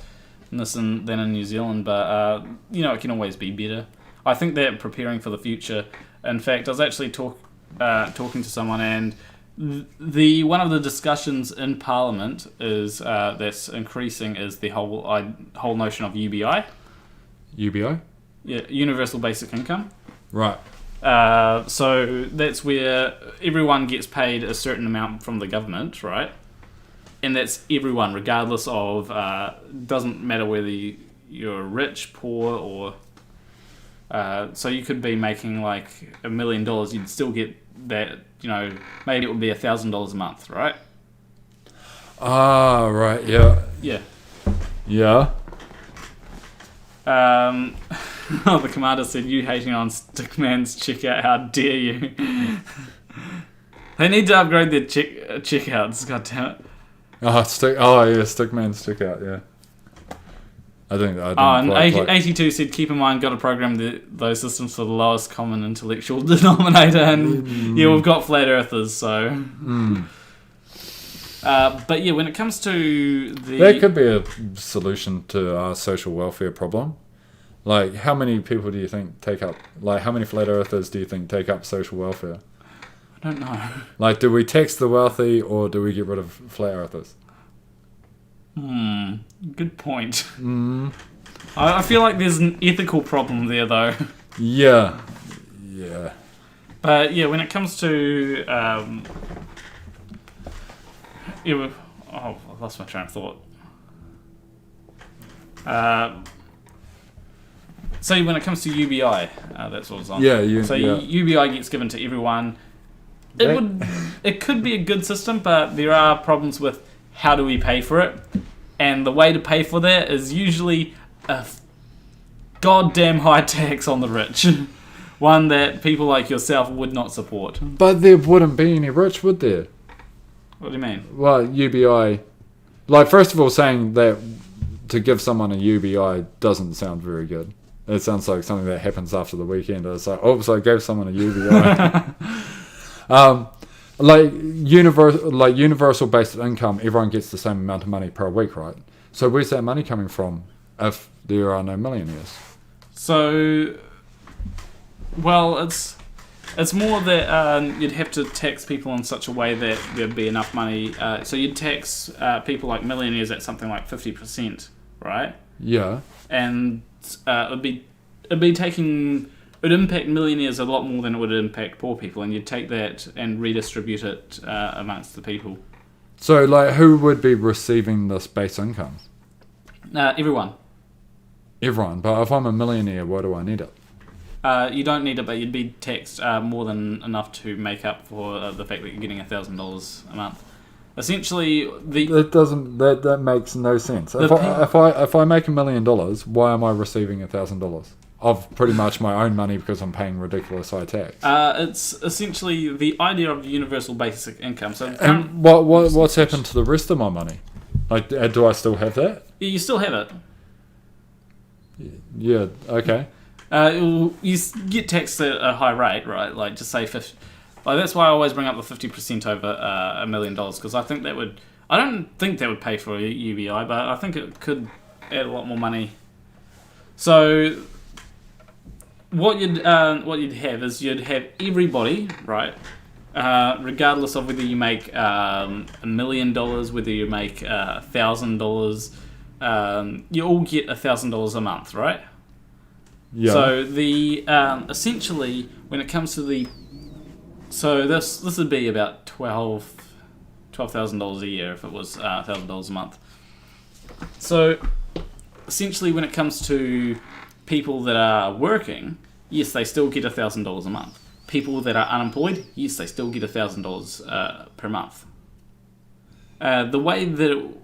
than in New Zealand, but it can always be better. I think they're preparing for the future. In fact, I was actually talking to someone, and one of the discussions in Parliament is that's increasing is the whole notion of UBI. UBI? Yeah, Universal Basic Income. Right. So that's where everyone gets paid a certain amount from the government, right? And that's everyone, regardless of, doesn't matter whether you're rich, poor, or... so you could be making like $1 million, you'd still get that, maybe it would be $1,000 a month, right? Ah, right, yeah. Yeah. Yeah. The commander said, you hating on Stickman's checkout, how dare you? They need to upgrade their checkouts, goddammit. Stickman's checkout, yeah. I think and 82 said, keep in mind, got to program those systems for the lowest common intellectual denominator, and we've got flat earthers, so... but yeah, when it comes to the... That could be a solution to our social welfare problem. Like, how many people do you think take up... Like, how many flat earthers do you think take up social welfare? I don't know. Like, do we tax the wealthy or do we get rid of flat earthers? Good point. I feel like there's an ethical problem there, though. Yeah. But yeah, when it comes to I lost my train of thought. So when it comes to UBI, that's what it's on. Yeah, UBI gets given to everyone. It could be a good system, but there are problems with how do we pay for it, and the way to pay for that is usually a goddamn high tax on the rich. One that people like yourself would not support. But there wouldn't be any rich, would there? What do you mean? Well, UBI... Like, first of all, saying that to give someone a UBI doesn't sound very good. It sounds like something that happens after the weekend. It's like, oops, I gave someone a UBI. Universal basic income, everyone gets the same amount of money per week, right? So where's that money coming from if there are no millionaires? So, well, it's more that you'd have to tax people in such a way that there'd be enough money. So you'd tax people like millionaires at something like 50%, right? Yeah. And it'd impact millionaires a lot more than it would impact poor people, and you'd take that and redistribute it amongst the people. So, like, who would be receiving this base income? Everyone. Everyone. But if I'm a millionaire, why do I need it? You don't need it, but you'd be taxed more than enough to make up for the fact that you're getting $1,000 a month. Essentially, that makes no sense. If I make $1 million, why am I receiving $1,000 of pretty much my own money because I'm paying ridiculous high tax? It's essentially the idea of universal basic income. So, and what's happened to the rest of my money? Like, do I still have that? You still have it. Yeah. Okay. You get taxed at a high rate, right? Like, just say 50. Like, that's why I always bring up the 50% over $1 million, because I think that would. I don't think that would pay for a UBI, but I think it could add a lot more money. So, what you'd have is you'd have everybody, right? Regardless of whether you make $1 million, whether you make $1,000, you all get $1,000 a month, right? Yeah. So the essentially when it comes to the this would be about $12,000 a year if it was $1,000 a month. So essentially when it comes to people that are working, yes, they still get $1,000 a month. People that are unemployed, yes, they still get $1,000 per month. The way that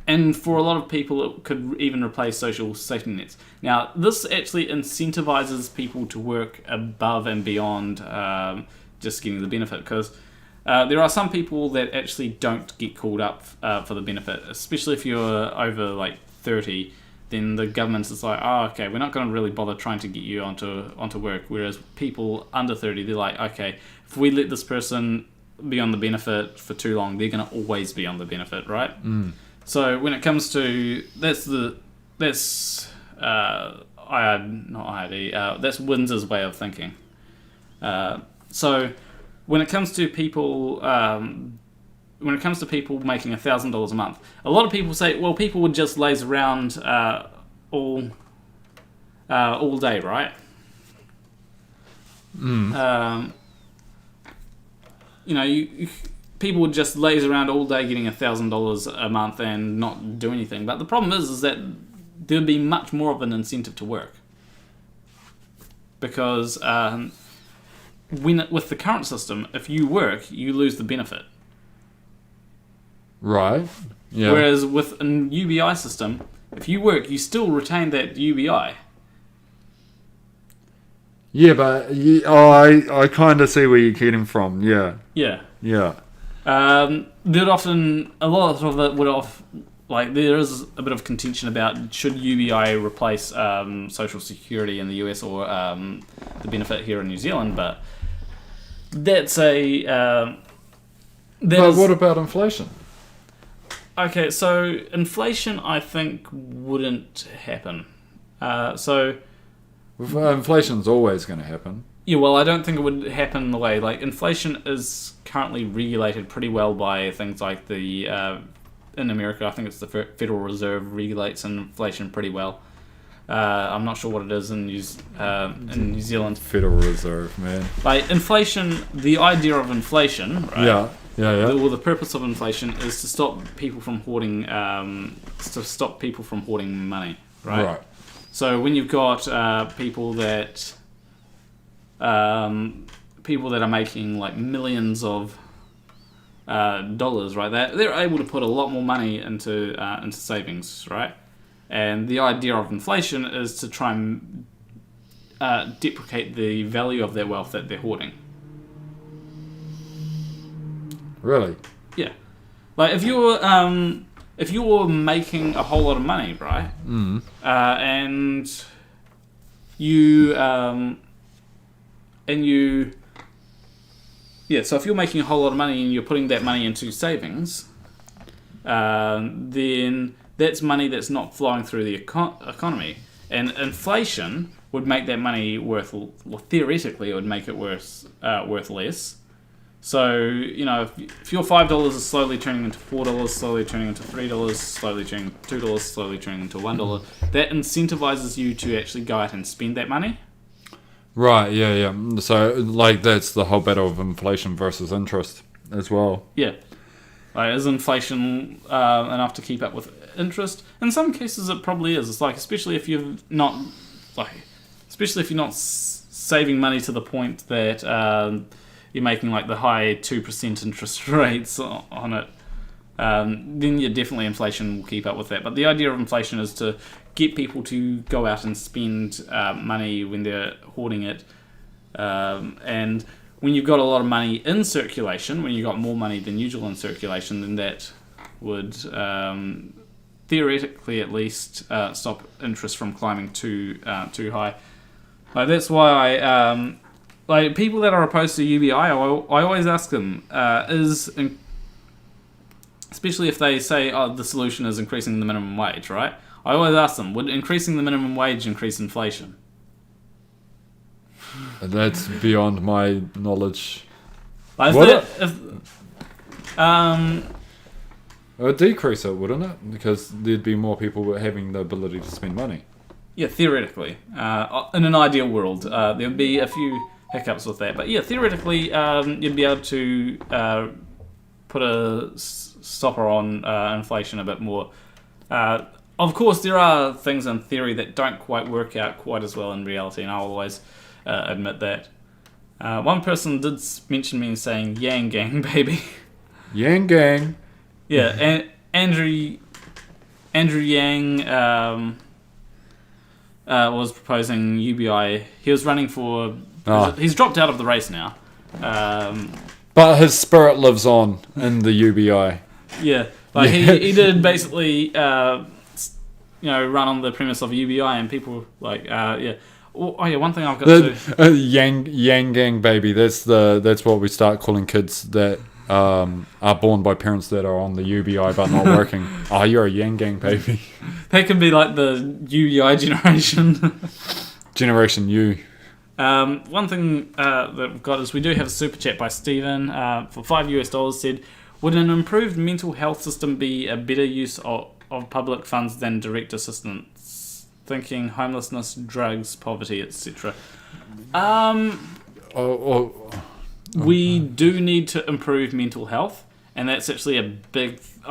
and for a lot of people, it could even replace social safety nets. Now, this actually incentivizes people to work above and beyond just getting the benefit, because there are some people that actually don't get called up for the benefit, especially if you're over like 30. Then the government's just like, oh, okay, we're not going to really bother trying to get you onto work. Whereas people under 30, they're like, okay, if we let this person be on the benefit for too long, they're going to always be on the benefit, right? So when it comes to that's Windsor's way of thinking. So when it comes to people making $1,000 a month, a lot of people say, well, people would just laze around all day, right? People would just laze around all day getting $1,000 a month and not do anything. But the problem is that there would be much more of an incentive to work. Because with the current system, if you work, you lose the benefit. Right. Yeah. Whereas with a UBI system, if you work, you still retain that UBI. Yeah, but I kind of see where you're getting from. Yeah. Yeah. Yeah. There is a bit of contention about should UBI replace Social Security in the US or the benefit here in New Zealand, but that's but what about inflation? Okay, so inflation I think wouldn't happen. Inflation's always going to happen. Yeah, well, I don't think it would happen in the way... Like, inflation is currently regulated pretty well by things like the... in America, I think it's the Federal Reserve regulates inflation pretty well. I'm not sure what it is in New Zealand. Federal Reserve, man. Like, inflation... The idea of inflation, right? Yeah. The purpose of inflation is to stop people from hoarding... money, right? Right. So when you've got people that are making like millions of dollars, right? They're able to put a lot more money into savings, right? And the idea of inflation is to try and deprecate the value of their wealth that they're hoarding. Really? Yeah. Like if you're making a whole lot of money, right? Mm. And you so if you're making a whole lot of money and you're putting that money into savings, then that's money that's not flowing through the economy. And inflation would make that money theoretically, it would make it worth less. So, if your $5 is slowly turning into $4, slowly turning into $3, slowly turning into $2, slowly turning into $1, that incentivizes you to actually go out and spend that money. Right, yeah. So, like, that's the whole battle of inflation versus interest as well. Yeah. Like, is inflation enough to keep up with interest? In some cases, it probably is. It's like, especially if you're not saving money to the point that you're making like the high 2% interest rates on it, then definitely inflation will keep up with that. But the idea of inflation is to get people to go out and spend money when they're hoarding it. And when you've got a lot of money in circulation, when you've got more money than usual in circulation, then that would theoretically at least stop interest from climbing too high. That's why like people that are opposed to UBI, I always ask them, especially if they say, the solution is increasing the minimum wage, right? I always ask them, would increasing the minimum wage increase inflation? That's beyond my knowledge. Like it would decrease it, wouldn't it? Because there'd be more people having the ability to spend money. Yeah, theoretically. In an ideal world, there'd be a few hiccups with that. But yeah, theoretically, you'd be able to put a stopper on inflation a bit more. Of course, there are things in theory that don't quite work out quite as well in reality, and I'll always admit that. One person did mention me saying, "Yang gang, baby." Yang gang. Yeah, and Andrew Yang was proposing UBI. He was running for... He's dropped out of the race now. But his spirit lives on in the UBI. Yeah, like he did basically, run on the premise of UBI, and people like, yeah. Oh yeah, one thing I've got to Yang gang baby. That's what we start calling kids that are born by parents that are on the UBI but not working. Oh, you're a Yang gang baby. They can be like the UBI generation. Generation U. One thing that we've got is we do have a super chat by Stephen for $5 said, would an improved mental health system be a better use of public funds than direct assistance? Thinking homelessness, drugs, poverty, etc. We do need to improve mental health, and that's actually I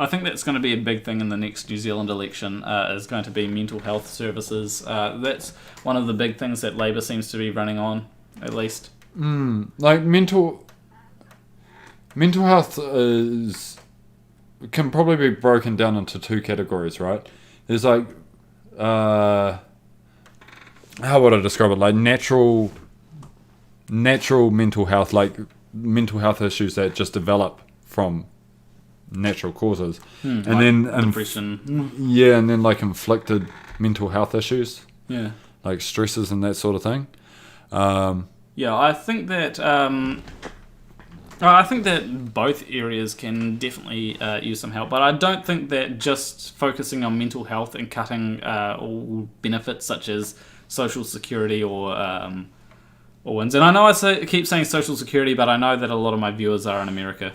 think that's going to be a big thing in the next New Zealand election, is going to be mental health services. That's one of the big things that Labour seems to be running on, at least. Like mental health can probably be broken down into two categories, right? There's like, how would I describe it? Like natural mental health, like mental health issues that just develop from natural causes, and like then depression. And then like inflicted mental health issues, like stresses and that sort of thing. I think that both areas can definitely use some help, but I don't think that just focusing on mental health and cutting all benefits such as social security or wins. And I know keep saying Social Security, but I know that a lot of my viewers are in America.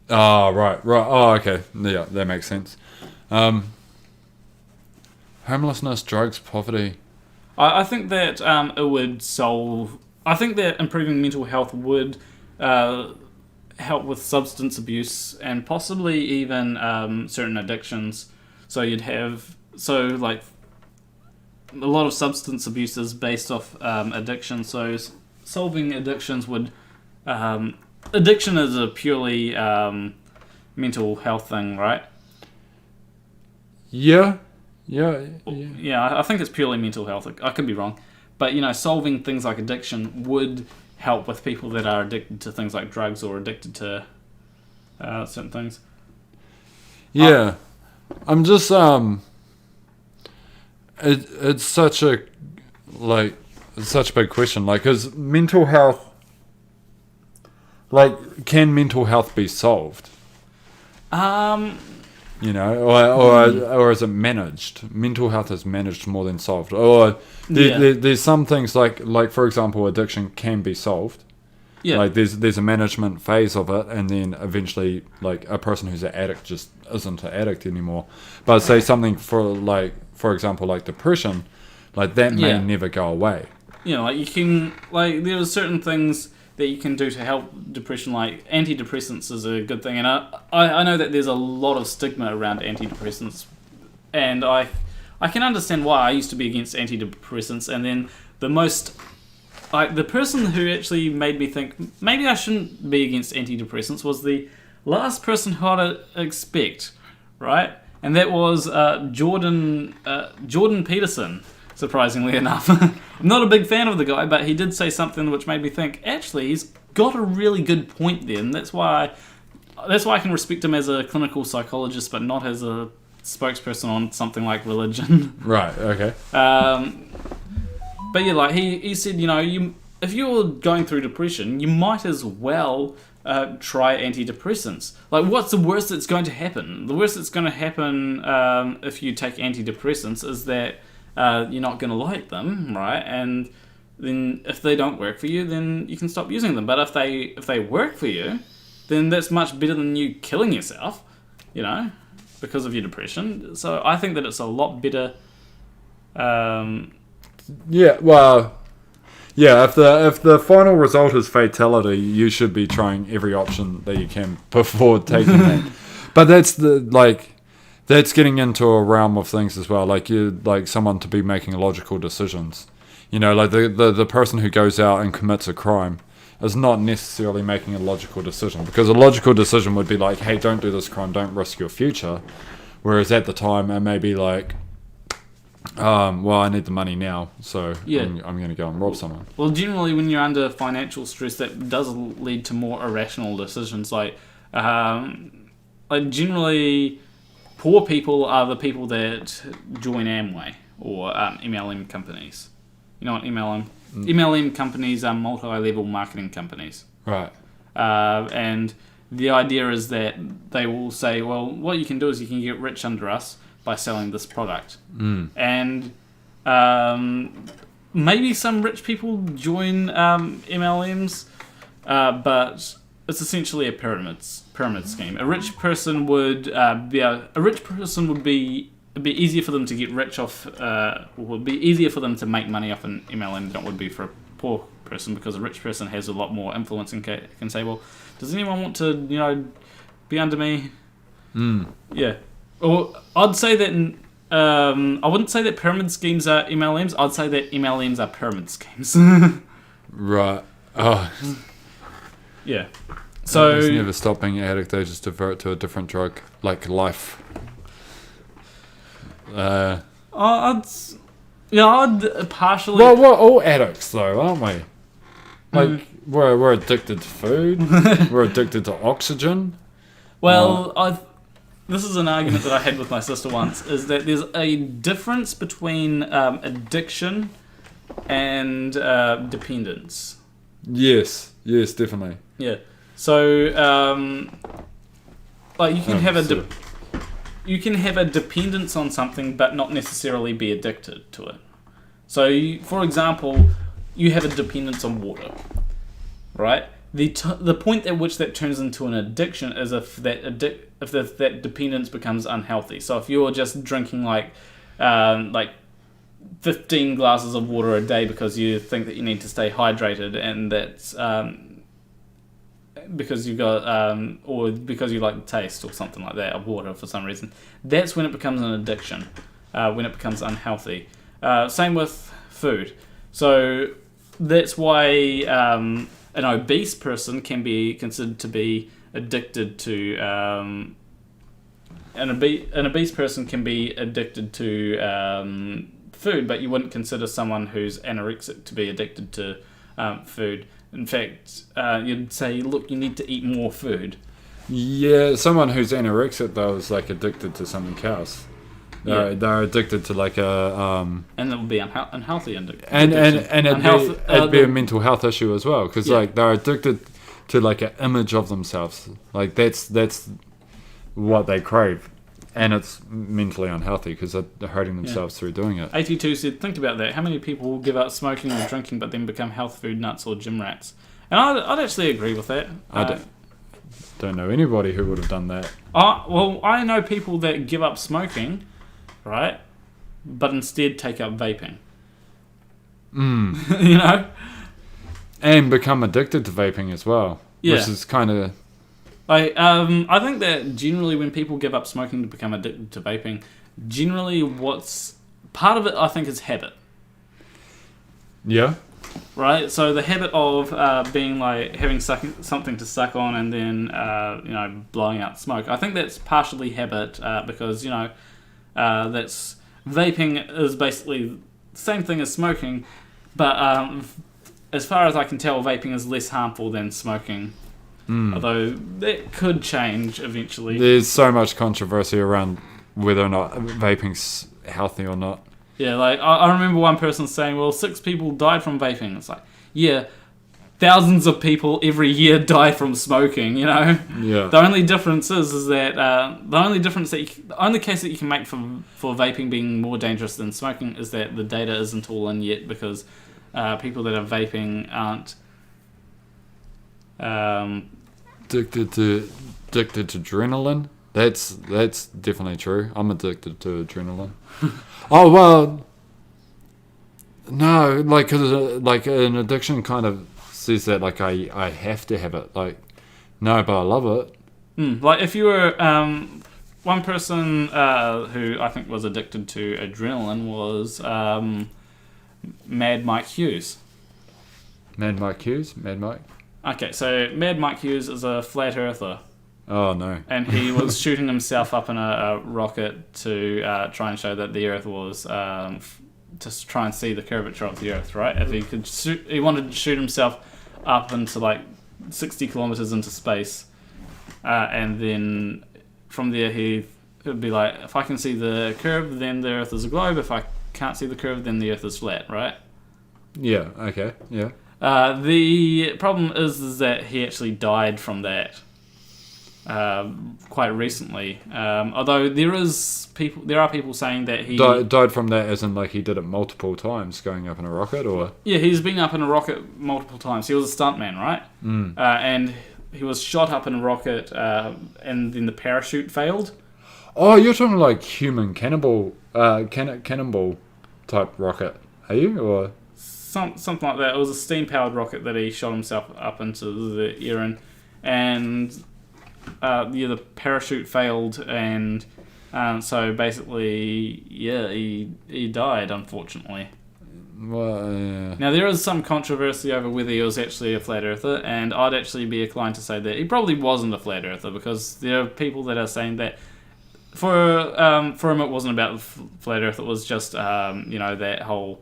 Oh, right. Oh, okay. Yeah, that makes sense. Homelessness, drugs, poverty. I think that it would solve... I think that improving mental health would help with substance abuse and possibly even certain addictions. So you'd have... So, like, a lot of substance abuse is based off addiction. So solving addictions would... addiction is a purely mental health thing, right? Yeah, I think it's purely mental health. I could be wrong. But, solving things like addiction would help with people that are addicted to things like drugs or addicted to certain things. Yeah. I'm just, it's such a, like, it's such a big question. Like, is mental health, like, can mental health be solved? Or is it managed? Mental health is managed more than solved. Or there's some things like for example, addiction can be solved. Yeah. Like there's a management phase of it, and then eventually, like, a person who's an addict just isn't an addict anymore. But say something for example, like depression, like that may never go away. Like you can, like, there are certain things that you can do to help depression, like antidepressants is a good thing, and I know that there's a lot of stigma around antidepressants, and I can understand why. I used to be against antidepressants, and then the person who actually made me think maybe I shouldn't be against antidepressants was the last person who I'd expect, right? And that was Jordan Peterson. Surprisingly enough. I'm not a big fan of the guy, but he did say something which made me think, actually, he's got a really good point there, and that's why I can respect him as a clinical psychologist, but not as a spokesperson on something like religion. Right, okay. But yeah, like, he said, if you're going through depression, you might as well try antidepressants. Like, what's the worst that's going to happen? The worst that's going to happen if you take antidepressants is that you're not going to like them, right? And then if they don't work for you, then you can stop using them. But if they work for you, then that's much better than you killing yourself, because of your depression. So I think that it's a lot better. If the final result is fatality, you should be trying every option that you can before taking that. But that's getting into a realm of things as well. Like, you like someone to be making logical decisions. Like the person who goes out and commits a crime is not necessarily making a logical decision, because a logical decision would be like, hey, don't do this crime, don't risk your future. Whereas at the time, it may be like, I need the money now, so I'm going to go and rob someone. Well, generally, when you're under financial stress, that does lead to more irrational decisions. Like generally, poor people are the people that join Amway or MLM companies. You know what MLM companies are multi-level marketing companies. Right. And the idea is that they will say, well, what you can do is you can get rich under us by selling this product. And maybe some rich people join MLMs, but it's essentially a pyramid scheme. A rich person would it'd be easier for them to get rich off. Would be easier for them to make money off an MLM than it would be for a poor person, because a rich person has a lot more influence and can say, well, does anyone want to be under me? Yeah. Or I'd say that I wouldn't say that pyramid schemes are MLMs. I'd say that MLMs are pyramid schemes. Right. Oh. Yeah. So just never stop being an addict. They just divert to a different drug, like life. I'd partially. Well, we're all addicts, though, aren't we? Like we're addicted to food. We're addicted to oxygen. Well, this is an argument that I had with my sister once, is that there's a difference between addiction and dependence. Yes, definitely. Yeah. So, you can have a dependence on something, but not necessarily be addicted to it. So, for example, you have a dependence on water, right? The point at which that turns into an addiction is if that dependence becomes unhealthy. So if you're just drinking like 15 glasses of water a day because you think that you need to stay hydrated, and that's because you got or because you like the taste or something like that of water for some reason, that's when it becomes an addiction, when it becomes unhealthy. Same with food. So that's why an obese person can be considered to be addicted to an obese person can be addicted to food, but you wouldn't consider someone who's anorexic to be addicted to food. In fact, you'd say, look, you need to eat more food. Yeah, someone who's anorexic though is like addicted to something else. They're addicted to like a and it would be unhealthy addiction. And it'd be a mental health issue as well, because like they're addicted to like an image of themselves. Like that's what they crave, and it's mentally unhealthy because they're hurting themselves through doing it. 82 said, think about that. How many people give up smoking or drinking but then become health food nuts or gym rats? And I'd actually agree with that. I don't know anybody who would have done that. Well, I know people that give up smoking, right, but instead take up vaping. You know? And become addicted to vaping as well. Yeah. Which is kind of... I think that generally when people give up smoking to become addicted to vaping, generally what's... Part of it, I think, is habit. Yeah. Right? So the habit of being like, having something to suck on and then, blowing out smoke. I think that's partially habit because, that's... Vaping is basically the same thing as smoking, but as far as I can tell, vaping is less harmful than smoking. Although that could change eventually. There's so much controversy around whether or not vaping's healthy or not. Yeah, like I remember one person saying, well, 6 people died from vaping. It's like, yeah, thousands of people every year die from smoking, you know? Yeah. The only difference is that the only case that you can make for vaping being more dangerous than smoking is that the data isn't all in yet, because people that are vaping aren't addicted to adrenaline. That's definitely true. I'm addicted to adrenaline. Oh well, no, like 'cause, like an addiction kind of says that like I have to have it. Like no, but I love it. Like if you were one person who I think was addicted to adrenaline was Mad Mike Hughes. Mad Mike. Okay, so Mad Mike Hughes is a flat earther. Oh no! And he was shooting himself up in a rocket to try and show that the Earth was to try and see the curvature of the Earth, right? If he could, he wanted to shoot himself up into like 60 kilometers into space, and then from there he would be like, if I can see the curve, then the Earth is a globe. If I can't see the curve, then the Earth is flat, right? Yeah. Okay. Yeah. The problem is that he actually died from that quite recently. Although there are people saying that he died from that, as in like he did it multiple times, going up in a rocket, or yeah, he's been up in a rocket multiple times. He was a stuntman, right? And he was shot up in a rocket, and then the parachute failed. Oh, you're talking like human cannonball type rocket, are you, or? Something like that. It was a steam-powered rocket that he shot himself up into the air in, and the parachute failed, and so basically, he died, unfortunately. Well, yeah. Now, there is some controversy over whether he was actually a flat earther, and I'd actually be inclined to say that he probably wasn't a flat earther, because there are people that are saying that for him it wasn't about the flat earth, it was just, that whole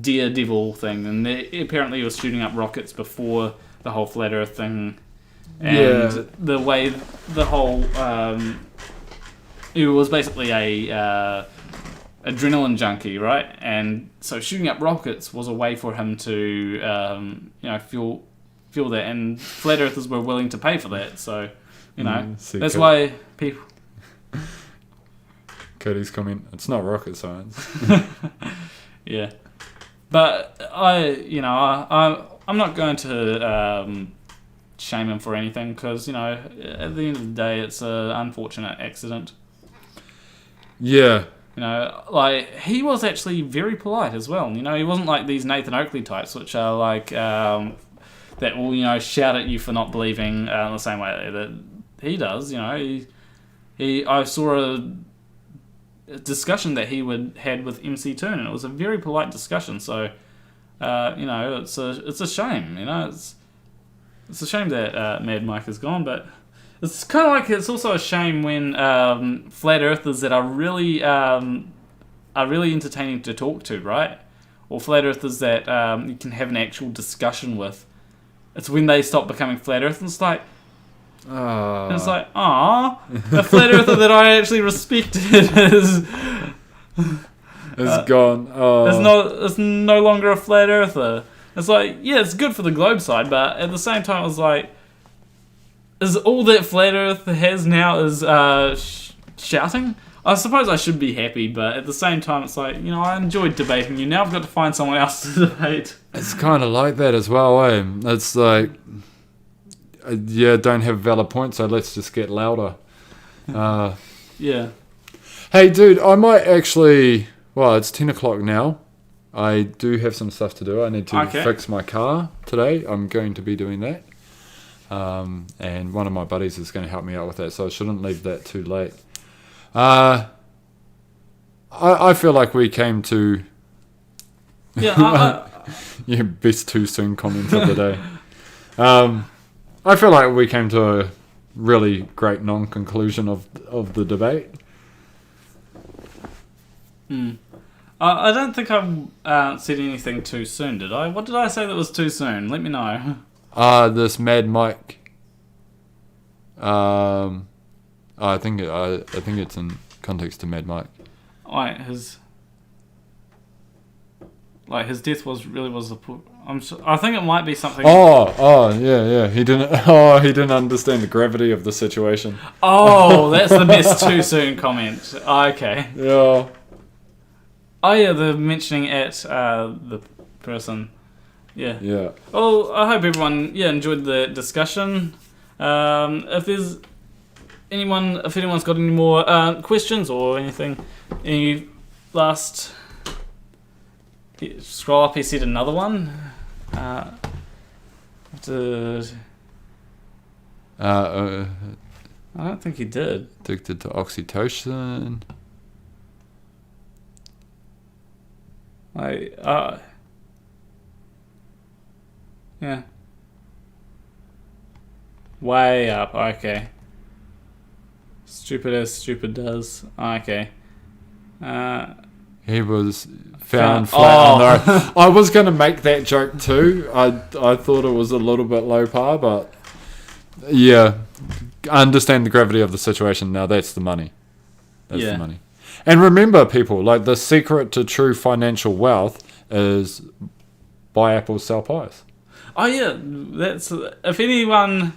daredevil thing, and apparently he was shooting up rockets before the whole flat earth thing, and the way the whole he was basically a adrenaline junkie, right? And so shooting up rockets was a way for him to feel that, and flat earthers were willing to pay for that, so that's why people... Cody's comment, it's not rocket science. Yeah. But I'm not going to shame him for anything because, at the end of the day, it's an unfortunate accident. Yeah. He was actually very polite as well. He wasn't like these Nathan Oakley types, which are like that will, shout at you for not believing the same way that he does. I saw a discussion that he had with MCToon, and it was a very polite discussion. So, it's a shame. It's a shame that Mad Mike is gone, but it's kind of like it's also a shame when flat earthers that are really entertaining to talk to, right? Or flat earthers that you can have an actual discussion with. It's when they stop becoming flat earthers. It's like, and it's like, a flat earther that I actually respected is gone. It's no longer a flat earther. It's like, yeah, it's good for the globe side, but at the same time, it's like, is all that flat earth has now is shouting? I suppose I should be happy, but at the same time, it's like, I enjoyed debating you. Now I've got to find someone else to debate. It's kind of like that as well, eh? It's like, don't have valid points, so let's just get louder. Yeah. Hey, dude, I might actually... Well, it's 10 o'clock now. I do have some stuff to do. I need to fix my car today. I'm going to be doing that. And one of my buddies is going to help me out with that, so I shouldn't leave that too late. I feel like we came to... Yeah, your best too soon comment of the day. I feel like we came to a really great non-conclusion of the debate. I don't think I said anything too soon, did I? What did I say that was too soon? Let me know. This Mad Mike. I think it's in context to Mad Mike. Like his death was I think it might be something. Yeah. He didn't understand the gravity of the situation. Oh, that's the best too soon comment. Okay. Yeah. Oh yeah, the mentioning at the person. Yeah. Yeah. Well, I hope everyone enjoyed the discussion. If anyone's got any more questions or anything, any last scroll up, he said another one. I don't think he did. Addicted to oxytocin. Yeah. Way up, okay. Stupid as stupid does. Okay. He was found flat on the road. I was going to make that joke too. I thought it was a little bit low par, but yeah, I understand the gravity of the situation. Now that's the money. That's the money. And remember, people, like the secret to true financial wealth is buy apples, sell pies. Oh yeah, that's if anyone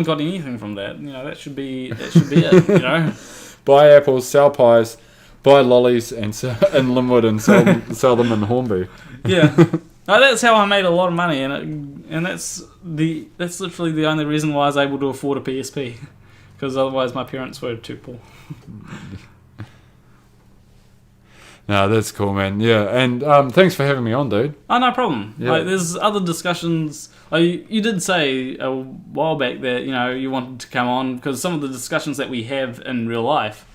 got anything from that, that should be it. Buy apples, sell pies, buy lollies, and in Linwood and sell them in Hornby. Yeah, no, that's how I made a lot of money, and that's literally the only reason why I was able to afford a PSP, because otherwise my parents were too poor. No, that's cool, man. Yeah, and thanks for having me on, dude. Oh, no problem. Yeah. There's other discussions. You did say a while back that you wanted to come on because some of the discussions that we have in real life,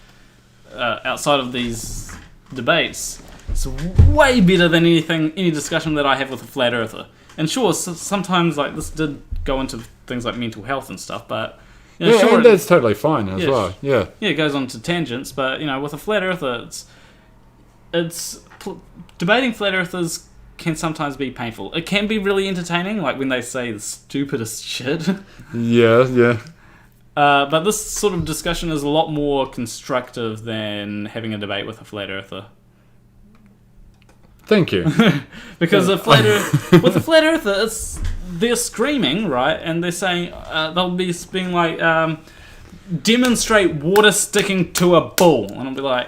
outside of these debates, it's way better than any discussion that I have with a flat earther. And sure, sometimes this did go into things like mental health and stuff, but sure, and that's totally fine as well. Yeah, it goes on to tangents, but with a flat earther, debating flat earthers can sometimes be painful. It can be really entertaining, like when they say the stupidest shit. Yeah. But this sort of discussion is a lot more constructive than having a debate with a flat earther. Thank you. Because with a flat earther, they're screaming, right? And they're saying they'll be being like, demonstrate water sticking to a ball, and I'll be like,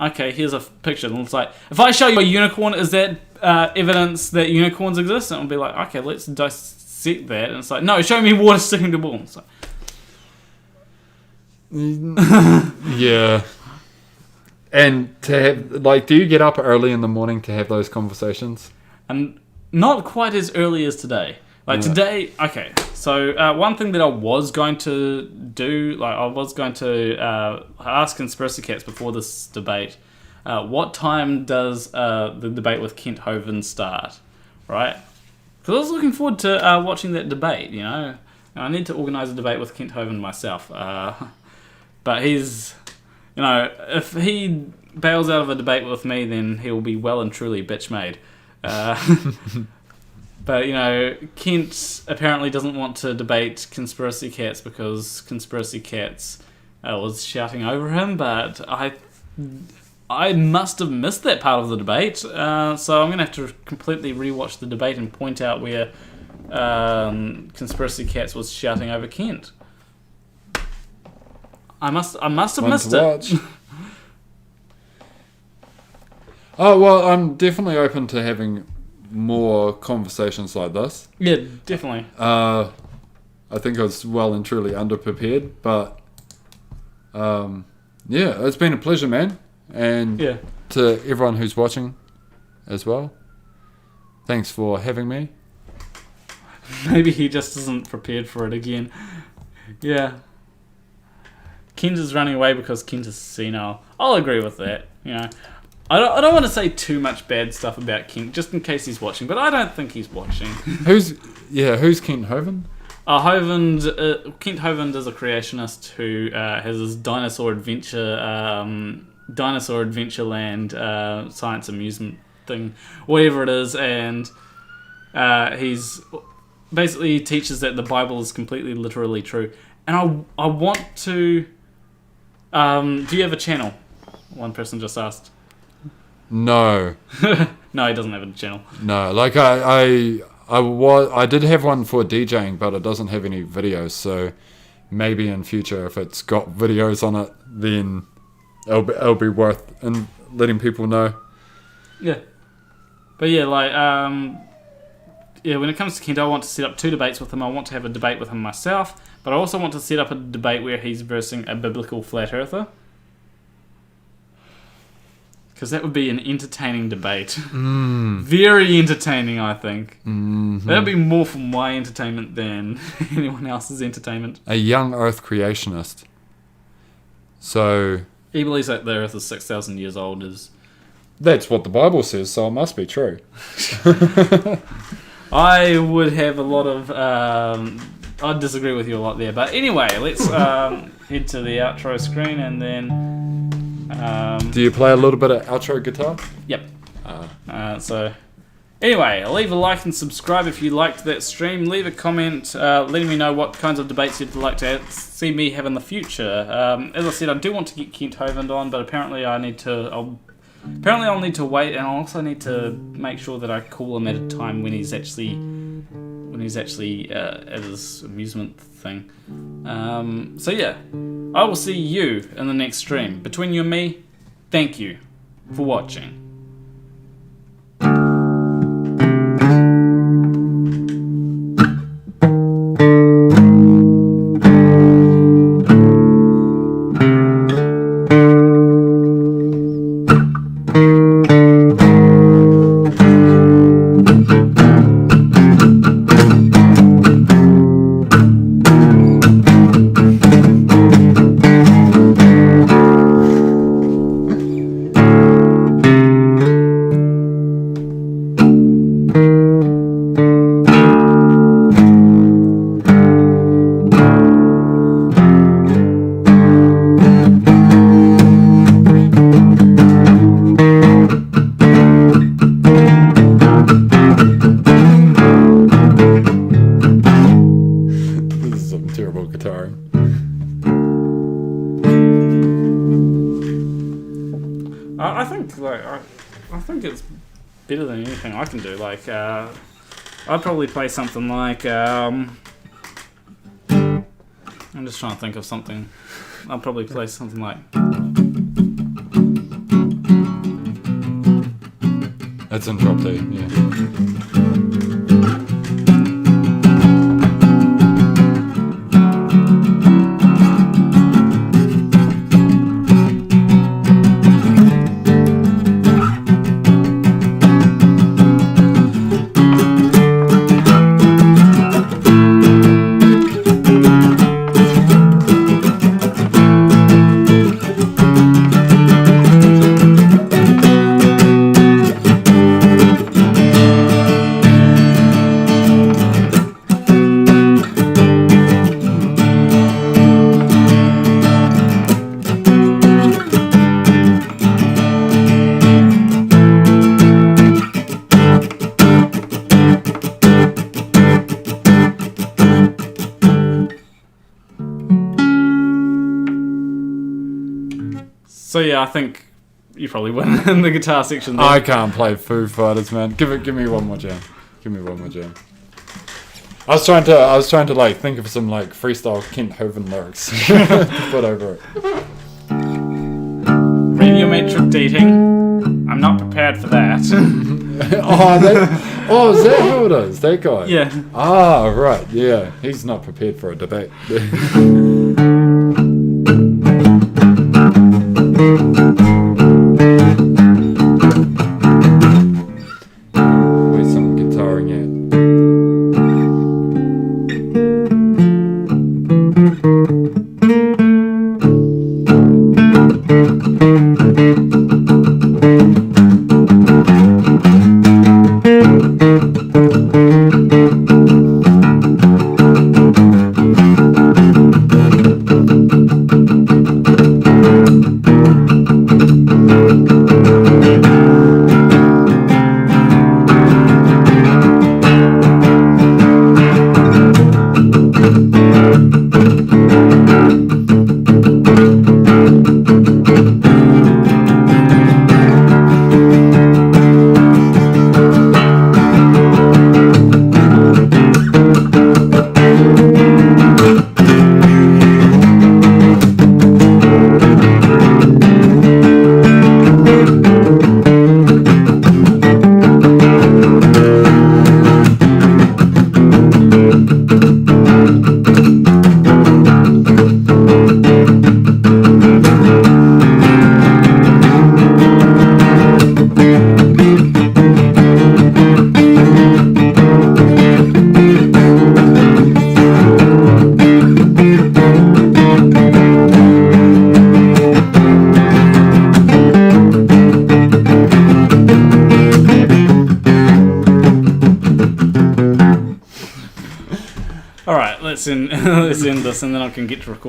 okay, here's a picture. And it's like, if I show you a unicorn, is that evidence that unicorns exist? And it'll be like, okay, let's dissect that. And it's like, no, show me water sticking to ball. It's like, yeah. And to have, like, do you get up early in the morning to have those conversations? and not quite as early as today. Like today, okay. So one thing that I was going to do, like I was going to ask Conspiracy Cats before this debate, what time does the debate with Kent Hovind start, right? Because I was looking forward to watching that debate, you know. I need to organise a debate with Kent Hovind myself. But he's, you know, if he bails out of a debate with me, then he'll be well and truly bitch-made. But, you know, Kent apparently doesn't want to debate Conspiracy Cats because Conspiracy Cats was shouting over him, but I must have missed that part of the debate, so I'm going to have to completely rewatch the debate and point out where Conspiracy Cats was shouting over Kent. I must have missed it. Oh, well, I'm definitely open to having more conversations like this. Yeah, definitely. I think I was well and truly underprepared, but yeah, it's been a pleasure, man. And to everyone who's watching as well, thanks for having me. Maybe he just isn't prepared for it again. Yeah. Kent is running away because Kent is senile. I'll agree with that, you know. I don't want to say too much bad stuff about Kent, just in case he's watching, but I don't think he's watching. Who's Kent Hovind? Kent Hovind is a creationist who has his Dinosaur Adventureland science amusement thing, whatever it is, and he's basically teaches that the Bible is completely literally true. And I want to... do you have a channel? One person just asked. No. No, he doesn't have a channel. No, like I did have one for DJing, but it doesn't have any videos. So maybe in future, if it's got videos on it, then it'll be worth and letting people know. Yeah, but yeah, like when it comes to Kent, I want to set up 2 debates with him. I want to have a debate with him myself, but I also want to set up a debate where he's versing a biblical flat earther. Because that would be an entertaining debate. Very entertaining, I think. Mm-hmm. That would be more for my entertainment than anyone else's entertainment. A young Earth creationist. So... He believes that the Earth is 6,000 years old. That's what the Bible says, so it must be true. I would have a lot of... I'd disagree with you a lot there. But anyway, let's head to the outro screen and then... do you play a little bit of outro guitar? Yep. So, anyway, leave a like and subscribe if you liked that stream. Leave a comment letting me know what kinds of debates you'd like to see me have in the future. As I said, I do want to get Kent Hovind on, but apparently I'll need to wait, and I'll also need to make sure that I call him at a time when he's actually at his amusement thing. So yeah, I will see you in the next stream. Between you and me, thank you for watching. I think it's better than anything I can do. Like, I'd probably play something like, I'm just trying to think of something. I'd probably play something like... That's in drop D, yeah. So yeah, I think you probably win in the guitar section there. I can't play Foo Fighters, man. Give me one more jam. Give me one more jam. I was trying to like think of some like freestyle Kent Hovind lyrics to put over it. Radiometric dating. I'm not prepared for that. Is that who it is? That guy? Yeah. Ah, right. Yeah, he's not prepared for a debate. Where's some guitaring at? Alright, let's end this and then I can get to record.